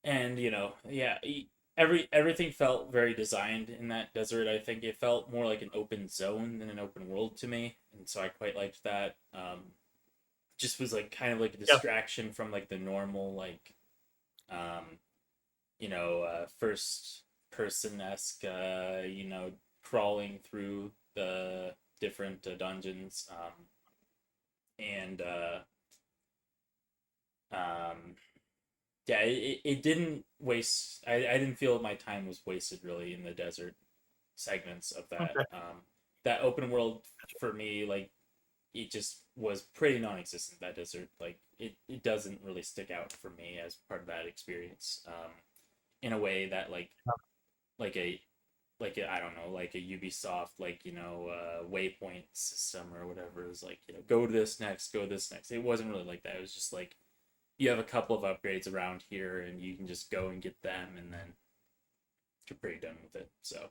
And yeah, everything felt very designed in that desert. I think it felt more like an open zone than an open world to me, and so I quite liked that. Just was like kind of like a Yeah. distraction from like the normal like um first person esque crawling through the different dungeons, and um yeah, it didn't waste. I didn't feel my time was wasted really in the desert segments of that. Okay. That open world for me, like it just was pretty non-existent. That desert, like it doesn't really stick out for me as part of that experience, in a way that like a I don't know, like a Ubisoft, like waypoint system or whatever is like, go to this next, go to this next. It wasn't really like that. It was just like you have a couple of upgrades around here and you can just go and get them, and then you're pretty done with it. So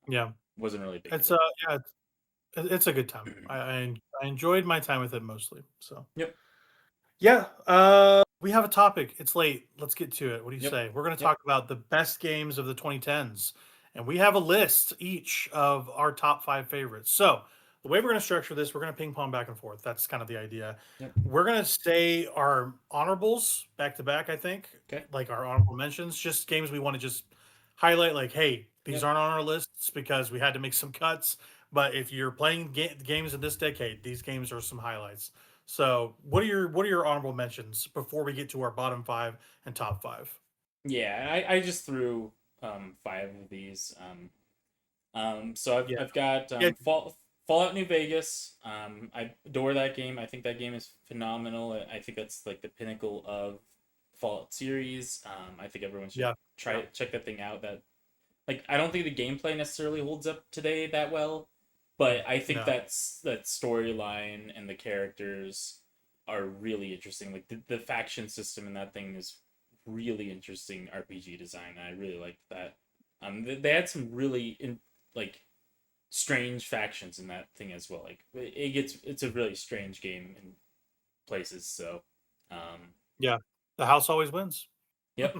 Yeah. wasn't really a big It's deal. yeah, it's a good time. I enjoyed my time with it mostly. So Yep. yeah, we have a topic. It's late. Let's get to it. What do you Yep. say? We're going to Yep. talk about the best games of the 2010s, and we have a list each of our top 5 favorites. So the way we're going to structure this, we're going to ping pong back and forth. That's kind of the idea. Yep. We're going to say our honorables back to back. I think, Okay. like our honorable mentions, just games we want to just highlight. Like, hey, these Yep. aren't on our lists because we had to make some cuts. But if you're playing games in this decade, these games are some highlights. So, what are your honorable mentions before we get to our bottom 5 and top 5? Yeah, I just threw five of these. So I've Yeah, I've got yeah, Fallout New Vegas. I adore that game. I think that game is phenomenal. I think that's like the pinnacle of Fallout series. I think everyone should yeah, yeah. check that thing out. That like I don't think the gameplay necessarily holds up today that well, but I think No, that storyline and the characters are really interesting. Like the faction system in that thing is really interesting RPG design. I really liked that. They had some really like strange factions in that thing as well. Like it's a really strange game in places. So, Yeah, the house always wins. yep.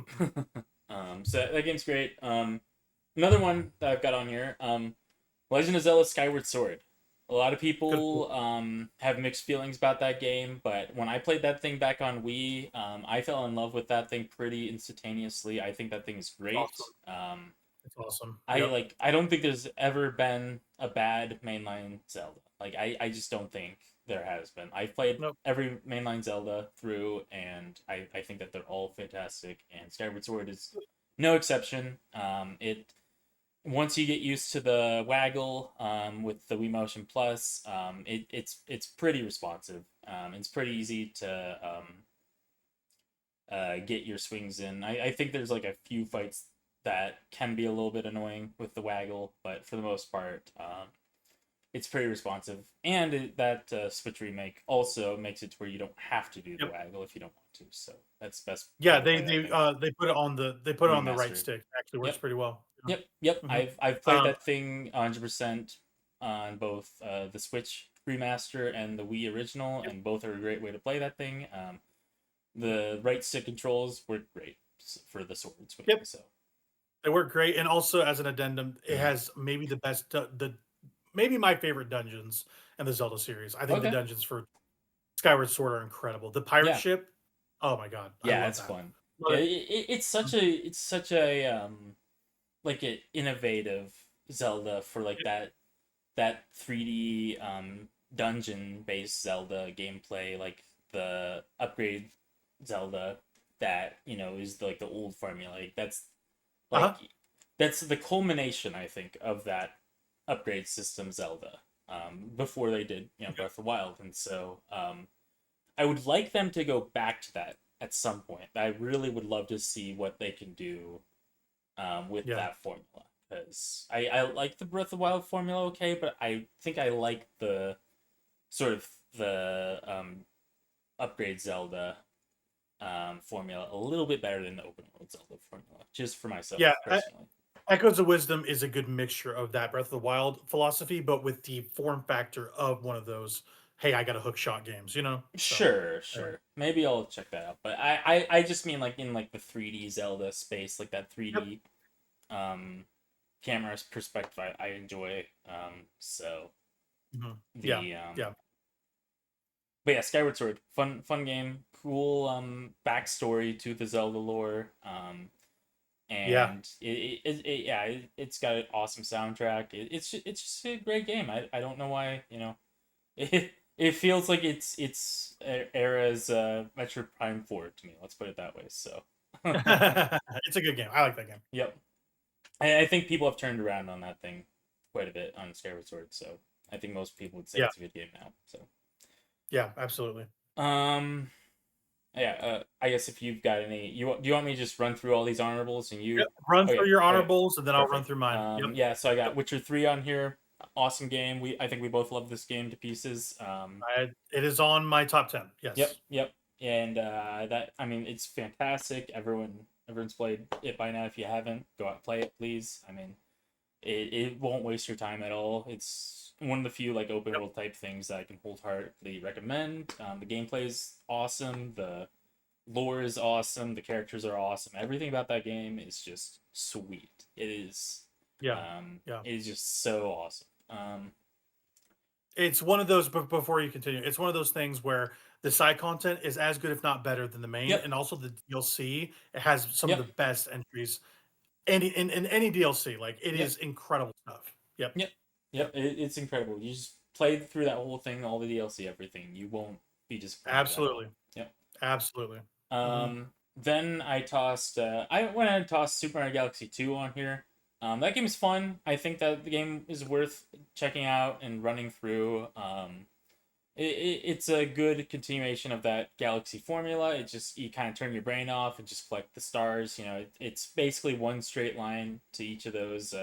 So that game's great. Another one that I've got on here, Legend of Zelda: Skyward Sword. A lot of Good. people have mixed feelings about that game, but when I played that thing back on Wii, I fell in love with that thing pretty instantaneously. I think that thing is great. Awesome. It's awesome. I Yep. like. I don't think there's ever been a bad mainline Zelda. Like I just don't think there has been. I've played Nope. every mainline Zelda through, and I think that they're all fantastic. And Skyward Sword is no exception. It once you get used to the waggle with the Wii Motion Plus, it's pretty responsive. It's pretty easy to get your swings in. I think there's like a few fights that can be a little bit annoying with the waggle, but for the most part, it's pretty responsive. And that Switch remake also makes it to where you don't have to do the Yep. waggle if you don't want to. So that's best. Yeah, way to they play that thing. they put it on the right Remastered. stick. Actually works Yep. pretty well. Yeah. Yep. Mhm. I've played Um, that thing 100% on both the Switch remaster and the Wii original, yep. and both are a great way to play that thing. The right stick controls work great for the sword swing. Yep. So They work great, and also as an addendum, it has maybe the best the maybe my favorite dungeons in the Zelda series. I think the okay, dungeons for Skyward Sword are incredible. The pirate yeah, ship, oh my god, I yeah, love it's that. fun. Love Yeah, it. it's such a like an innovative Zelda for like Yep. that 3D dungeon based Zelda gameplay, like the upgrade Zelda that is like the old formula. Like Uh-huh. that's the culmination, I think, of that upgrade system Zelda. Before they did Breath of the Wild, and so I would like them to go back to that at some point. I really would love to see what they can do with Yeah. that formula, because I like the Breath of the Wild formula, okay, but I think I like the sort of the upgrade Zelda formula a little bit better than the open world Zelda formula, just for myself Yeah, personally. Echoes of Wisdom is a good mixture of that Breath of the Wild philosophy, but with the form factor of one of those, hey, I got a hook shot games, you know? So, Sure, yeah. sure. Maybe I'll check that out. But I just mean like in like the 3D Zelda space, like that Yep. 3D camera perspective I enjoy. So Mhm. Yeah. the Yeah. but yeah, Skyward Sword, fun game, cool backstory to the Zelda lore. Yeah. And yeah, it's got an awesome soundtrack. It's just a great game. I don't know why, it feels like it's era's Metroid Prime 4 to me. Let's put it that way. So, It's a good game. I like that game. yep. I think people have turned around on that thing quite a bit on Skyward Sword. So I think most people would say Yeah. it's a good game now. So, Yeah, absolutely. um, yeah. I guess if you've got any, do you want me to just run through all these honorables and Yep. you? Run through Okay. your Okay. honorables, and then I'll run Perfect. through mine. Yep. Yeah. So I Yep. got Witcher 3 on here. Awesome game. I think we both love this game to pieces. It is on my top 10. Yep, Yes. yep. And that I mean it's fantastic. Everyone's played it by now. If you haven't, go out and play it, please. I mean, it won't waste your time at all. It's one of the few like open Yep. world type things that I can wholeheartedly recommend. The gameplay is awesome. The lore is awesome. The characters are awesome. Everything about that game is just sweet. Yeah. Yeah. It is just so awesome. It's one of those before you continue, it's one of those things where the side content is as good, if not better, than the main, Yep, and also the DLC, it has some of the yep, best entries in any DLC. Like, it yep. is incredible stuff. Yep. Yep. Yep. Yep. It's incredible. You just play through that whole thing, all the DLC, everything. You won't be disappointed at all. Absolutely. Yep. Absolutely. Mhm. Then I went and tossed Super Mario Galaxy 2 on here. That game is fun. I think that the game is worth checking out and running through. It's a good continuation of that Galaxy formula. It just, you kind of turn your brain off and just collect the stars. It's basically one straight line to each of those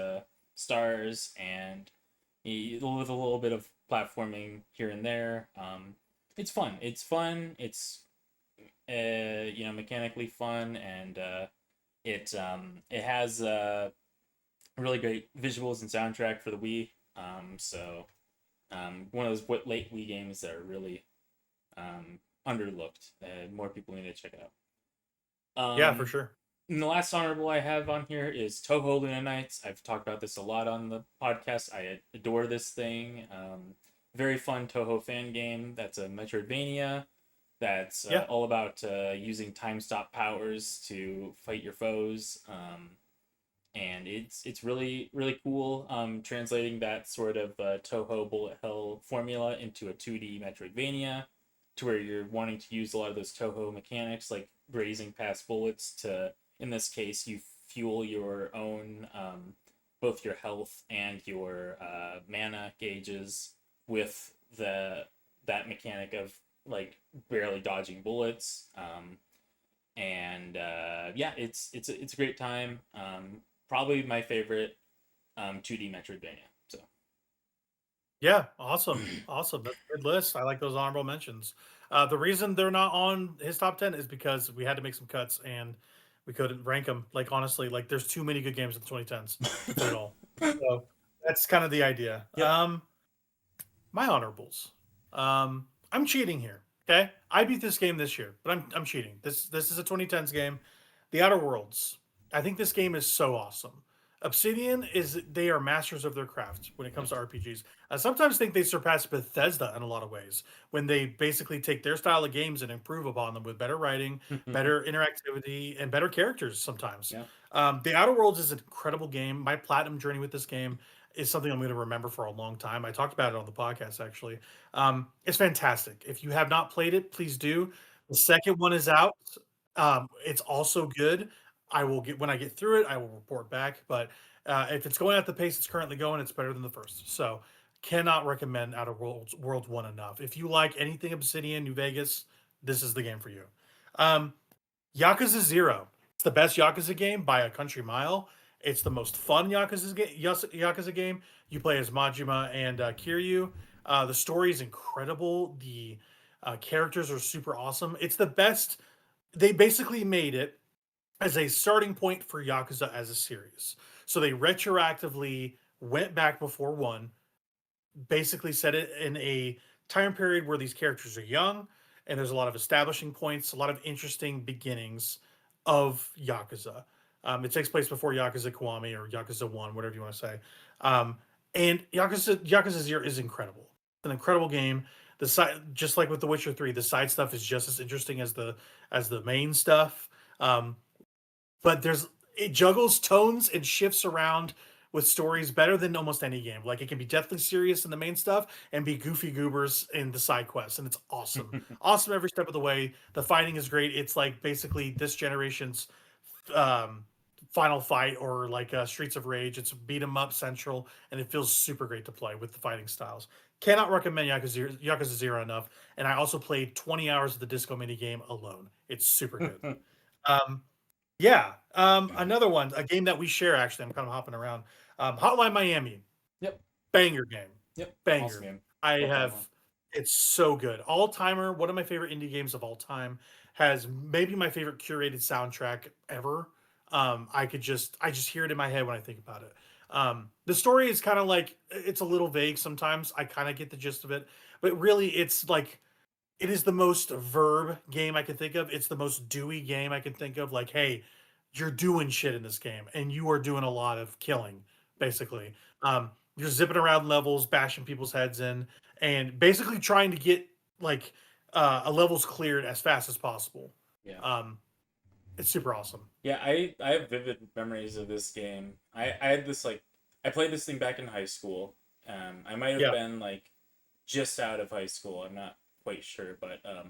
stars, and with a little bit of platforming here and there. It's fun. It's fun. It's mechanically fun, and it has really great visuals and soundtrack for the Wii. One of those late Wii games that are really underlooked. More people need to check it out. Yeah, for sure. And the last honorable I have on here is Touhou Luna Nights. I've talked about this a lot on the podcast. I adore this thing. Very fun Touhou fan game. That's a Metroidvania. That's all about using time stop powers to fight your foes. And it's really really cool. Translating that sort of Touhou bullet hell formula into a 2D Metroidvania, to where you're wanting to use a lot of those Touhou mechanics, like grazing past bullets to, in this case, you fuel your own both your health and your mana gauges with that mechanic of like barely dodging bullets. It's a great time. Probably my favorite 2D Metroidvania. So Yeah, awesome. Awesome. That's a good list. I like those honorable mentions. The reason they're not on his top 10 is because we had to make some cuts and we couldn't rank them. Like, honestly, like there's too many good games in the 2010s to fit it all. So that's kind of the idea. Yep. My honorables. I'm cheating here. Okay. I beat this game this year, but I'm cheating. This is a 2010s game. The Outer Worlds. I think this game is so awesome. Obsidian they are masters of their craft when it comes to RPGs. I sometimes think they surpass Bethesda in a lot of ways when they basically take their style of games and improve upon them with better writing, better interactivity, and better characters sometimes. Yeah. The Outer Worlds is an incredible game. My platinum journey with this game is something I'm going to remember for a long time. I talked about it on the podcast actually. It's fantastic. If you have not played it, please do. The second one is out. It's also good. I will get when I get through it, I will report back. But if it's going at the pace it's currently going, it's better than the first. So cannot recommend Outer Worlds 1 enough. If you like anything Obsidian, New Vegas, this is the game for you. Yakuza 0. It's the best Yakuza game by a country mile. It's the most fun Yakuza game. You play as Majima and Kiryu. The story is incredible. The characters are super awesome. It's the best. They basically made it as a starting point for Yakuza as a series. So they retroactively went back before 1, basically set it in a time period where these characters are young, and there's a lot of establishing points, a lot of interesting beginnings of Yakuza. It takes place before Yakuza Kiwami or Yakuza 1, whatever you want to say. And Yakuza 0 is incredible. It's an incredible game. The side, just like with The Witcher 3, the side stuff is just as interesting as the main stuff. But it juggles tones and shifts around with stories better than almost any game. Like it can be deathly serious in the main stuff and be goofy goobers in the side quests, and it's awesome. Awesome every step of the way. The fighting is great. It's like basically this generation's Final Fight or like Streets of Rage. It's beat 'em up central, and it feels super great to play with the fighting styles. Cannot recommend Yakuza 0 enough. And I also played 20 hours of the disco mini game alone. It's super good. Another one, a game that we share actually. I'm kind of hopping around. Hotline Miami. Yep. Banger game. Yep. Banger. Awesome game. It's so good. All timer, one of my favorite indie games of all time. Has maybe my favorite curated soundtrack ever. I just hear it in my head when I think about it. The story is kind of like, it's a little vague sometimes. I kind of get the gist of it, but really it's like, it is the most verb game I can think of. It's the most doey game I can think of. Like, hey, you're doing shit in this game, and you are doing a lot of killing, basically. You're zipping around levels, bashing people's heads in, and basically trying to get like a levels cleared as fast as possible. Yeah. It's super awesome. Yeah, I have vivid memories of this game. I had this like, I played this thing back in high school. I might have been like just out of high school. I'm not quite sure, but I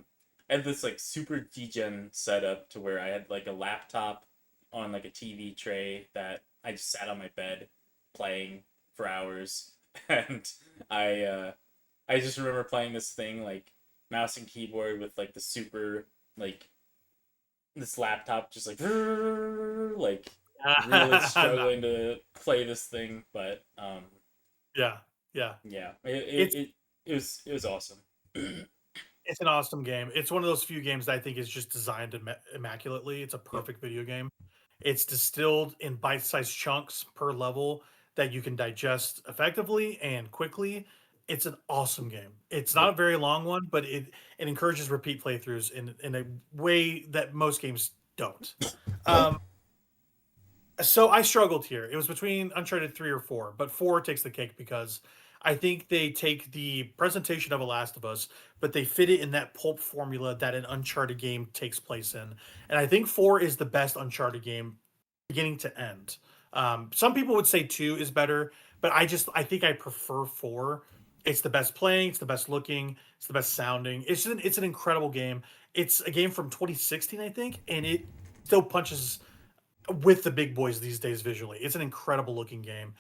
had this like super degen setup to where I had like a laptop on like a TV tray that I just sat on my bed playing for hours, and I just remember playing this thing like mouse and keyboard with like the super like this laptop just like really struggling to play this thing, but yeah, it was awesome. It's an awesome game. It's one of those few games that I think is just designed immaculately. It's a perfect video game. It's distilled in bite-sized chunks per level that you can digest effectively and quickly. It's an awesome game. It's not a very long one, but it encourages repeat playthroughs in a way that most games don't. Um, so I struggled here. It was between Uncharted 3 or 4, but 4 takes the cake because I think they take the presentation of A Last of Us, but they fit it in that pulp formula that an Uncharted game takes place in. And I think 4 is the best Uncharted game beginning to end. Some people would say 2 is better, but I think I prefer 4. It's the best playing, it's the best looking, it's the best sounding. It's an incredible game. It's a game from 2016, I think, and it still punches with the big boys these days visually. It's an incredible looking game.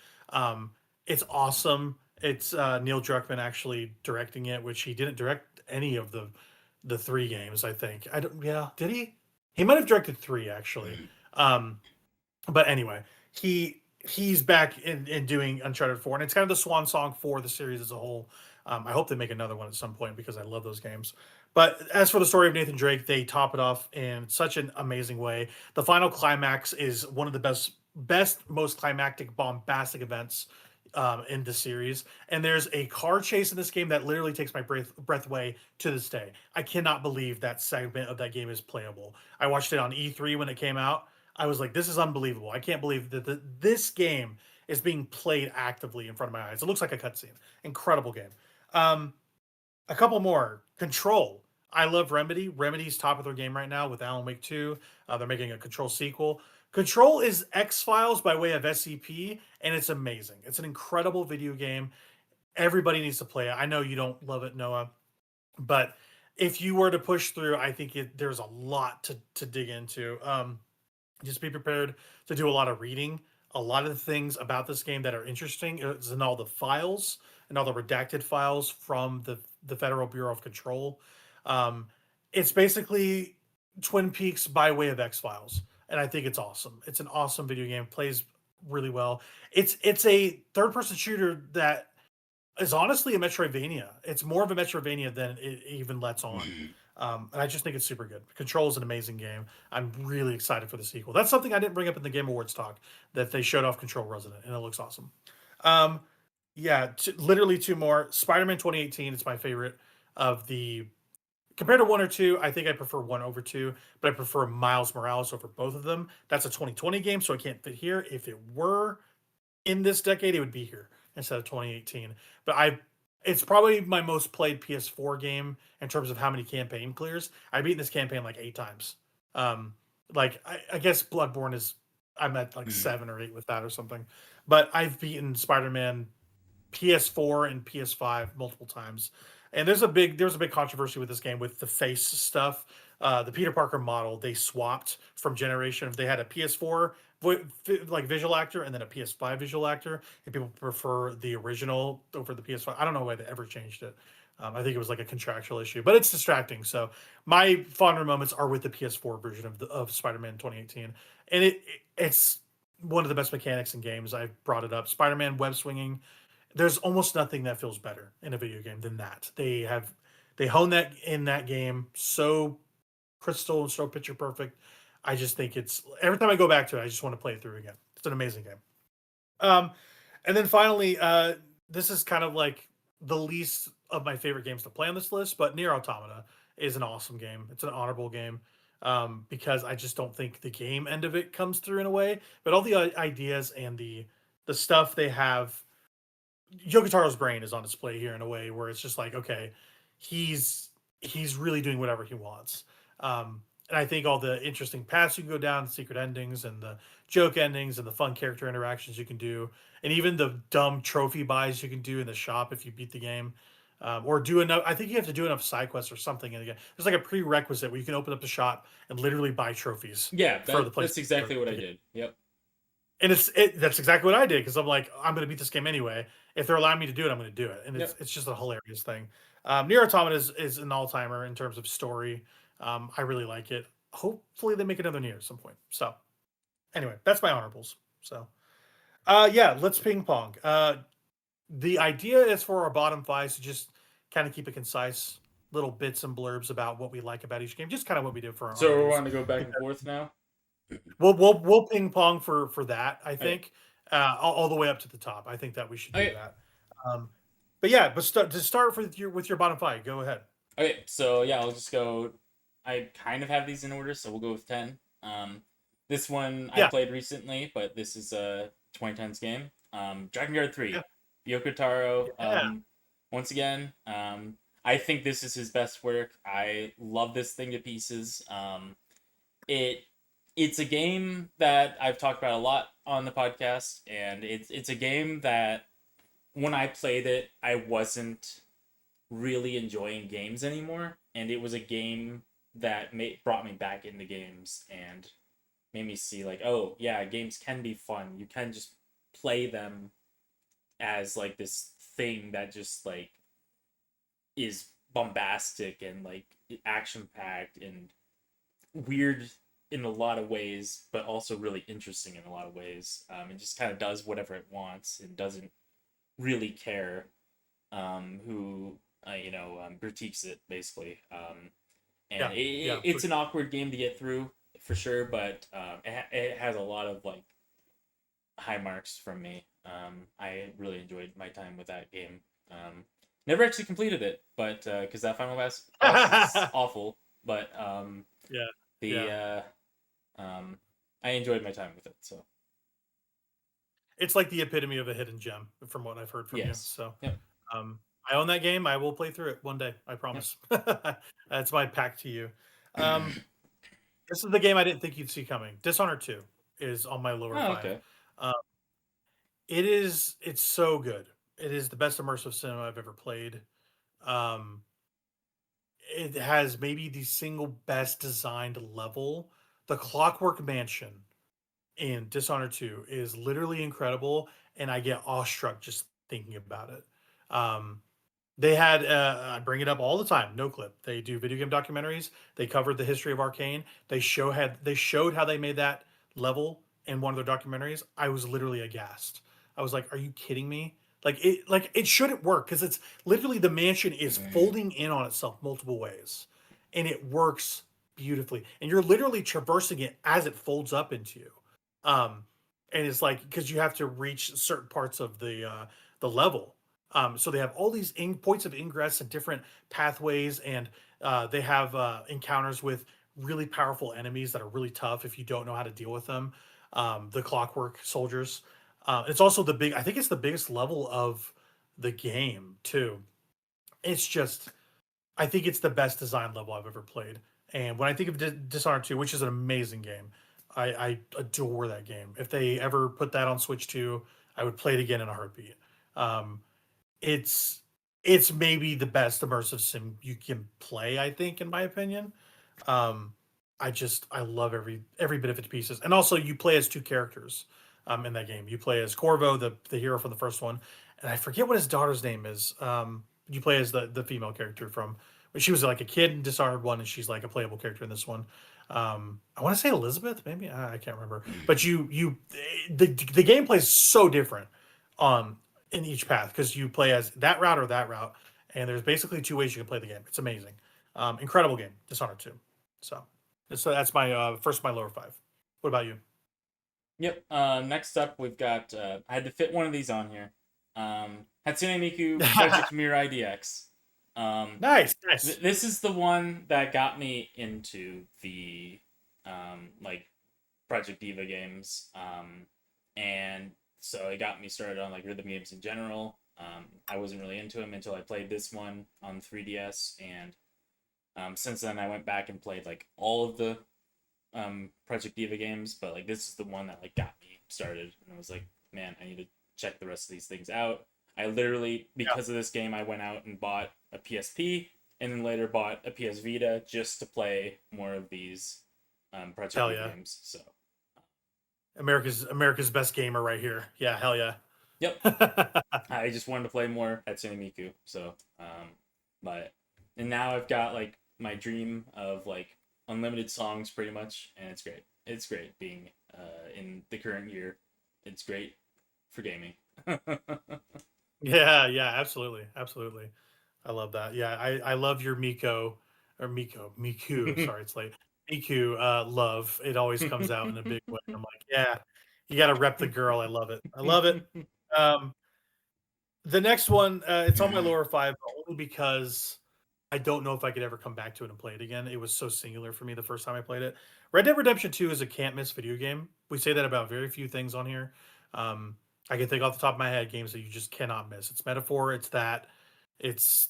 It's awesome. It's Neil Druckmann actually directing it, which he didn't direct any of the 3 games, I think. I don't yeah, did he? He might have directed 3 actually. But anyway, he's back in doing Uncharted 4, and it's kind of the swan song for the series as a whole. I hope they make another one at some point because I love those games. But as for the story of Nathan Drake, they top it off in such an amazing way. The final climax is one of the best, most climactic, bombastic events in the series. And there's a car chase in this game that literally takes my breath away to this day. I cannot believe that segment of that game is playable. I watched it on E3 when it came out. I was like, this is unbelievable. I can't believe that this game is being played actively in front of my eyes. It looks like a cutscene. Incredible game. A couple more. Control. I love Remedy. Remedy's top of their game right now with Alan Wake 2. They're making a Control sequel. Control is X-Files by way of SCP, and it's amazing. It's an incredible video game. Everybody needs to play it. I know you don't love it, Noah, but if you were to push through, I think there's a lot to dig into. Just be prepared to do a lot of reading. A lot of the things about this game that are interesting is in all the files and all the redacted files from the Federal Bureau of Control. It's basically Twin Peaks by way of X-Files, and I think it's awesome. It's an awesome video game. Plays really well. It's a third-person shooter that is honestly a Metroidvania. It's more of a Metroidvania than it even lets on. And I just think it's super good. Control is an amazing game. I'm really excited for the sequel. That's something I didn't bring up in the Game Awards talk, that they showed off Control Resident, and it looks awesome. Yeah, literally 2 more. Spider-Man 2018 is my favorite of the... Compared to 1 or 2, I think I prefer 1 over 2, but I prefer Miles Morales over both of them. That's a 2020 game, so it can't fit here. If it were in this decade, it would be here instead of 2018. But it's probably my most played PS4 game in terms of how many campaign clears. I've beaten this campaign like 8 times. I guess Bloodborne I'm at like 7 or 8 with that or something. But I've beaten Spider-Man PS4 and PS5 multiple times. And there's a big controversy with this game with the face stuff. The Peter Parker model, they swapped from generation. If they had a PS4 visual actor and then a PS5 visual actor, and people prefer the original over the PS5. I don't know why they ever changed it. I think it was like a contractual issue, but it's distracting. So my fonder moments are with the PS4 version of Spider-Man 2018, and it's one of the best mechanics in games. I've brought it up. Spider-Man web swinging. There's almost nothing that feels better in a video game than that. They hone that in that game so crystal and so picture perfect. I just think every time I go back to it, I just want to play it through again. It's an amazing game. And then finally, this is kind of like the least of my favorite games to play on this list, but NieR Automata is an awesome game. It's an honorable game because I just don't think the game end of it comes through in a way, but all the ideas and the stuff they have. Yoko Taro's brain is on display here in a way where it's just like, okay, he's really doing whatever he wants. And I think all the interesting paths you can go down, the secret endings and the joke endings and the fun character interactions you can do, and even the dumb trophy buys you can do in the shop if you beat the game, or do enough. I think you have to do enough side quests or something in the game. There's like a prerequisite where you can open up the shop and literally buy trophies. Yeah, that's exactly what I did. Yep. And that's exactly what I did because I'm like, I'm going to beat this game anyway. If they're allowing me to do it, I'm going to do it. And it's just a hilarious thing. NieR Automata is an all-timer in terms of story. I really like it. Hopefully they make another NieR at some point. So anyway, that's my honorables. So let's ping pong. The idea is for our bottom 5 to just kind of keep it concise, little bits and blurbs about what we like about each game, just kind of what we do for our So we want to go back and forth now? We'll ping pong for that, I think. all the way up to the top. I think that we should do Okay. that. But yeah, but to start with your bottom five, go ahead. Okay, so yeah, I'll just go. I kind of have these in order, so we'll go with 10. This one I Yeah, played recently, but this is a 2010s game. Drakengard 3, yeah, Yoko Taro. yeah. Once again, I think this is his best work. I love this thing to pieces. It it's a game that I've talked about a lot on the podcast, and it's a game that when I played it, I wasn't really enjoying games anymore, and it was a game that brought me back into games and made me see like, oh yeah, games can be fun. You can just play them as like this thing that just like is bombastic and like action packed and weird in a lot of ways, but also really interesting in a lot of ways. It just kind of does whatever it wants and doesn't really care who critiques it basically. And Yeah, yeah, it's an awkward game to get through for sure, but it has a lot of like high marks from me. I really enjoyed my time with that game. Never actually completed it, but because that final boss is awful. But yeah, the yeah. I enjoyed my time with it. So It's like the epitome of a hidden gem, from what I've heard from you. yes, So, yep, um, I own that game. I will play through it one day. I yep. promise. That's my pact to you. Um, this is the game I didn't think you'd see coming. Dishonored 2 is on my lower Oh, five. okay. Um, it's so good. It is the best immersive cinema I've ever played. Um, it has maybe the single best designed level. The Clockwork Mansion in Dishonored 2 is literally incredible, and I get awestruck just thinking about it. Um, they had I bring it up all the time. No Clip. They do video game documentaries. They covered the history of Arcane. They showed how they made that level in one of their documentaries. I was literally aghast. I was like, "Are you kidding me?" Like it shouldn't work because it's literally the mansion is folding in on itself multiple ways, and it works beautifully. And you're literally traversing it as it folds up into you. Um, and it's like because you have to reach certain parts of the level, so they have all these points of ingress and different pathways, and they have encounters with really powerful enemies that are really tough if you don't know how to deal with them. The Clockwork Soldiers. It's also I think it's the biggest level of the game too. It's just, I think it's the best design level I've ever played. And when I think of Dishonored 2, which is an amazing game, I adore that game. If they ever put that on Switch 2, I would play it again in a heartbeat. Um, it's it's maybe the best immersive sim you can play, I think, in my opinion. Um, I love every bit of its pieces, and also you play as two characters in that game. You play as Corvo, the hero from the first one, and I forget what his daughter's name is. You play as the female character from when she was like a kid in Dishonored 1, and she's like a playable character in this one. I want to say Elizabeth, maybe I can't remember, but the gameplay is so different. Um, in each path because you play as that route or that route, and there's basically two ways you can play the game. It's amazing, incredible game, Dishonored 2. So that's my first, my lower five. What about you? Yep. Next up, we've got. I had to fit one of these on here. Hatsune Miku Project Mirai DX. Nice, nice. This is the one that got me into the like Project Diva games. And so it got me started on like rhythm games in general. I wasn't really into them until I played this one on 3DS, and since then I went back and played like all of the Project Diva games, but like this is the one that like got me started, and I was like, man, I need to check the rest of these things out. I literally, Yeah, because of this game, I went out and bought a PSP, and then later bought a PS Vita just to play more of these Project hell Diva yeah. games. So, America's best gamer right here. Yeah, hell yeah. yep, I just wanted to play more Hatsune Miku. So, but and now I've got like my dream of like unlimited songs pretty much, and it's great. It's great being in the current year. It's great for gaming. Yeah, yeah, absolutely, absolutely. I love that. Yeah, I love your Miku. Sorry, it's late. Miku love. It always comes out in a big way. I'm like, yeah, You got to rep the girl. I love it. I love it. Um, the next one, it's on my lower 5 only because I don't know if I could ever come back to it and play it again. It was so singular for me the first time I played it. Red Dead Redemption 2 is a can't miss video game. We say that about very few things on here. Um, I can think off the top of my head games that you just cannot miss. It's metaphor. It's that. It's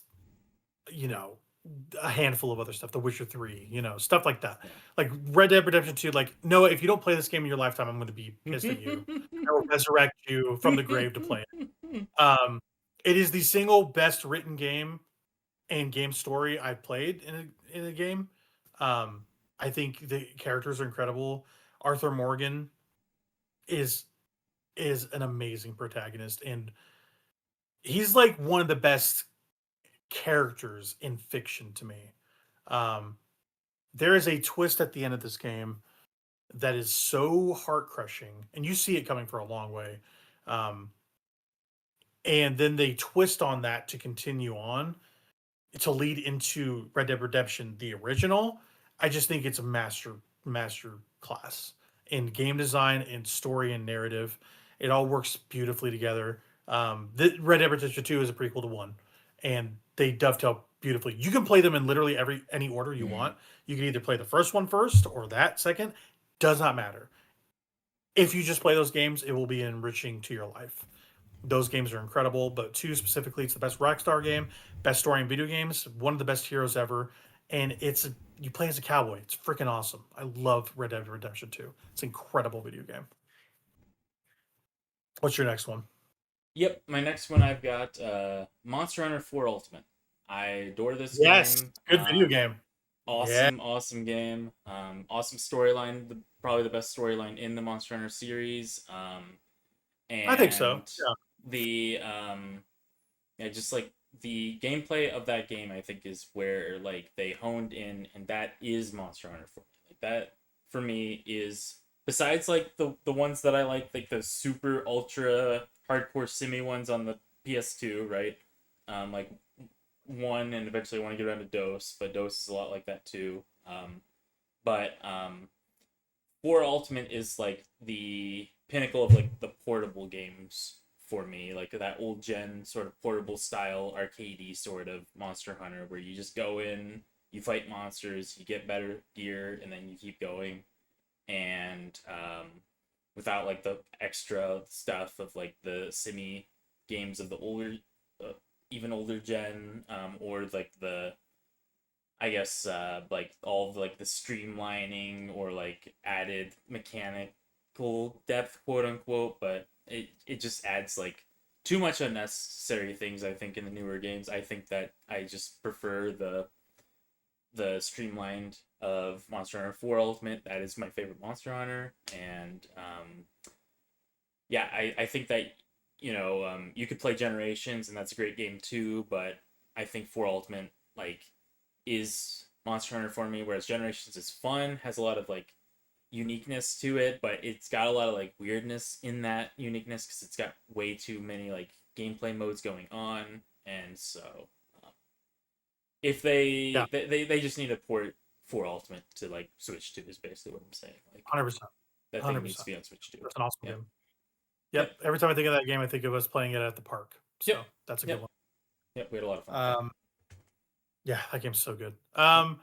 you know a handful of other stuff. The Witcher 3. Stuff like that. Yeah. Like Red Dead Redemption 2. Like no, if you don't play this game in your lifetime, I'm going to be pissed at you. I will resurrect you from the grave to play it. It is the single best written game and game story I played in a game. I think the characters are incredible. Arthur Morgan is an amazing protagonist, and he's like one of the best characters in fiction to me. Um, there is a twist at the end of this game that is so heart crushing, and you see it coming for a long way. Um, and then they twist on that to continue on to lead into Red Dead Redemption, the original. I just think it's a master class in game design and story and narrative. It all works beautifully together. The Red Dead Redemption 2 is a prequel to 1, and they dovetail beautifully. You can play them in literally any order you want. You can either play the first one first or that second. Does not matter. If you just play those games, it will be enriching to your life. Those games are incredible, but 2 specifically, it's the best Rockstar game, best story in video games, one of the best heroes ever, and you play as a cowboy. It's freaking awesome. I love Red Dead Redemption 2. It's an incredible video game. What's your next one? Yep, my next one I've got Monster Hunter 4 Ultimate. I adore this Yes, game. good video game. Awesome game. Awesome storyline. Probably the best storyline in the Monster Hunter series. And I think so. Yeah. The just like the gameplay of that game, I think is where like they honed in, and that is Monster Hunter for me. Like that for me is, besides like the ones that I like the super ultra hardcore simi ones on the PS2, right? Like 1, and eventually I want to get around to Dose, but Dose is a lot like that too. But 4 Ultimate is like the pinnacle of like the portable games for me, like that old gen sort of portable style arcadey sort of Monster Hunter where you just go in, you fight monsters, you get better gear, and then you keep going, and without like the extra stuff of like the simi games of the older even older gen, or like the, I guess, like all of like the streamlining or like added mechanical depth, quote unquote, but it just adds like too much unnecessary things, I think, in the newer games. I think that I just prefer the streamlined of Monster Hunter 4 Ultimate. That is my favorite Monster Hunter, and yeah, I think that you could play Generations, and that's a great game too, but I think 4 Ultimate like is Monster Hunter for me, whereas Generations is fun, has a lot of like uniqueness to it, but it's got a lot of like weirdness in that uniqueness because it's got way too many like gameplay modes going on, and so if they just need to port 4 Ultimate to like Switch 2 is basically what I'm saying. Like 100%. that thing needs to be on Switch 2. That's an awesome game. Yep. Every time I think of that game, I think of us playing it at the park. So that's a good one. Yep, we had a lot of fun. Yeah, that game's so good. The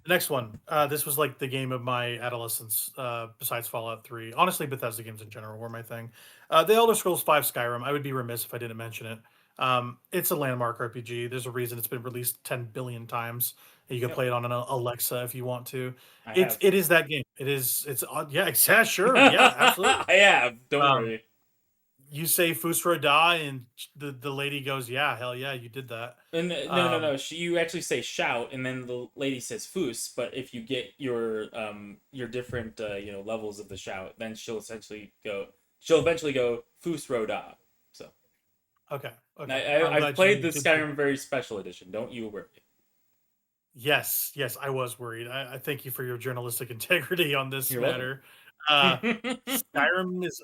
next one. This was like the game of my adolescence, besides Fallout 3. Honestly, Bethesda games in general were my thing. The Elder Scrolls 5 Skyrim. I would be remiss if I didn't mention it. It's a landmark RPG. There's a reason it's been released 10 billion times. You can play it on an Alexa if you want to. It is that game. It's yeah, sure. Yeah, absolutely. I have. Don't worry. You say Fusro Da, and the lady goes, "Yeah, hell yeah, you did that." And no. You actually say shout, and then the lady says Fus. But if you get your different levels of the shout, then she'll eventually go Fusro Da. So okay. I've played the Skyrim very special edition. Don't you worry. Yes, I was worried. I thank you for your journalistic integrity on this matter. Skyrim's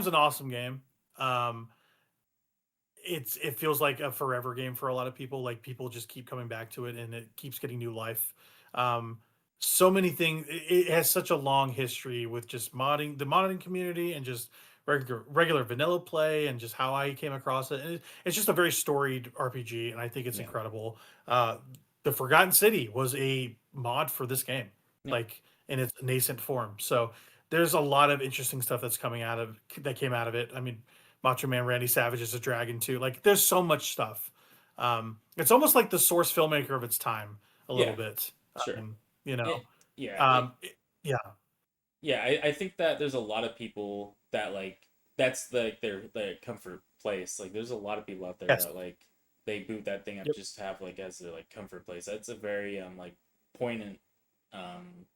an awesome game. It feels like a forever game for a lot of people. Like people just keep coming back to it, and it keeps getting new life. so many things. It has such a long history with just modding, the modding community, and just regular vanilla play, and just how I came across it. And it's just a very storied RPG, and I think it's Yeah. incredible. The Forgotten City was a mod for this game, Yeah. like in its nascent form. So there's a lot of interesting stuff that's coming out of that came out of it. I mean, Macho Man Randy Savage is a dragon too. Like there's so much stuff. It's almost like the source filmmaker of its time, a little Yeah. bit. Sure. Um, you know, It, yeah. yeah, Yeah. I think that there's a lot of people that like that's their comfort place. Like there's a lot of people out there yes, that like they boot that thing up yep, just to have like as their like comfort place. That's a very like poignant um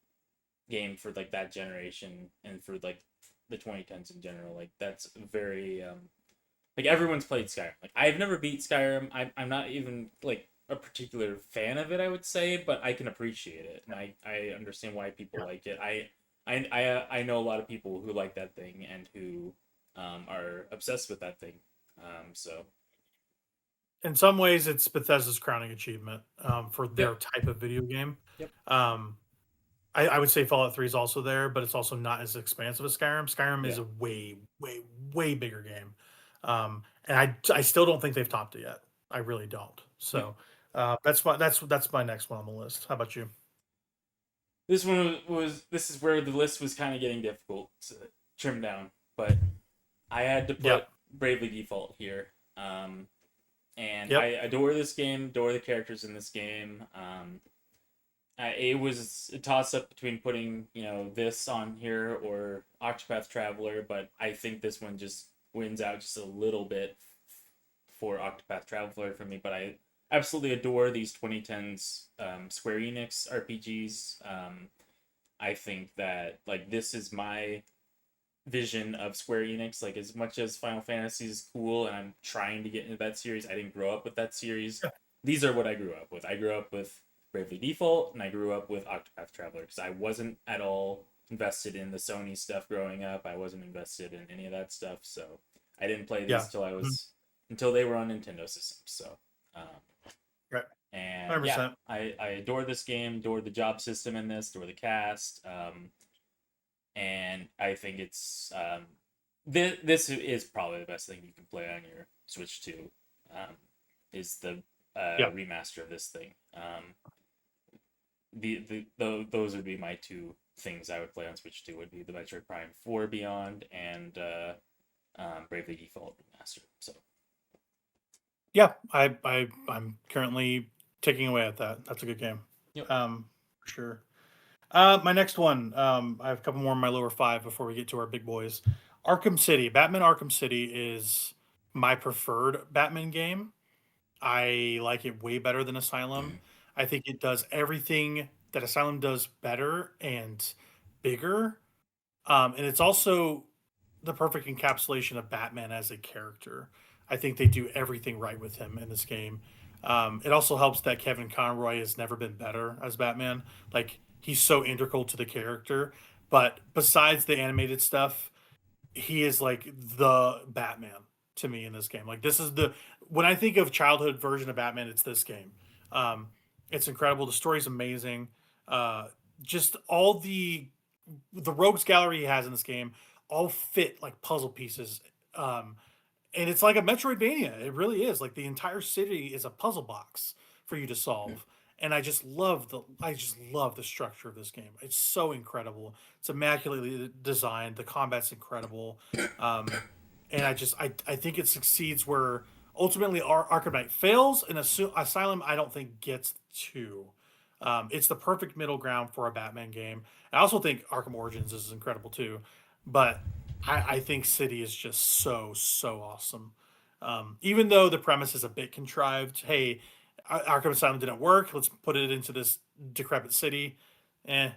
game for like that generation and for like the 2010s in general. Like that's very like everyone's played Skyrim. Like I've never beat Skyrim. I'm not even like a particular fan of it, I would say, but I can appreciate it, and I understand why people yeah. like it. I know a lot of people who like that thing and who are obsessed with that thing. So In some ways, it's Bethesda's crowning achievement for yep, their type of video game. yep, Um, I would say Fallout 3 is also there, but it's also not as expansive as Skyrim. Skyrim is yeah, a way bigger game, and I still don't think they've topped it yet. I really don't. yeah. So that's my next one on the list. How about you? This one was this is where the list was kind of getting difficult to trim down, but I had to put Yep, Bravely Default here. And I yep, adore this game, adore the characters in this game. It was a toss up between putting this on here or Octopath Traveler, but I think this one just wins out just a little bit for Octopath Traveler for me. But I absolutely adore these 2010s Square Enix RPGs. I think that like this is my vision of Square Enix. Like as much as Final Fantasy is cool and I'm trying to get into that series, I didn't grow up with that series. yeah, These are what I grew up with. I grew up with Bravely Default and I grew up with Octopath Traveler because I wasn't at all invested in the Sony stuff growing up. I wasn't invested in any of that stuff, so I didn't play yeah. these till I Mhm. was until they were on Nintendo systems. So um, Right, and yeah, 100%. I adore this game, adore the job system in this, adore the cast. And I think it's this is probably the best thing you can play on your Switch 2. Is the Yeah, remaster of this thing. Those would be my two things I would play on Switch 2 would be the Metroid Prime 4 Beyond and Bravely Default remaster. So yeah. I'm currently taking away at that. That's a good game. yep. For sure. My next one, I have a couple more in my lower five before we get to our big boys. Arkham City. Batman Arkham City is my preferred Batman game. I like it way better than Asylum. Mhm. I think it does everything that Asylum does better and bigger. And it's also the perfect encapsulation of Batman as a character. I think they do everything right with him in this game. It also helps that Kevin Conroy has never been better as Batman. Like he's so integral to the character. But besides the animated stuff, he is like the Batman to me in this game. Like this is the when I think of childhood version of Batman, it's this game. Um, it's incredible. The story's amazing. Uh, just all the rogues gallery he has in this game all fit like puzzle pieces. And it's like a Metroidvania. It really is. Like the entire city is a puzzle box for you to solve. And I just love the structure of this game. It's so incredible. It's immaculately designed. The combat's incredible. Um, and I think it succeeds where ultimately Arkham Knight fails and Asylum I don't think gets to. It's the perfect middle ground for a Batman game. I also think Arkham Origins is incredible too, but I think City is just so awesome. Even though the premise is a bit contrived, hey, Arkham Asylum didn't work. Let's put it into this decrepit city.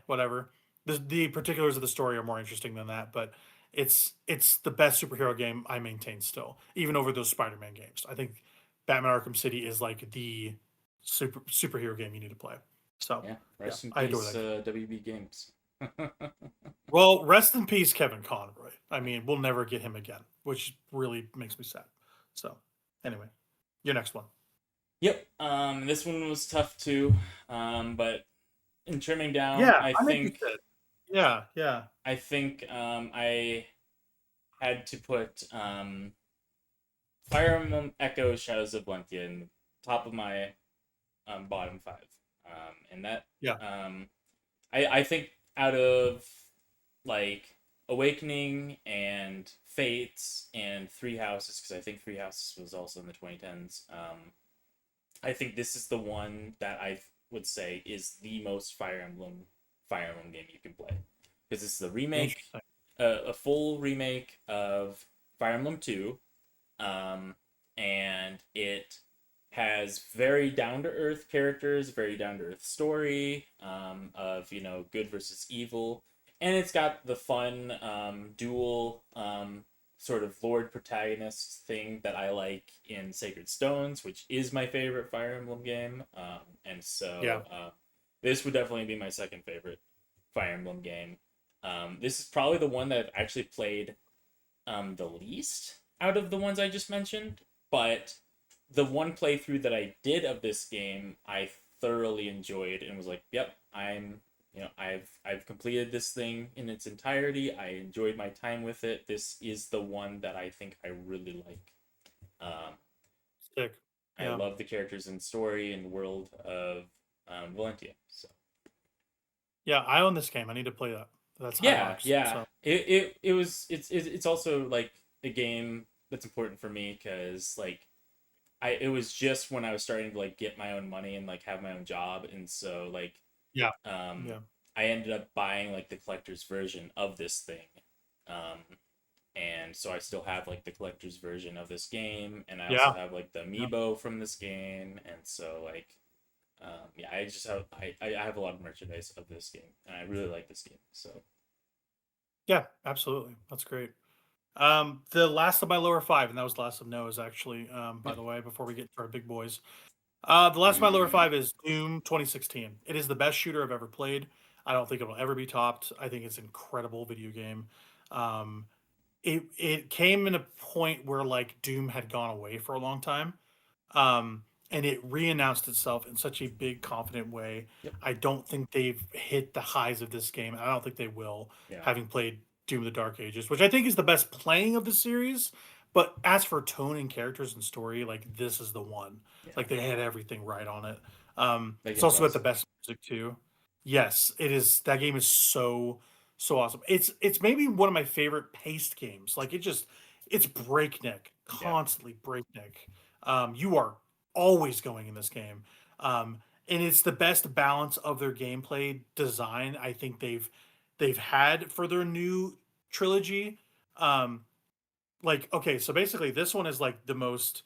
Whatever. The particulars of the story are more interesting than that, but it's the best superhero game I maintain still, even over those Spider-Man games. I think Batman Arkham City is like the superhero game you need to play. So Yeah. yeah, Rest in I adore peace, that game. WB Games. Well, rest in peace, Kevin Conroy. I mean, we'll never get him again, which really makes me sad. So anyway, your next one. Yep. This one was tough too. But in trimming down, Yeah, I'm interested. Yeah, yeah. I had to put Fire Emblem Echo Shadows of Valentia in the top of my bottom five. And that Yeah. I think out of like Awakening and Fates and Three Houses, because I think Three Houses was also in the 2010s. I think this is the one that I would say is the most Fire Emblem game you can play, because this is the remake, Interesting. a full remake of Fire Emblem 2, and it has very down to earth characters, very down to earth story, of good versus evil, and it's got the fun dual sort of lord protagonist thing that I like in Sacred Stones, which is my favorite Fire Emblem game, and Yeah. so this would definitely be my second favorite Fire Emblem game. This is probably the one that I've actually played the least out of the ones I just mentioned, but the one playthrough that I did of this game, I thoroughly enjoyed and was like, "Yep, I've completed this thing in its entirety. I enjoyed my time with it. This is the one that I think I really like." Um, Sick. I Yeah. love the characters and story and world of Valentia. So Yeah, I own this game. I need to play that. That's high yeah, marks. yeah. So It's also like a game that's important for me because like it was just when I was starting to like get my own money and like have my own job, and so like yeah. um Yeah. I ended up buying like the collector's version of this thing. Um and so I still have like the collector's version of this game, and I also Yeah. have like the Yeah. amiibo from this game, and so like yeah, I just have I have a lot of merchandise of this game, and I really like this game. So Yeah, absolutely. That's great. The last of my lower five, and that was the last of Noah's actually, by yeah. the way, before we get to our big boys. The last of my lower five is Doom 2016. It is the best shooter I've ever played. I don't think it'll ever be topped. I think it's an incredible video game. Um, it came in a point where like Doom had gone away for a long time. And it re-announced itself in such a big, confident way. Yep. I don't think they've hit the highs of this game. I don't think they will, Yeah. having played Doom of the Dark Ages, which I think is the best playing of the series. But as for tone and characters and story, like this is the one. Yeah. Like they had everything right on it. That It's game's also got the awesome. best music too. Yes, it is. That game is so awesome. It's maybe one of my favorite paced games. Like it's breakneck, Yeah. constantly breakneck. You are always going in this game. And it's the best balance of their gameplay design I think they've had for their new trilogy. Um, like okay, so basically this one is like the most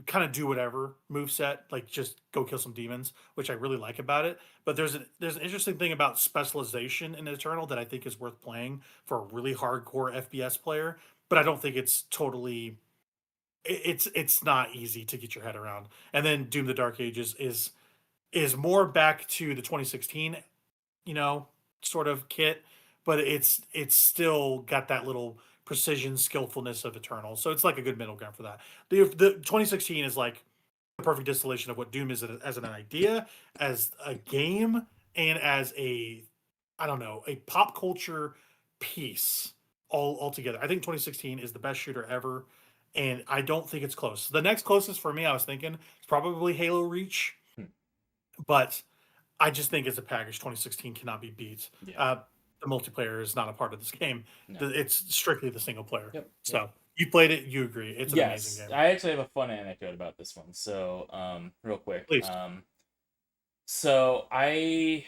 kind of do whatever move set, like just go kill some demons, which I really like about it. But there's an interesting thing about specialization in Eternal that I think is worth playing for a really hardcore FPS player. But I don't think it's totally it's not easy to get your head around. And then Doom the Dark Ages is more back to the 2016, you know, sort of kit, but it's still got that little precision skillfulness of Eternal. So it's like a good middle ground for that. The 2016 is like the perfect distillation of what Doom is as an idea, as a game, and as a I don't know, a pop culture piece all together. I think 2016 is the best shooter ever, and I don't think it's close. The next closest for me, I was thinking, is probably Halo Reach, Hmm. but I just think as a package, 2016 cannot be beat. Yeah. The multiplayer is not a part of this game. No. It's strictly the single player. Yep. So you played it, you agree. It's an amazing Yes, game. I actually have a fun anecdote about this one. So, real quick. Please. So I,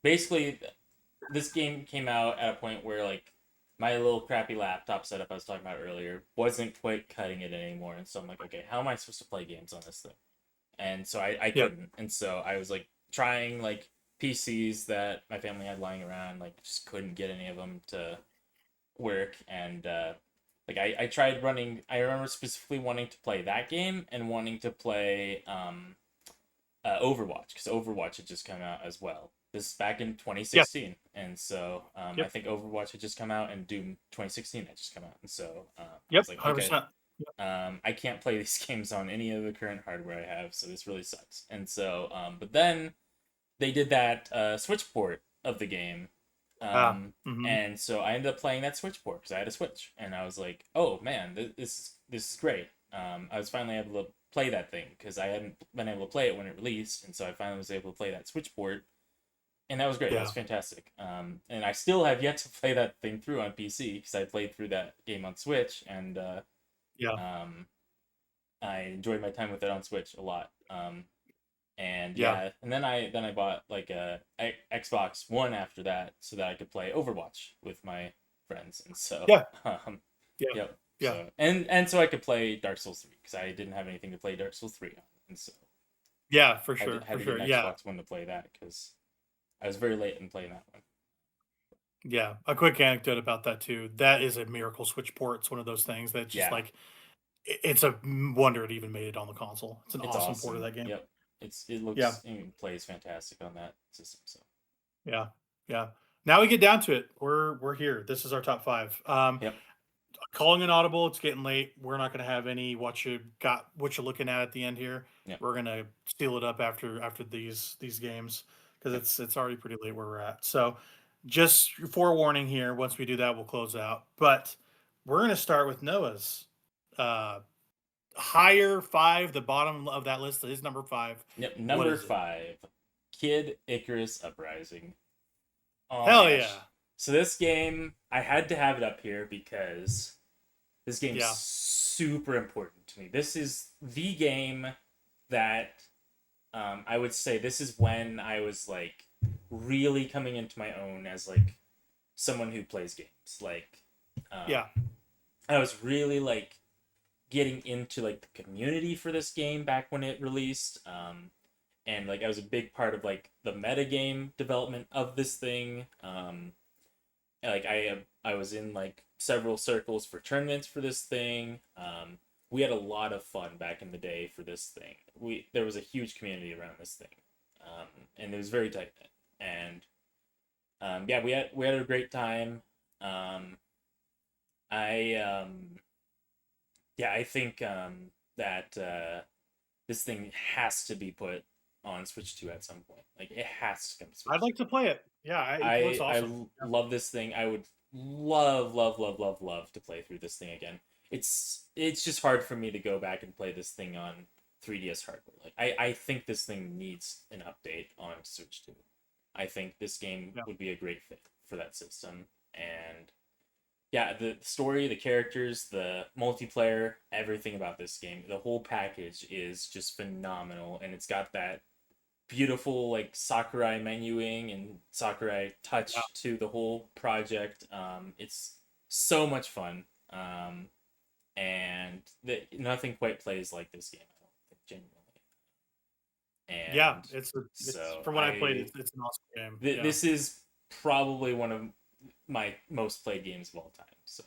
basically, this game came out at a point where like my little crappy laptop setup I was talking about earlier wasn't quite cutting it anymore, and so I'm like, okay, how am I supposed to play games on this thing? And so I Yeah. couldn't, and so I was like trying like PCs that my family had lying around, like just couldn't get any of them to work, and like I tried running. I remember specifically wanting to play that game and wanting to play Overwatch, because Overwatch had just come out as well. This is back in Yeah. 2016, and so I Yep. think Overwatch had just come out and Doom 2016 had just come out, and so I Yep. was like, okay, 100%. I can't play these games on any of the current hardware I have, so this really sucks. And so, but then they did that Switch port of the game. Mhm. And so I ended up playing that Switch port because I had a Switch, and I was like, "Oh man, this is great." I was finally able to play that thing because I hadn't been able to play it when it released, and so I finally was able to play that Switch port, and that was great. That was Yeah, fantastic. And I still have yet to play that thing through on PC because I played through that game on Switch, and yeah, um, I enjoyed my time with it on Switch a lot. And yeah, yeah, and then I bought like Xbox One after that so that I could play Overwatch with my friends, and so yeah, um, yeah, yep. yeah, So and so I could play Dark Souls 3 because I didn't have anything to play Dark Souls 3 on, and so yeah, for I had sure, to, for had to sure. get an Yeah, Xbox One to play that because I was very late in playing that one. yeah. A quick anecdote about that too. That is a miracle Switch port. It's one of those things that's just Yeah, like it's a wonder it even made it on the console. It's an it's awesome port of awesome. that game. Yep, it Yeah, looks and plays fantastic on that system. So yeah, yeah. Now we get down to it. We're here. This is our top five. yep, Calling an audible. It's getting late. We're not going to have any what you're looking at the end here. yep, We're going to seal it up after these games because yep. it's already pretty late where we're at. So just forewarning here. Once we do that, we'll close out. But we're going to start with Noah's uh, higher five. The bottom of that list is number five. Yep. What Number is it? 5, Kid Icarus Uprising. Oh my Hell gosh. yeah, So this game, I had to have it up here because this game's yeah, super important to me. This is the game that I would say this is when I was like really coming into my own as like someone who plays games. Like yeah, I was really like getting into like the community for this game back when it released. And like I was a big part of like the meta game development of this thing. Like I was in like several circles for tournaments for this thing. We had a lot of fun back in the day for this thing. There was a huge community around this thing, and it was very tight knit. And yeah, we had a great time. Um, I yeah, I think that this thing has to be put on Switch 2 at some point. Like it has to come to I'd Switch like to play it. Yeah, it looks awesome. love this thing. I would love, love, love, love, love to play through this thing again. It's just hard for me to go back and play this thing on 3DS hardware. Like I think this thing needs an update on Switch 2. I think this game Yeah, would be a great fit for that system. And yeah, the story, the characters, the multiplayer, everything about this game, the whole package is just phenomenal, and it's got that beautiful like Sakurai menuing and Sakurai touch yeah. to the whole project. It's so much fun, and nothing quite plays like this game. I don't think genuinely. Yeah, And it's so from when I played it, it's an awesome game. Yeah. this is probably one of my most played games of all time. So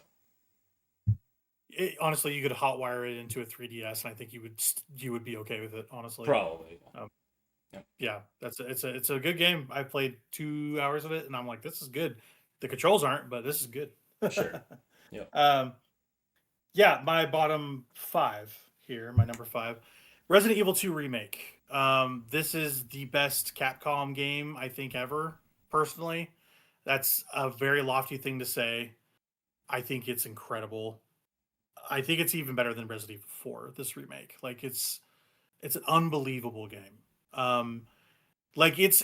Honestly, you could hotwire it into a 3DS, and I think you would be okay with it. Honestly, probably, um, yeah. yeah, it's a good game. I played 2 hours of it, and I'm like, this is good. The controls aren't, but this is good. Sure. Yep. um, yeah, my bottom five here, my number five, Resident Evil 2 remake. This is the best Capcom game I think ever. Personally, that's a very lofty thing to say. I think it's incredible. I think it's even better than Resident Evil 4, this remake. Like it's an unbelievable game. Um like it's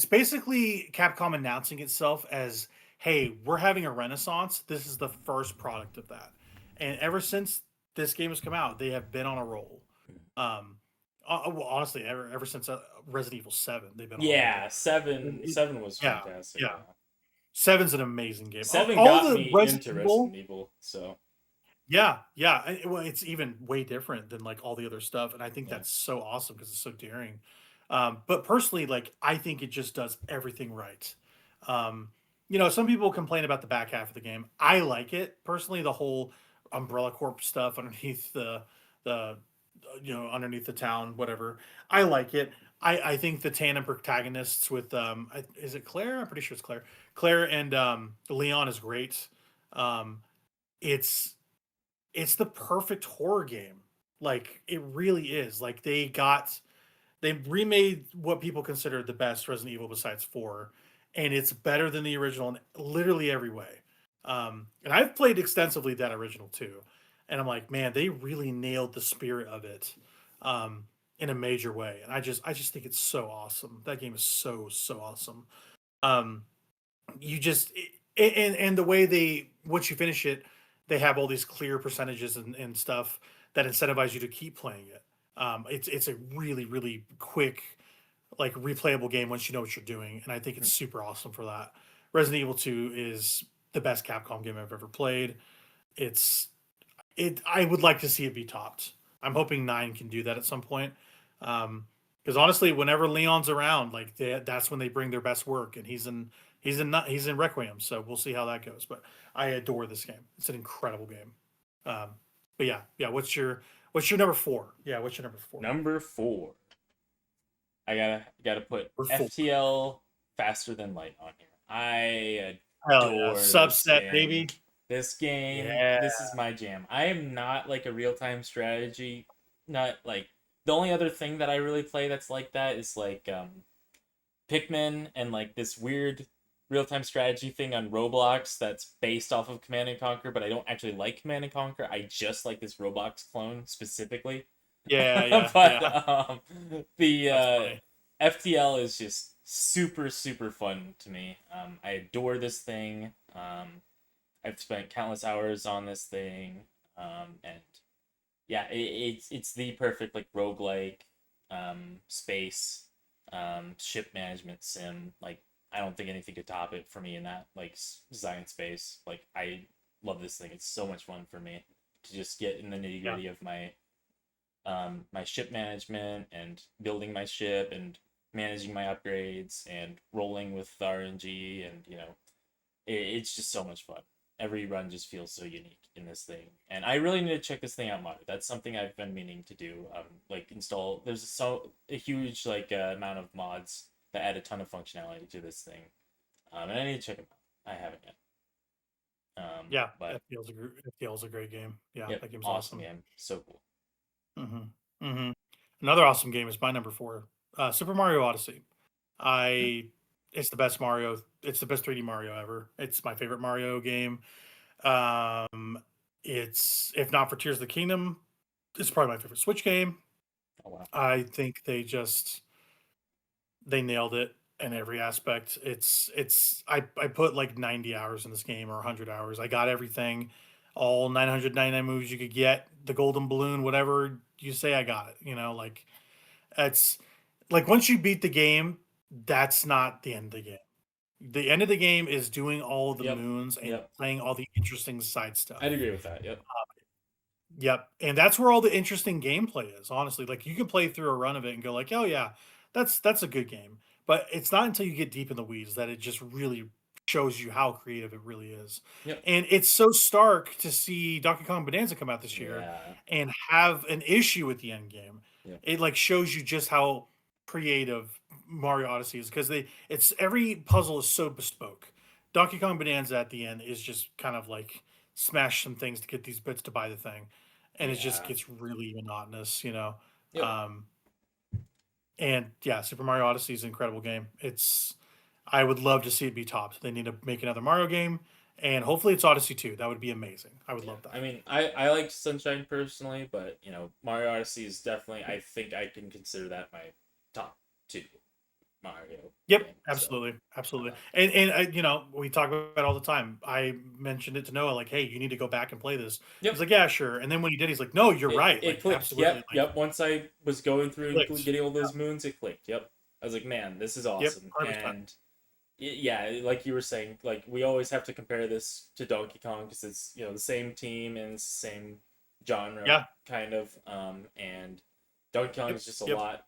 basically Capcom announcing itself as, "Hey, we're having a renaissance. This is the first product of that." And ever since this game has come out, they have been on a roll. Um well, honestly, ever since Resident Evil 7, they've been on a roll. Yeah, seven was Yeah, fantastic. yeah. Yeah. Seven's an amazing game. Seven All got the me Resident into Evil. Resident Evil, so Yeah, yeah. Well, it's even way different than like all the other stuff, and I think yeah. that's so awesome because it's so daring. But personally, like I think it just does everything right. Um, some people complain about the back half of the game. I like it personally. The whole Umbrella Corp stuff underneath the underneath the town, whatever. I like it. I think the tandem protagonists with is it Claire? I'm pretty sure it's Claire. Claire and Leon is great. Um, it's it's the perfect horror game. Like it really is. Like they remade what people consider the best Resident Evil besides 4, and it's better than the original in literally every way. And I've played extensively that original too, and I'm like, man, they really nailed the spirit of it in a major way, and I just think it's so awesome. That game is so awesome. Um, you just and the way they once you finish it, they have all these clear percentages and stuff that incentivize you to keep playing it. It's a really quick like replayable game once you know what you're doing, and I think it's super awesome for that. Resident Evil 2 is the best Capcom game I've ever played. It's I would like to see it be topped. I'm hoping 9 can do that at some point. Because honestly, whenever Leon's around, like that's when they bring their best work, and he's in Requiem, so we'll see how that goes. But I adore this game. It's an incredible game. Um, but yeah. What's your number 4? Yeah, what's your number 4? Number 4. I gotta put Number 4. FTL Faster Than Light on here. I Hell yeah, adore subset baby. This game, Yeah. this is my jam. I am not like a real-time strategy. Not like the only other thing that I really play that's like that is like Pikmin and like this weird real-time strategy thing on Roblox that's based off of Command and Conquer, but I don't actually like Command and Conquer. I just like this Roblox clone specifically. Yeah. But yeah. the FTL is just super fun to me. I adore this thing. I've spent countless hours on this thing, and yeah, it's the perfect like roguelike space ship management sim. Like I don't think anything could top it for me in that like design space. Like I love this thing. It's so much fun for me to just get in the nitty gritty of my my ship management and building my ship and managing my upgrades and rolling with the RNG, and it's just so much fun. Every run just feels so unique in this thing, and I really need to check this thing out modded. That's something I've been meaning to do. Like install. There's a huge like amount of mods that add a ton of functionality to this thing, and I need to check them out. I haven't yet. Yeah, but FTL's a great game. Yeah, yep, that game's awesome awesome. game, so cool. Another awesome game is my number 4, Super Mario Odyssey. It's the best Mario. It's the best 3D Mario ever. It's my favorite Mario game. It's if not for Tears of the Kingdom, it's probably my favorite Switch game. Oh wow. I think they nailed it in every aspect. I put like 90 hours in this game or 100 hours. I got everything, all 999 moves you could get, the golden balloon, whatever you say, I got it. Like it's like once you beat the game, that's not the end of the game. The end of the game is doing all the Yep. moons and Yep. playing all the interesting side stuff. I'd agree with that. Yep. Yep, and that's where all the interesting gameplay is, honestly. Like, you can play through a run of it and go like, "Oh, yeah, that's a good game." But it's not until you get deep in the weeds that it just really shows you how creative it really is. Yep. And it's so stark to see Donkey Kong Bonanza come out this year Yeah. and have an issue with the end game. Yep. It, like, shows you just how creative Mario Odyssey is because it's every puzzle is so bespoke. Donkey Kong Bonanza at the end is just kind of like smash some things to get these bits to buy the thing, and it just Yeah. gets really monotonous, Yep. And yeah, Super Mario Odyssey is an incredible game. I would love to see it be topped. They need to make another Mario game, and hopefully it's Odyssey 2. That would be amazing. I would love that. I mean, I like Sunshine personally, but Mario Odyssey is definitely, I think I can consider that my top 2 Mario. Yep, game, absolutely, absolutely. uh, And we talk about it all the time. I mentioned it to Noah, like, hey, you need to go back and play this. Yep. He's like, yeah, sure. And then when he did, he's like, no, you're right. It Like, clicked. absolutely. Yep. Once I was going through and clicked. getting all those moons, it clicked. Yep. I was like, man, this is awesome. 100%. And yeah, like you were saying, like we always have to compare this to Donkey Kong because it's the same team and it's the same genre, kind of. And Donkey Kong is just a lot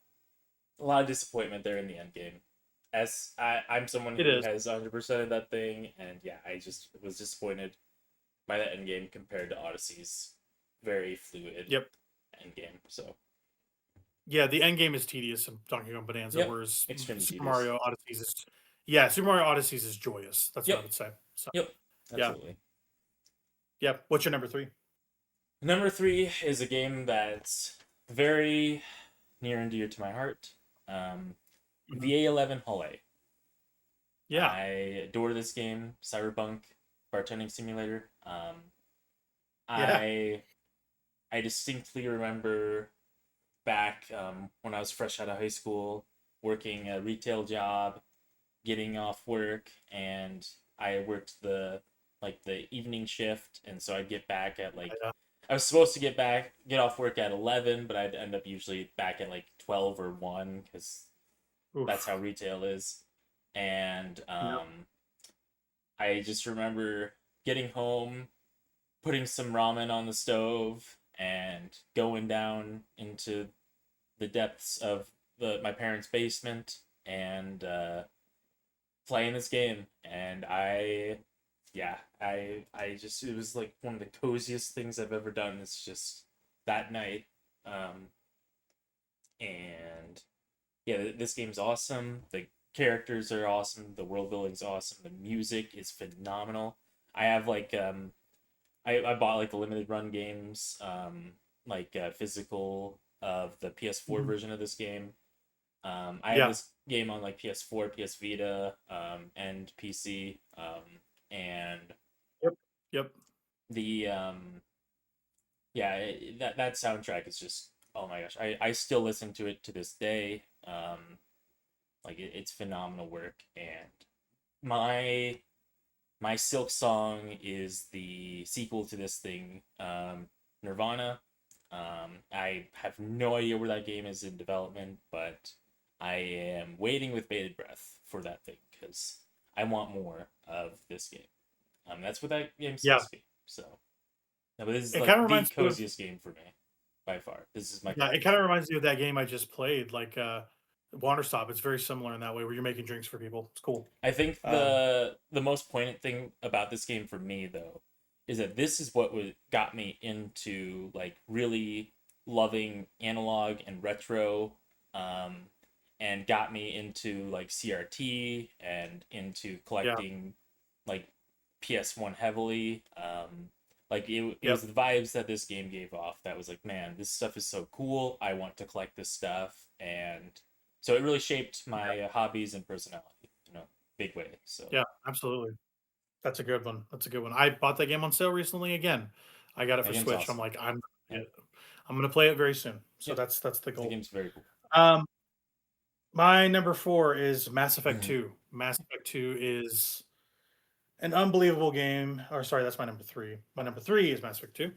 of disappointment there in the end game. As I'm someone who has 100%ed that thing, and yeah, I just was disappointed by that end game compared to Odyssey's very fluid end game. So yeah, the end game is tedious in Donkey Kong Bonanza, whereas extremely Super tedious. Mario Odyssey's Super Mario Odyssey's is joyous. That's what I would say. So, absolutely. Yeah. What's your number 3? Number 3 is a game that's very near and dear to my heart. Mhm. VA11 Hole. Yeah. I adore this game. Cyberpunk bartending simulator. Yeah. I distinctly remember back when I was fresh out of high school, working a retail job, getting off work, and I worked the evening shift, and so I'd get back at like Yeah. I was supposed to get off work at 11, but I'd end up usually back at like 12 or 1 because that's Oof. how retail is. And Yep. I just remember getting home, putting some ramen on the stove, and going down into the depths of my parents' basement and playing this game. And I just it was like one of the coziest things I've ever done. It's just that night, um, and yeah, this game's awesome. The characters are awesome. The world building's awesome. The music is phenomenal. I have I bought like the limited run games, physical of the PS4 Mhm. version of this game. I have Yeah. this game on like PS4, PS Vita, and PC. And Yep. Yep. the yeah, that soundtrack is just, oh my gosh. I still listen to it to this day. It's phenomenal work, and my my Silk Song is the sequel to this thing, Nirvana. I have no idea where that game is in development, but I am waiting with bated breath for that thing because I want more of this game. That's what that game's Yeah. supposed to be. So, no, but this is It kind like of the reminds me of coziest game for me by far. This is my Yeah, it comfort kind of food. reminds me of that game I just played, like Wanderstop. It's very similar in that way, where you're making drinks for people. It's cool. I think Um, the most poignant thing about this game for me though is that this is what got me into like really loving analog and retro, um, and got me into like CRT and into yeah. collecting like PS1 heavily. It Yep. was the vibes that this game gave off that was like, man, this stuff is so cool. I want to collect this stuff, and so it really shaped my hobbies and personality, big way. So Yeah. Absolutely. That's a good one. That's a good one. I bought that game on sale recently again. I got it that for game's Switch. I'm awesome. like, Yep, I'm gonna play it very soon. So yep. that's the The goal. game's very cool. Um, my number 4 is Mass Effect 2. Mass Effect 2 is an unbelievable game. Or sorry, that's my number 3. My number 3 is Mass Effect 2.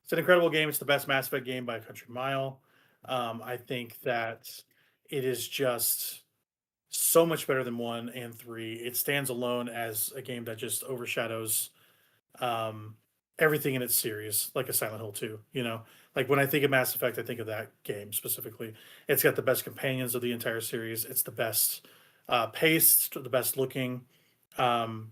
It's an incredible game. It's the best Mass Effect game by a country mile. I think that it is just so much better than 1 and 3. It stands alone as a game that just overshadows um, everything in its series, like a Silent Hill 2. Like when I think of Mass Effect, I think of that game specifically. It's got the best companions of the entire series. It's the best paced, the best looking. Um,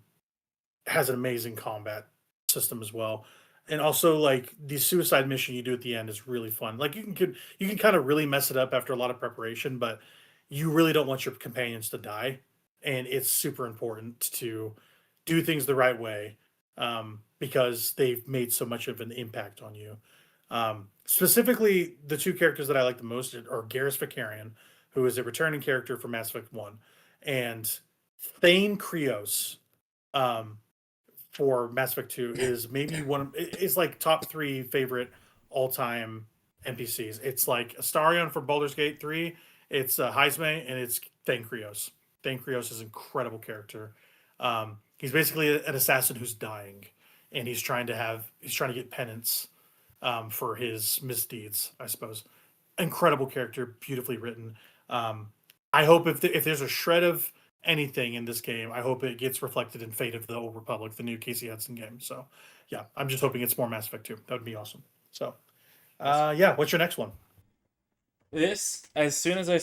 has an amazing combat system as well. And also like the suicide mission you do at the end is really fun. Like you can kind of really mess it up after a lot of preparation, but you really don't want your companions to die. And it's super important to do things the right way, because they've made so much of an impact on you. Specifically, the two characters that I like the most are Garrus Vakarian, who is a returning character from Mass Effect 1, and Thane Krios. Um, for Mass Effect 2 is maybe it's like top 3 favorite all-time NPCs. It's like Astarion for Baldur's Gate 3, it's Heisme, and it's Thane Krios. Thane Krios is an incredible character. He's basically an assassin who's dying, and he's trying to get penance for his misdeeds, I suppose. Incredible character, beautifully written. Um, I hope if there's a shred of anything in this game, I hope it gets reflected in Fate of the Old Republic, the new Casey Hudson game. So, yeah, I'm just hoping it's more Mass Effect 2. That would be awesome. So, Awesome. yeah, what's your next one? This, as soon as I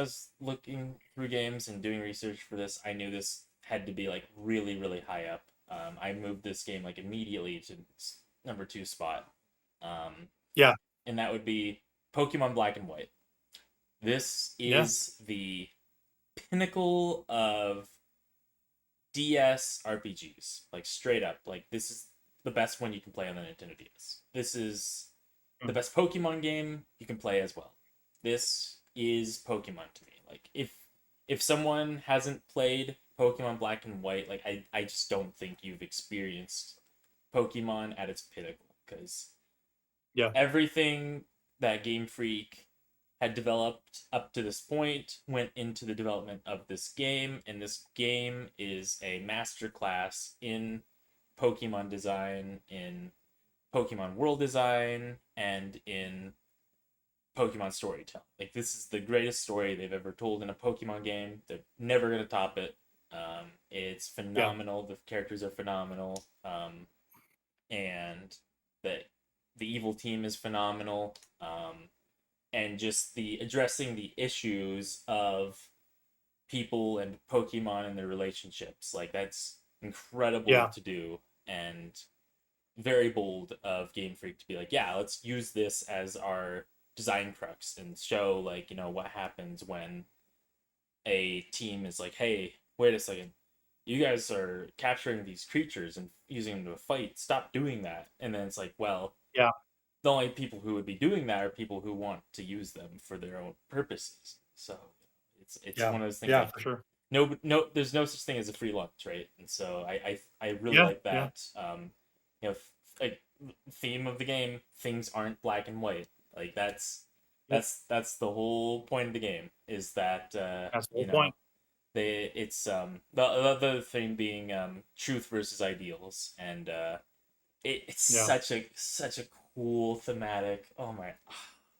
was looking through games and doing research for this, I knew this had to be like really, really high up. I moved this game like immediately to number 2 spot, um, Yeah, and that would be Pokemon Black and White. This yeah, is the pinnacle of DS RPGs, like straight up. Like this is the best one you can play on the Nintendo DS. This is the mm, best Pokemon game you can play as well. this is Pokemon to me. Like if someone hasn't played Pokemon Black and White, like I just don't think you've experienced Pokemon at its pinnacle, because Yeah. everything that Game Freak had developed up to this point went into the development of this game, and this game is a masterclass in Pokemon design, in Pokemon world design, and in Pokemon storytelling. Like, this is the greatest story they've ever told in a Pokemon game. They're never gonna top it. It's phenomenal. The characters are phenomenal, and the the evil team is phenomenal. And just the addressing the issues of people and Pokemon and their relationships, like, that's incredible to do, and very bold of Game Freak to be like, yeah, let's use this as our design crux and show, like, what happens when a team is like, hey, wait a second, you guys are capturing these creatures and using them to fight, stop doing that. And then it's like, well, Yeah. the only people who would be doing that are people who want to use them for their own purposes. So it's one of those things. Yeah, like, for sure. no, there's no such thing as a free lunch, right? And so I really like that. Like, theme of the game, things aren't black and white. Like, that's the whole point of the game, is that That's the whole point. it's the other thing being truth versus ideals, and it's such a cool thematic. Oh my,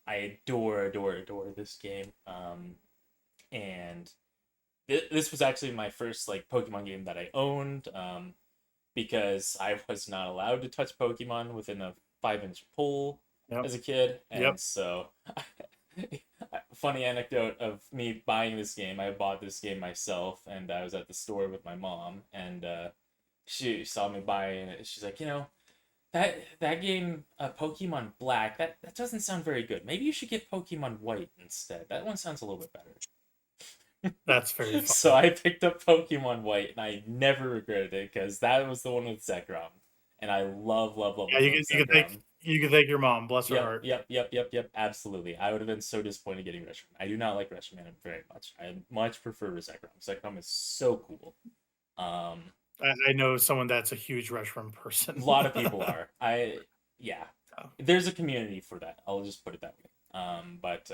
I adore this game. And this was actually my first, like, Pokemon game that I owned, because I was not allowed to touch Pokemon within a 5-inch pole as a kid, and so funny anecdote of me buying this game. I bought this game myself, and I was at the store with my mom, and she saw me buying it. She's like, that game, Pokemon Black, that doesn't sound very good. Maybe you should get Pokemon White instead. That one sounds a little bit better. That's very funny. So I picked up Pokemon White, and I never regretted it, because that was the one with Zekrom, and I love Yeah, you can thank your mom. Bless her heart. Yep. Absolutely. I would have been so disappointed getting Reshiram. I do not like Reshiram very much. I much prefer Zekrom. Zekrom is so cool. I know someone that's a huge Reshiram person. A lot of people are. There's a community for that. I'll just put it that way. But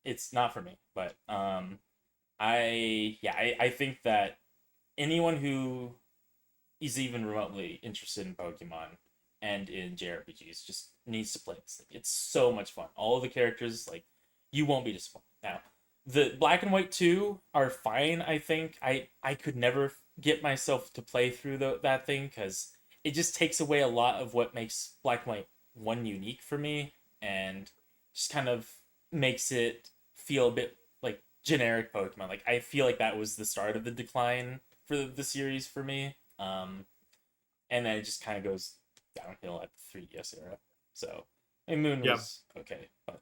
it's not for me. But I think that anyone who is even remotely interested in Pokemon and in JRPGs just needs to play this thing. It's so much fun. All of the characters, like, you won't be disappointed. Now, the Black and White 2 are fine, I think. I could never get myself to play through that thing, because it just takes away a lot of what makes Black and White 1 unique for me, and just kind of makes it feel a bit like generic Pokemon. Like, I feel like that was the start of the decline for the series for me. And then it just kind of goes downhill at the 3DS era. So, and Moon was okay, but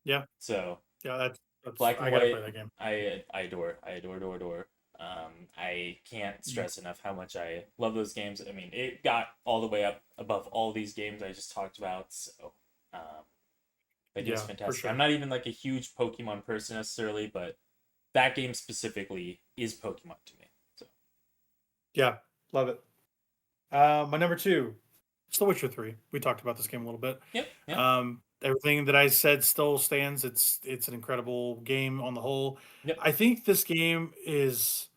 yeah. So that's Black and I gotta White. play that game. I adore. I can't stress enough how much I love those games. I mean, it got all the way up above all these games I just talked about. So, that game's fantastic. Sure. I'm not even like a huge Pokemon person necessarily, but that game specifically is Pokemon to me. So, yeah, love it. My number 2, it's The Witcher 3. We talked about this game a little bit. Yep. Everything that I said still stands. It's an incredible game on the whole. Yep. I think this game is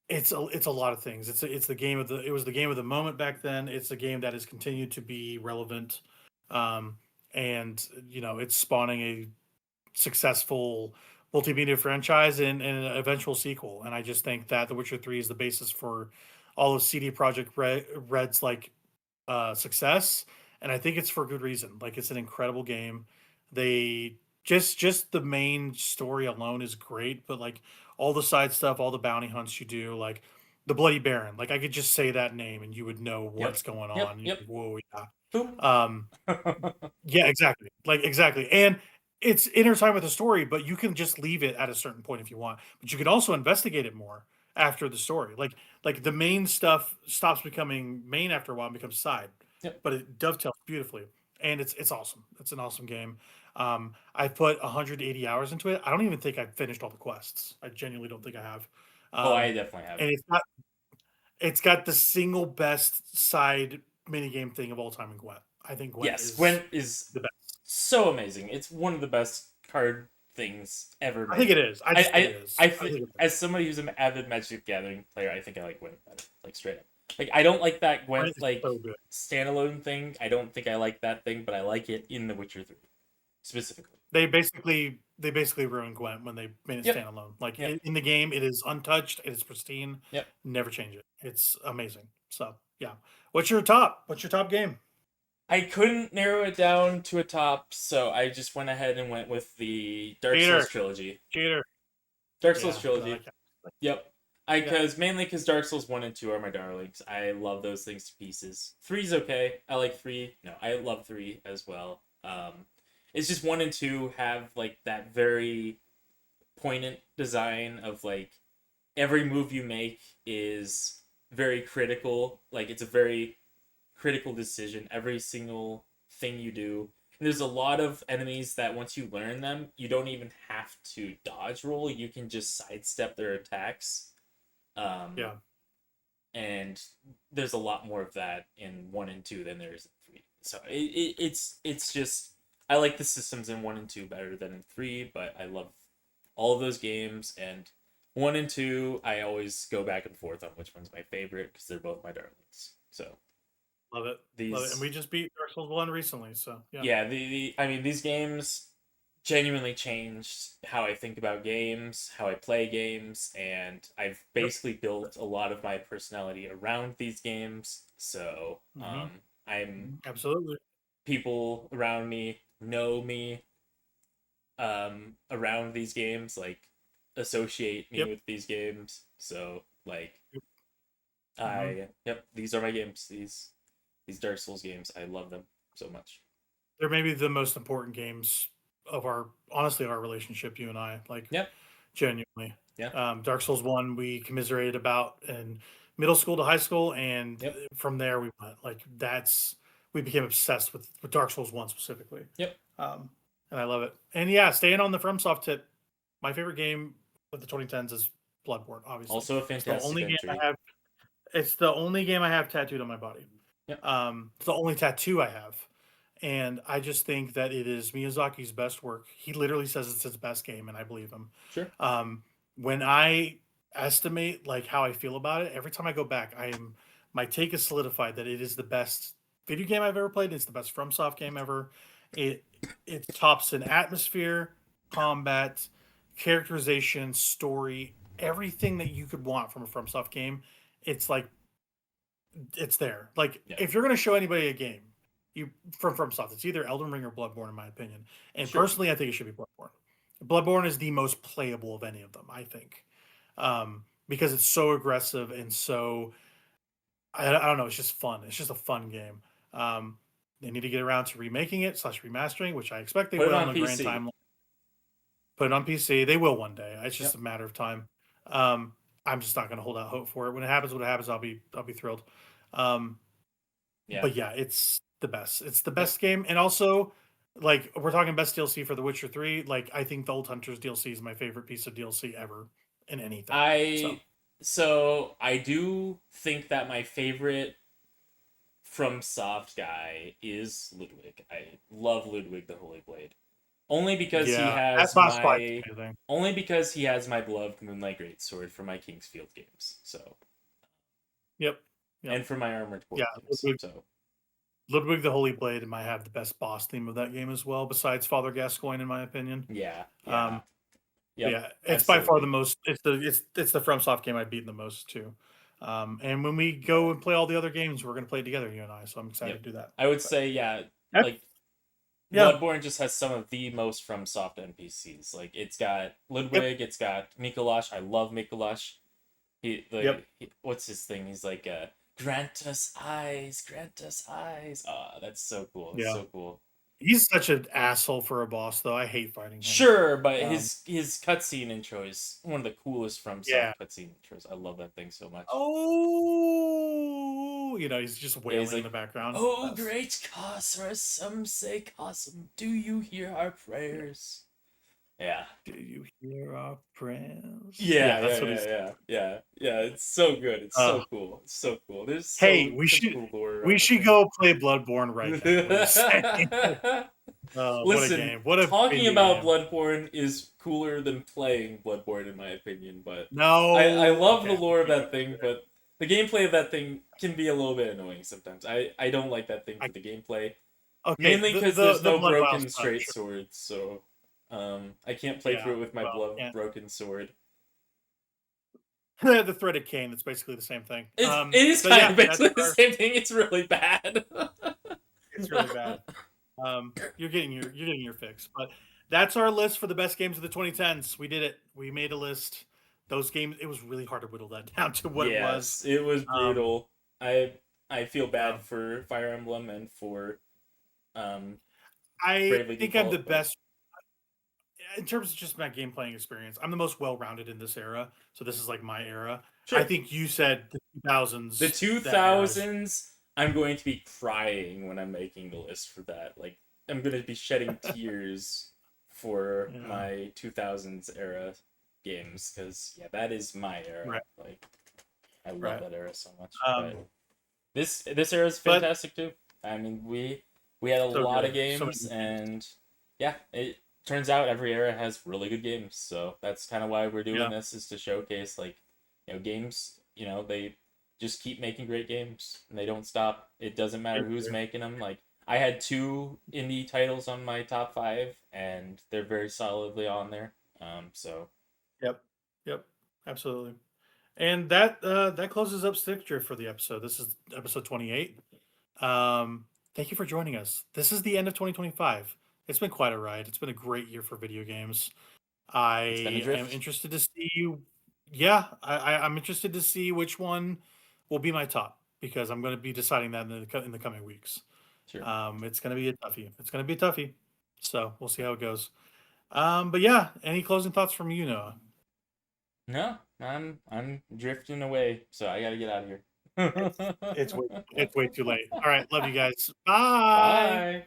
it's a lot of things. It's the game of it was the game of the moment back then. It's a game that has continued to be relevant. And it's spawning a successful multimedia franchise and an eventual sequel. And I just think that The Witcher 3 is the basis for all of CD Projekt Red's success, and I think it's for good reason. Like, it's an incredible game. They just the main story alone is great, but like all the side stuff, all the bounty hunts you do, like the Bloody Baron, like I could just say that name and you would know what's going on. Yep. Whoa, yeah. Boom. Yeah, exactly. Exactly. And it's intertwined with the story, but you can just leave it at a certain point if you want. But you can also investigate it more after the story. Like the main stuff stops becoming main after a while and becomes side. Yep. But it dovetails beautifully. and it's awesome. It's an awesome game. I've put 180 hours into it. I don't even think I've finished all the quests. I genuinely don't think I have. Oh, I Um, definitely have. and it's got the single best side minigame thing of all time in Gwent. I think Gwent Yes, is Gwent is the best. so amazing. It's one of the best card things ever I think made. it is. I just think it is. I I think think, it is. as somebody who's an avid Magic the Gathering player, I think I like Gwent better. Like straight up. Like I don't like that Gwent Gwent is like so good. standalone thing. I don't think I like that thing, but I like it in The Witcher 3 specifically. They basically ruined Gwent when they made it Yep. standalone. Like Yep. in the game, it is untouched. It is pristine. Yep. Never change it. It's amazing. So yeah. What's your top? What's your top game? I couldn't narrow it down to a top, so I just went ahead and went with the Dark Cheater. Souls trilogy. Cheater. Dark Yeah, Souls trilogy. okay. Yep. Mainly because Dark Souls 1 and 2 are my darlings. I love those things to pieces. 3's okay. I like 3. No, I love 3 as well. It's just 1 and 2 have like that very poignant design of like every move you make is very critical. Like it's a very critical decision. Every single thing you do. And there's a lot of enemies that once you learn them, you don't even have to dodge roll. You can just sidestep their attacks. Yeah. And there's a lot more of that in 1 and 2 than there is in 3. So it's just I like the systems in 1 and 2 better than in 3, but I love all of those games, and 1 and 2 I always go back and forth on which one's my favorite because they're both my darlings. So Love it. these Love it. And we just beat Dark Souls 1 recently, so yeah. yeah, I mean these games genuinely changed how I think about games, how I play games, and I've basically built a lot of my personality around these games. So I'm Absolutely. people around me know me around these games, like associate me Yep. with these games. So like Mhm. these are my games. These Dark Souls games, I love them so much. They're maybe the most important games of our relationship, you and I. Like Yep. genuinely. Yeah. Dark Souls 1 we commiserated about in middle school to high school, and Yep. from there we went like we became obsessed with Dark Souls 1 specifically. Yep. And I love it. And yeah, staying on the FromSoft tip, my favorite game of the 2010s is Bloodborne, obviously. Also a It's the fantastic only game entry. I have. It's the only game I have tattooed on my body. Yep. It's the only tattoo I have. And I just think that it is Miyazaki's best work. He literally says it's his best game, and I believe him. Sure. When I estimate like how I feel about it, every time I go back, my take is solidified that it is the best video game I've ever played. It's the best FromSoft game ever. It tops in atmosphere, combat, characterization, story, everything that you could want from a FromSoft game. It's like it's there. Like Yeah. if you're going to show anybody a game, you from FromSoft, it's either Elden Ring or Bloodborne, in my opinion. And Sure. personally, I think it should be Bloodborne. Bloodborne is the most playable of any of them, I think, because it's so aggressive and so I don't know. It's just fun. It's just a fun game. They need to get around to remaking it / remastering, which I expect they Put it will on on the grand PC. timeline. Put it on PC. They will one day. It's just Yep. a matter of time. I'm just not going to hold out hope for it. When it happens, I'll be thrilled. Yeah. But yeah, it's the best. It's the best game, and also like we're talking best DLC for The Witcher 3. Like I think the Old Hunters DLC is my favorite piece of DLC ever in anything. So I do think that my favorite from Soft guy is Ludwig. I love Ludwig the Holy Blade. Only because he Yeah, has that's boss fight. my Amazing. only because he has my beloved Moonlight Greatsword for my Kingsfield games. So Yep. and for my Armored Core Yeah, games. Ludwig, So Ludwig the Holy Blade might have the best boss theme of that game as well, besides Father Gascoigne, in my opinion. yeah. Yeah, it's by far the most. It's the FromSoft game I've beaten the most too. And when we go and play all the other games, we're gonna play together, you and I. So I'm excited to do that. I would say That's- like Yeah. Bloodborne just has some of the most from soft NPCs. Like it's got Ludwig, it's got Mikolash. I love Mikolash. What's his thing? He's like, grant us eyes, grant us eyes. Ah, that's so cool. It's Yeah. so cool. He's such an asshole for a boss, though. I hate fighting him. Sure, but Um, his cutscene intro is one of the coolest from soft Yeah. cutscene intros. I love that thing so much. Oh, he's just Yeah, wailing he's in like, the background. "Oh, great Khosrou, some say Khosrou, do you hear our prayers?" Yeah. Do you hear our prayers? Yeah, That's yeah, what yeah, he's. yeah. It's so good. It's Uh, so cool. It's so cool. There's hey, such cool lore we around that should thing. go play Bloodborne right now. What do you say? What a Listen, game! What a talking indie about game! Bloodborne is cooler than playing Bloodborne, in my opinion. But I No, love the okay. lore of that thing, but the gameplay of that thing can be a little bit annoying sometimes. I don't like that thing for the gameplay, Okay, mainly because the there's the no blood vial broken stuff, straight sure. swords, so I can't play through it with my well, blood broken sword. the threaded cane. It's basically the same thing. It is But kind yeah, of that's basically the same thing. It's really bad. it's really bad. You're getting your fix, but that's our list for the best games of the 2010s. We did it. We made a list. Those games. It was really hard to whittle that down to what it was. Yes, it was Um, brutal. I feel yeah. bad for Fire Emblem and for um I Bravely think I'm the Default, but best in terms of just my game playing experience. I'm the most well rounded in this era, so this is like my era. I sure. think you said the The 2000s. That era is 2000s, I'm going to be crying when I'm making the list for that. Like, I'm going to be shedding tears for yeah, my 2000s era games because yeah, that is my era. right, Like, I love right. that era so much. Um, But this era is but fantastic too. I mean, we had a so lot of good. So many games, good games. and yeah, it turns out every era has really good games. So that's kind of why we're doing Yeah, this, is to showcase like, games. They just keep making great games and they don't stop. It doesn't matter it's who's true. making them. Like, I had two indie titles on my top 5, and they're very solidly on there. So Yep, yep, absolutely. And that closes up Stick Drift for the episode. This is episode 28. Thank you for joining us. This is the end of 2025. It's been quite a ride. It's been a great year for video games. it's been a I am drift. interested to see. Yeah, I'm interested to see which one will be my top because I'm going to be deciding that in the coming weeks. Sure. It's going to be a toughie. It's going to be a toughie. So we'll see how it goes. But yeah, any closing thoughts from you, Noah? No, I'm drifting away, so I gotta get out of here. It's way too late. All right, love you guys. Bye. Bye.